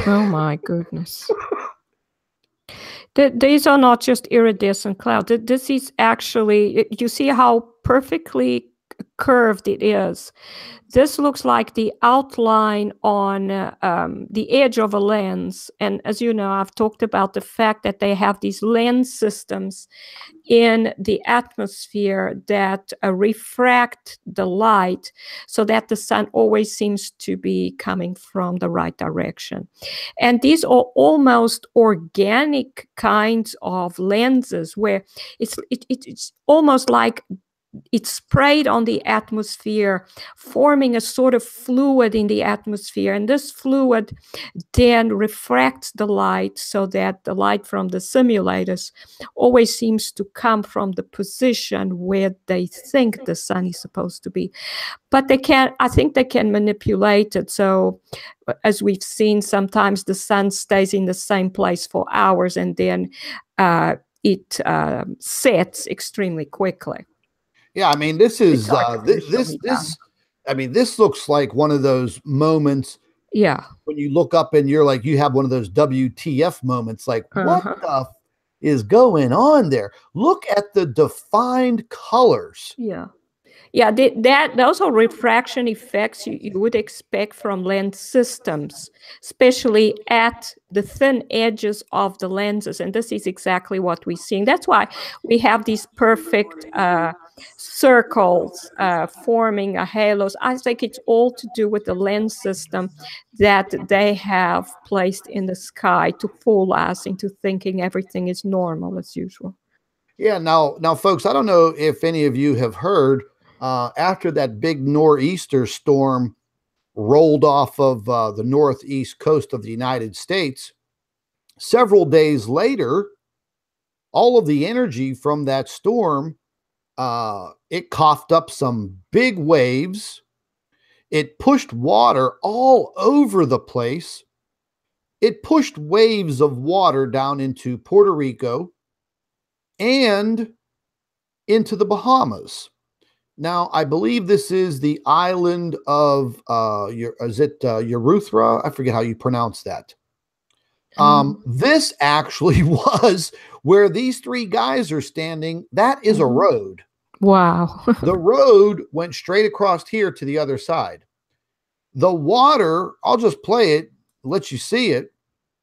Oh my goodness. These are not just iridescent clouds. This is actually, you see how perfectly curved it is. This looks like the outline on the edge of a lens. And as you know, I've talked about the fact that they have these lens systems in the atmosphere that refract the light so that the sun always seems to be coming from the right direction. And these are almost organic kinds of lenses where it's almost like it's sprayed on the atmosphere, forming a sort of fluid in the atmosphere. And this fluid then refracts the light so that the light from the simulators always seems to come from the position where they think the sun is supposed to be. But I think they can manipulate it. So as we've seen, sometimes the sun stays in the same place for hours and then it sets extremely quickly. Yeah, I mean, this is this. I mean, this looks like one of those moments. Yeah. When you look up and you're like, you have one of those WTF moments, like, what the is going on there? Look at the defined colors. Yeah. Yeah, those are refraction effects you would expect from lens systems, especially at the thin edges of the lenses. And this is exactly what we're seeing. That's why we have these perfect circles forming a halos. I think it's all to do with the lens system that they have placed in the sky to fool us into thinking everything is normal as usual. Yeah, now, folks, I don't know if any of you have heard, after that big nor'easter storm rolled off of the northeast coast of the United States, several days later, all of the energy from that storm, it coughed up some big waves. It pushed water all over the place. It pushed waves of water down into Puerto Rico and into the Bahamas. Now, I believe this is the island of, Urethra? I forget how you pronounce that. This actually was where these three guys are standing. That is a road. Wow. The road went straight across here to the other side. The water, I'll just play it, let you see it.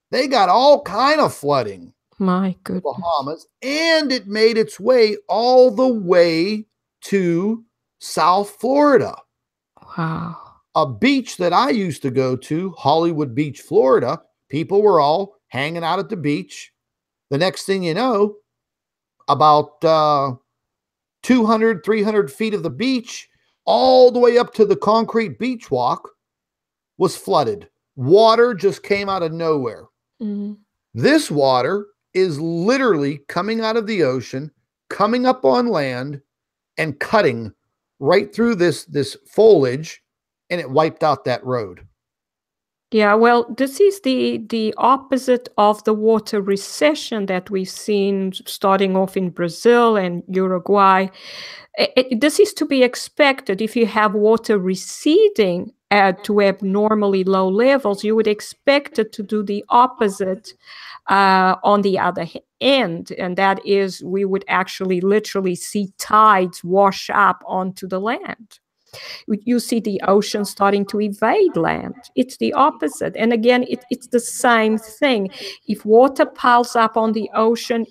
They got all kind of flooding. My goodness. Bahamas, and it made its way all the way to South Florida. Wow. A beach that I used to go to, Hollywood Beach, Florida. People were all hanging out at the beach. The next thing you know, about 200, 300 feet of the beach, all the way up to the concrete beach walk, was flooded. Water just came out of nowhere. This water is literally coming out of the ocean, coming up on land, and cutting right through this foliage, and it wiped out that road. Yeah, well, this is the opposite of the water recession that we've seen starting off in Brazil and Uruguay. This is to be expected. If you have water receding to abnormally low levels, you would expect it to do the opposite on the other end. And that is, we would actually literally see tides wash up onto the land. You see the ocean starting to evade land. It's the opposite. And again, it's the same thing. If water piles up on the ocean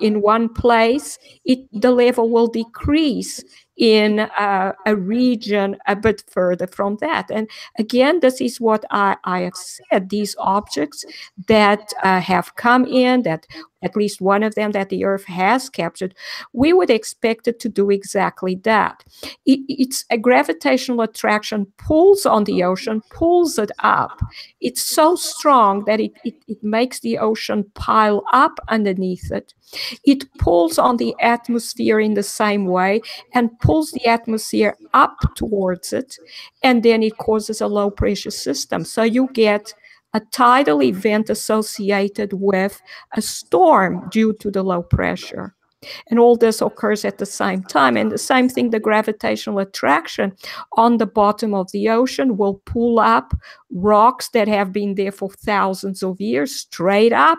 in one place, the level will decrease in a region a bit further from that. And again, this is what I have said. These objects that have come in, that at least one of them that the Earth has captured, we would expect it to do exactly that. It's a gravitational attraction pulls on the ocean, pulls it up. It's so strong that it makes the ocean pile up underneath it. It pulls on the atmosphere in the same way and pulls the atmosphere up towards it, and then it causes a low pressure system. So you get a tidal event associated with a storm due to the low pressure. And all this occurs at the same time. And the same thing, the gravitational attraction on the bottom of the ocean will pull up rocks that have been there for thousands of years straight up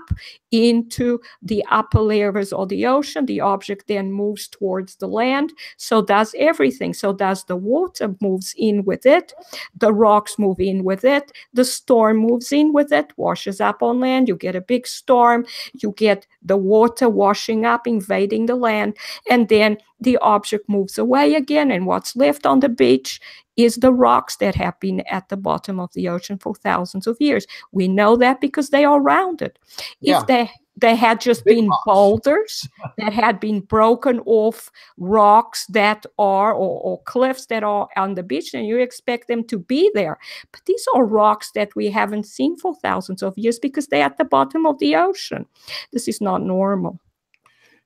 into the upper layers of the ocean. The object then moves towards the land. So does everything. So does the water, moves in with it. The rocks move in with it. The storm moves in with it, washes up on land. You get a big storm. You get the water washing up, invading the land, and then the object moves away again, and what's left on the beach is the rocks that have been at the bottom of the ocean for thousands of years. We know that because they are rounded. Yeah. If they had just been boulders that had been broken off rocks that are, or cliffs that are on the beach, and you expect them to be there. But these are rocks that we haven't seen for thousands of years because they're at the bottom of the ocean. This is not normal.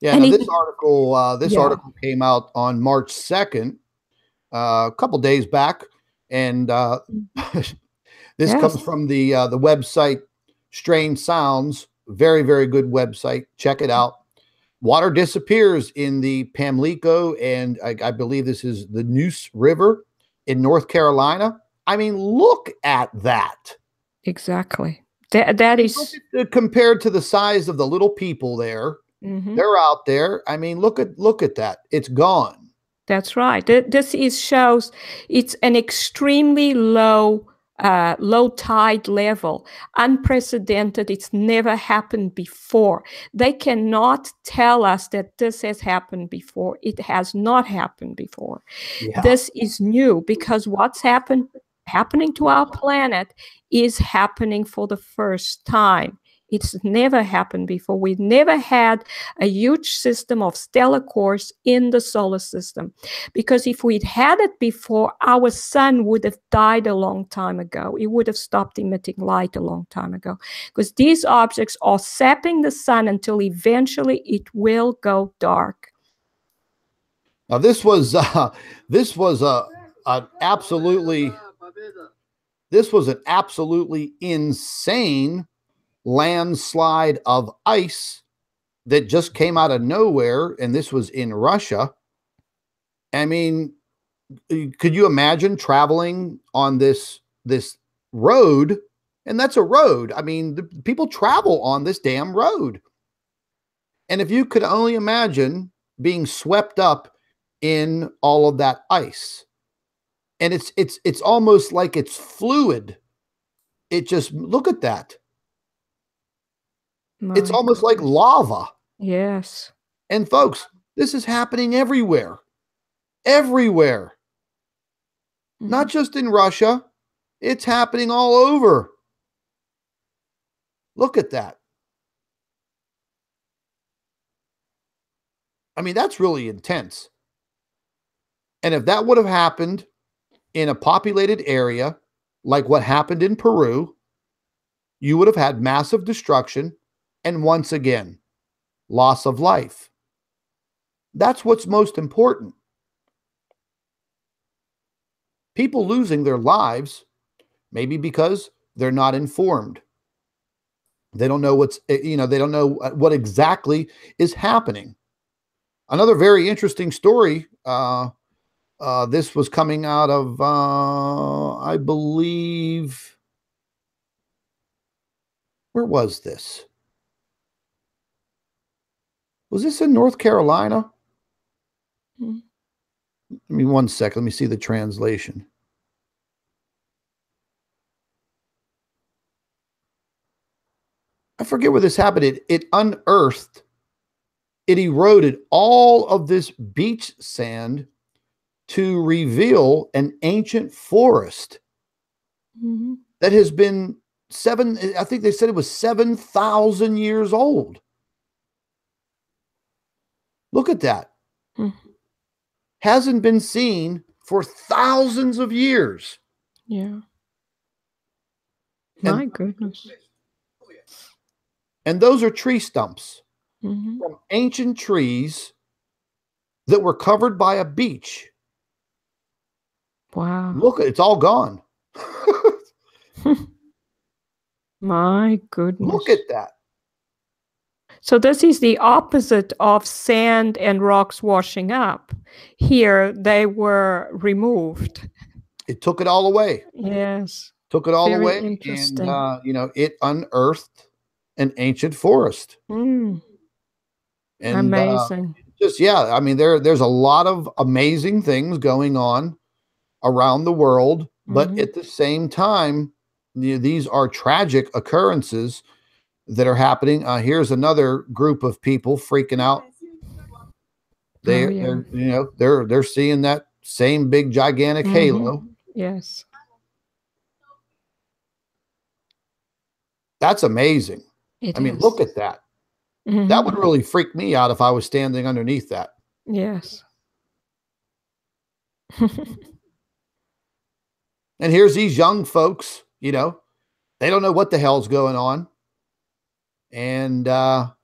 Yeah, now this article came out on March 2nd, a couple days back, and this comes from the website Strange Sounds. Very, very good website. Check it out. Water disappears in the Pamlico, and I believe this is the Neuse River in North Carolina. I mean, look at that. Exactly. That is compared to the size of the little people there. Mm-hmm. They're out there. I mean, look at that. It's gone. That's right. This shows it's an extremely low tide level, unprecedented. It's never happened before. They cannot tell us that this has happened before. It has not happened before. Yeah. This is new because what's happening to our planet is happening for the first time. It's never happened before. We've never had a huge system of stellar cores in the solar system. Because if we'd had it before, our sun would have died a long time ago. It would have stopped emitting light a long time ago. Because these objects are sapping the sun until eventually it will go dark. Now this was an absolutely insane landslide of ice that just came out of nowhere, and this was in Russia. I mean, could you imagine traveling on this road? And that's a road. I mean, the people travel on this damn road. And if you could only imagine being swept up in all of that ice, and it's almost like it's fluid. It just, look at that. It's almost like lava. Yes. And folks, this is happening everywhere. Everywhere. Mm-hmm. Not just in Russia. It's happening all over. Look at that. I mean, that's really intense. And if that would have happened in a populated area, like what happened in Peru, you would have had massive destruction. And once again, loss of life. That's what's most important. People losing their lives, maybe because They're not informed. They don't know they don't know what exactly is happening. Another very interesting story. This was coming out of, I believe, where was this? Was this in North Carolina? Mm. Give me 1 second. Let me see the translation. I forget where this happened. It unearthed, it eroded all of this beach sand to reveal an ancient forest that has been I think they said it was 7,000 years old. Look at that. Hasn't been seen for thousands of years. Yeah. My goodness. And those are tree stumps from ancient trees that were covered by a beach. Wow. Look, it's all gone. My goodness. Look at that. So this is the opposite of sand and rocks washing up. Here they were removed. It took it all away. Yes. Took it all Very away. interesting. And, it unearthed an ancient forest. And, amazing. I mean, there's a lot of amazing things going on around the world, but at the same time, these are tragic occurrences that are happening. Here's another group of people freaking out. They're seeing that same big gigantic halo. Yes. That's amazing. I mean, look at that. That would really freak me out if I was standing underneath that. Yes. And here's these young folks, they don't know what the hell's going on. And they're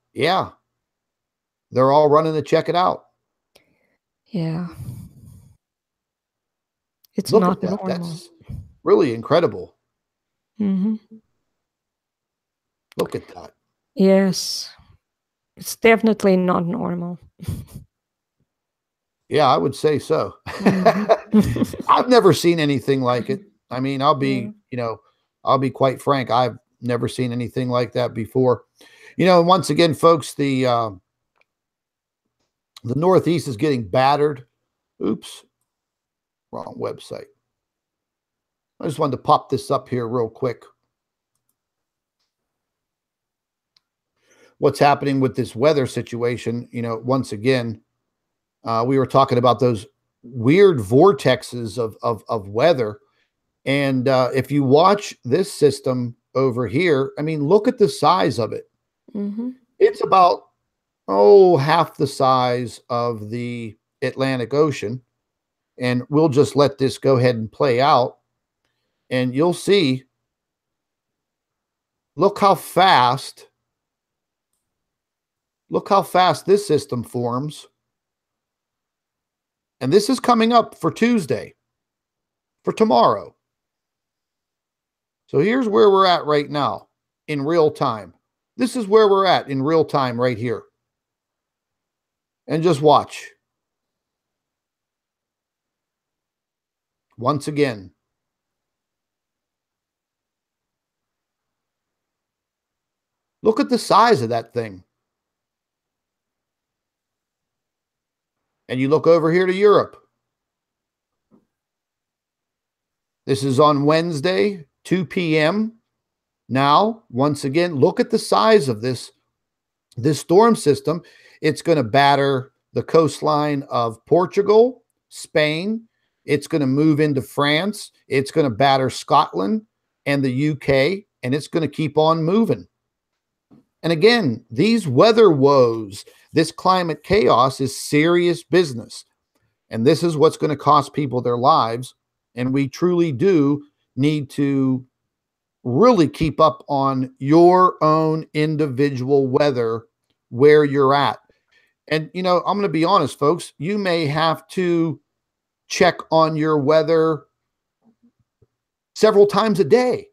all running to check it out. Yeah. It's Look not at that. normal. That's really incredible. Look at that. Yes. It's definitely not normal. Yeah, I would say so. I've never seen anything like it. I mean, I'll be quite frank. I've never seen anything like that before. Once again, folks, the Northeast is getting battered. Oops, wrong website. I just wanted to pop this up here real quick. What's happening with this weather situation? Once again, we were talking about those weird vortexes of weather. And if you watch this system over here, I mean, look at the size of it. It's about, half the size of the Atlantic Ocean. And we'll just let this go ahead and play out. And you'll see, look how fast this system forms. And this is coming up for Tuesday, for tomorrow. So here's where we're at right now in real time. This is where we're at in real time right here. And just watch. Once again. Look at the size of that thing. And you look over here to Europe. This is on Wednesday, 2 p.m. Now, once again, look at the size of this storm system. It's going to batter the coastline of Portugal, Spain. It's going to move into France. It's going to batter Scotland and the UK, and it's going to keep on moving. And again, these weather woes, this climate chaos is serious business. And this is what's going to cost people their lives. And we truly do need to really keep up on your own individual weather where you're at. And, I'm going to be honest, folks, you may have to check on your weather several times a day.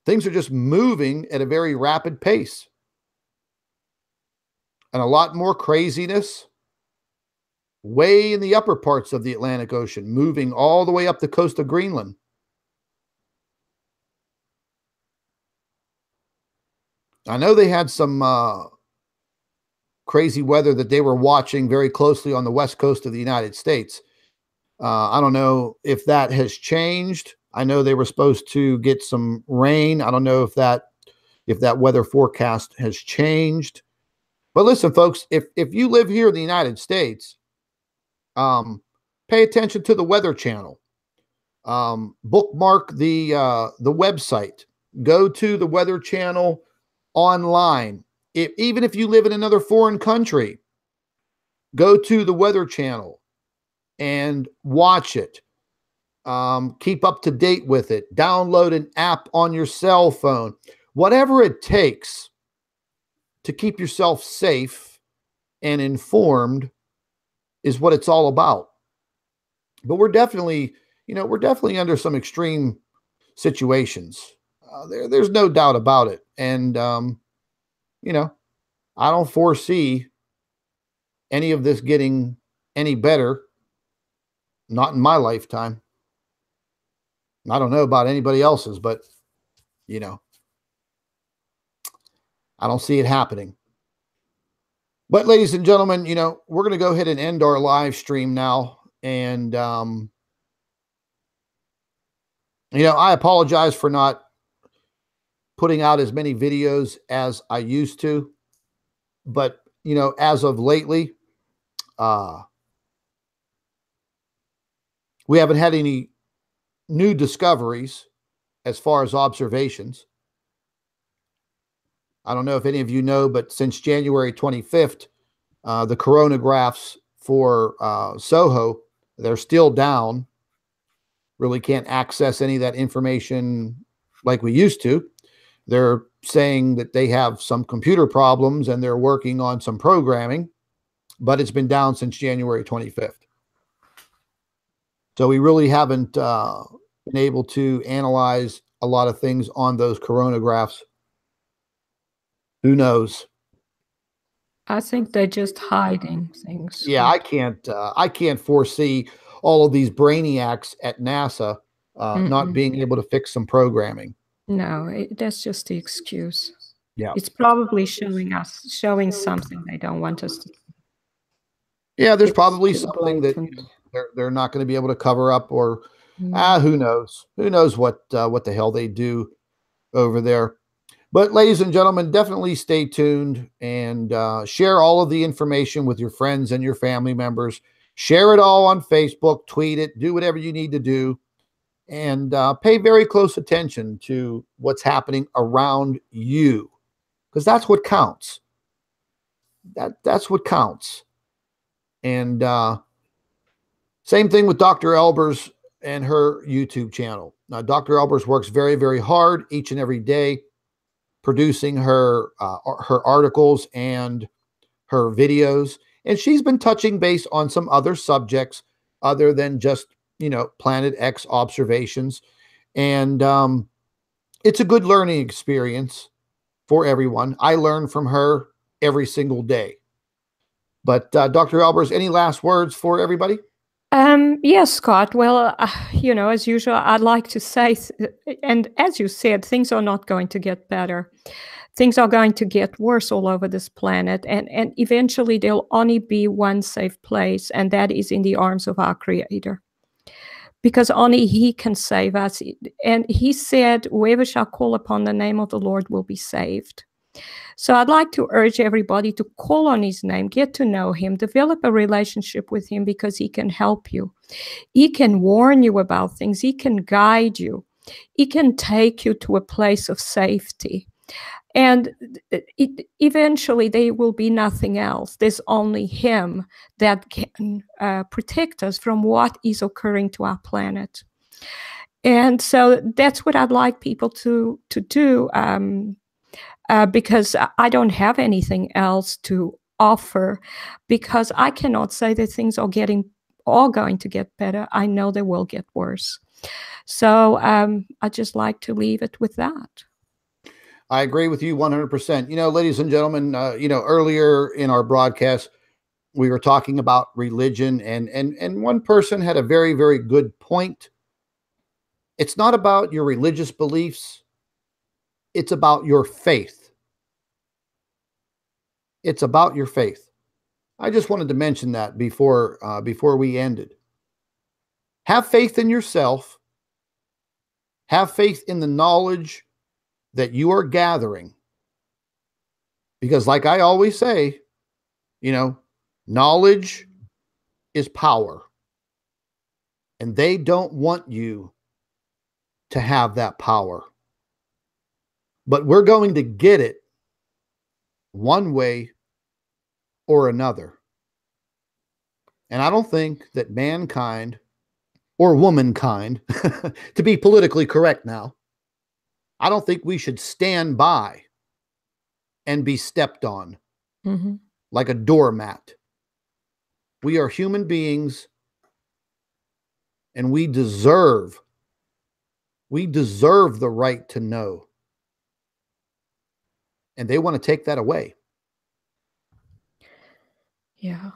Things are just moving at a very rapid pace. And a lot more craziness way in the upper parts of the Atlantic Ocean, moving all the way up the coast of Greenland. I know they had some crazy weather that they were watching very closely on the west coast of the United States. I don't know if that has changed. I know they were supposed to get some rain. I don't know if that weather forecast has changed. But listen, folks, if you live here in the United States, pay attention to the Weather Channel. Bookmark the website. Go to the Weather Channel online. Even if you live in another foreign country, go to the Weather Channel and watch it. Keep up to date with it. Download an app on your cell phone. Whatever it takes to keep yourself safe and informed is what it's all about. But we're definitely under some extreme situations. There's no doubt about it. And, I don't foresee any of this getting any better. Not in my lifetime. I don't know about anybody else's, but, I don't see it happening. But ladies and gentlemen, we're going to go ahead and end our live stream now. And, I apologize for not putting out as many videos as I used to. But, as of lately, we haven't had any new discoveries as far as observations. I don't know if any of you know, but since January 25th, the coronagraphs for Soho, they're still down. Really can't access any of that information like we used to. They're saying that they have some computer problems and they're working on some programming, but it's been down since January 25th. So we really haven't been able to analyze a lot of things on those coronagraphs. Who knows? I think they're just hiding things. Yeah, I can't foresee all of these brainiacs at NASA not being able to fix some programming. No, that's just the excuse. Yeah, it's probably showing something they don't want us to. Yeah, there's probably something that they're not going to be able to cover up, or who knows? Who knows what the hell they do over there? But ladies and gentlemen, definitely stay tuned and share all of the information with your friends and your family members. Share it all on Facebook, tweet it, do whatever you need to do, and pay very close attention to what's happening around you, because that's what counts. That's what counts. And same thing with Dr. Albers and her YouTube channel. Now, Dr. Albers works very, very hard each and every day, producing her articles and her videos. And she's been touching base on some other subjects other than just, Planet X observations. And it's a good learning experience for everyone. I learn from her every single day. But Dr. Albers, any last words for everybody? Yes, Scott. Well, as usual, I'd like to say, and as you said, things are not going to get better. Things are going to get worse all over this planet. And eventually there'll only be one safe place, and that is in the arms of our Creator. Because only He can save us. And He said, whoever shall call upon the name of the Lord will be saved. So I'd like to urge everybody to call on His name, get to know Him, develop a relationship with Him, because He can help you. He can warn you about things. He can guide you. He can take you to a place of safety. And eventually there will be nothing else. There's only Him that can protect us from what is occurring to our planet. And so that's what I'd like people to do. Because I don't have anything else to offer, because I cannot say that things are going to get better. I know they will get worse. So I'd just like to leave it with that. I agree with you 100%. You know, ladies and gentlemen, earlier in our broadcast, we were talking about religion, and one person had a very, very good point. It's not about your religious beliefs. It's about your faith. It's about your faith. I just wanted to mention that before we ended. Have faith in yourself. Have faith in the knowledge that you are gathering. Because like I always say, knowledge is power. And they don't want you to have that power. But we're going to get it one way or another. And I don't think that mankind or womankind, to be politically correct now, I don't think we should stand by and be stepped on like a doormat. We are human beings, and we deserve the right to know. And they want to take that away. Yeah.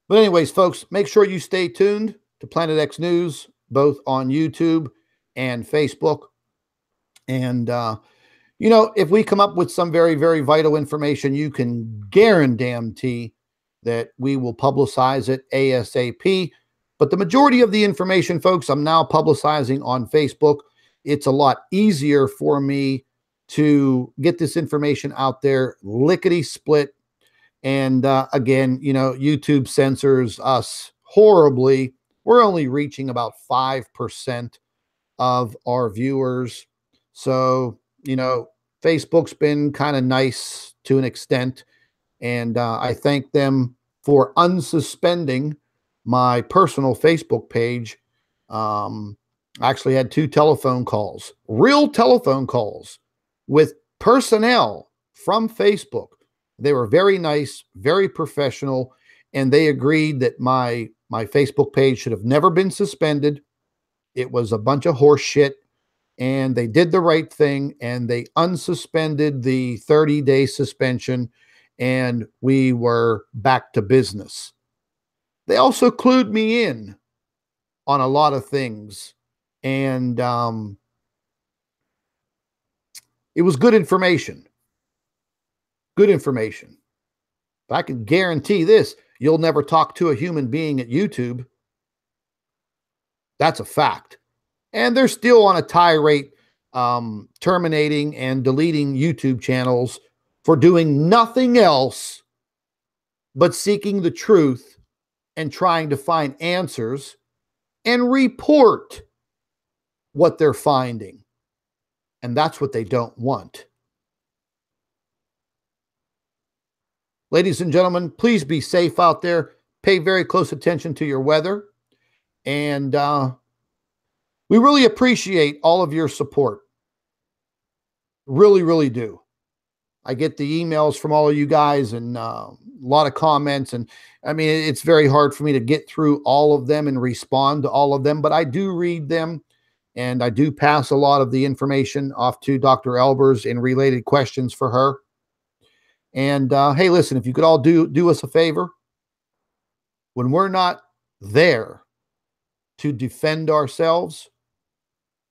But anyways, folks, make sure you stay tuned to Planet X News, both on YouTube and Facebook. And, if we come up with some very, very vital information, you can guarantee that we will publicize it ASAP. But the majority of the information, folks, I'm now publicizing on Facebook. It's a lot easier for me to get this information out there, lickety split. And again, YouTube censors us horribly. We're only reaching about 5% of our viewers. So, Facebook's been kind of nice to an extent. And I thank them for unsuspending my personal Facebook page. I actually had 2 telephone calls, real telephone calls with personnel from Facebook. They were very nice, very professional, and they agreed that my Facebook page should have never been suspended. It was a bunch of horse shit, and they did the right thing, and they unsuspended the 30-day suspension, and we were back to business. They also clued me in on a lot of things, and it was good information. Good information. But I can guarantee this, you'll never talk to a human being at YouTube. That's a fact. And they're still on a tirade, terminating and deleting YouTube channels for doing nothing else but seeking the truth and trying to find answers and report what they're finding. And that's what they don't want. Ladies and gentlemen, please be safe out there. Pay very close attention to your weather. And we really appreciate all of your support. Really, really do. I get the emails from all of you guys and a lot of comments. And I mean, it's very hard for me to get through all of them and respond to all of them, but I do read them. And I do pass a lot of the information off to Dr. Albers in related questions for her. And hey, listen, if you could all do us a favor, when we're not there to defend ourselves,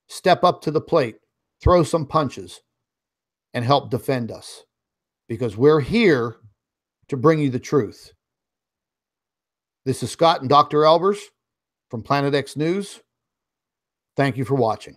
step up to the plate, throw some punches, and help defend us. Because we're here to bring you the truth. This is Scott and Dr. Albers from Planet X News. Thank you for watching.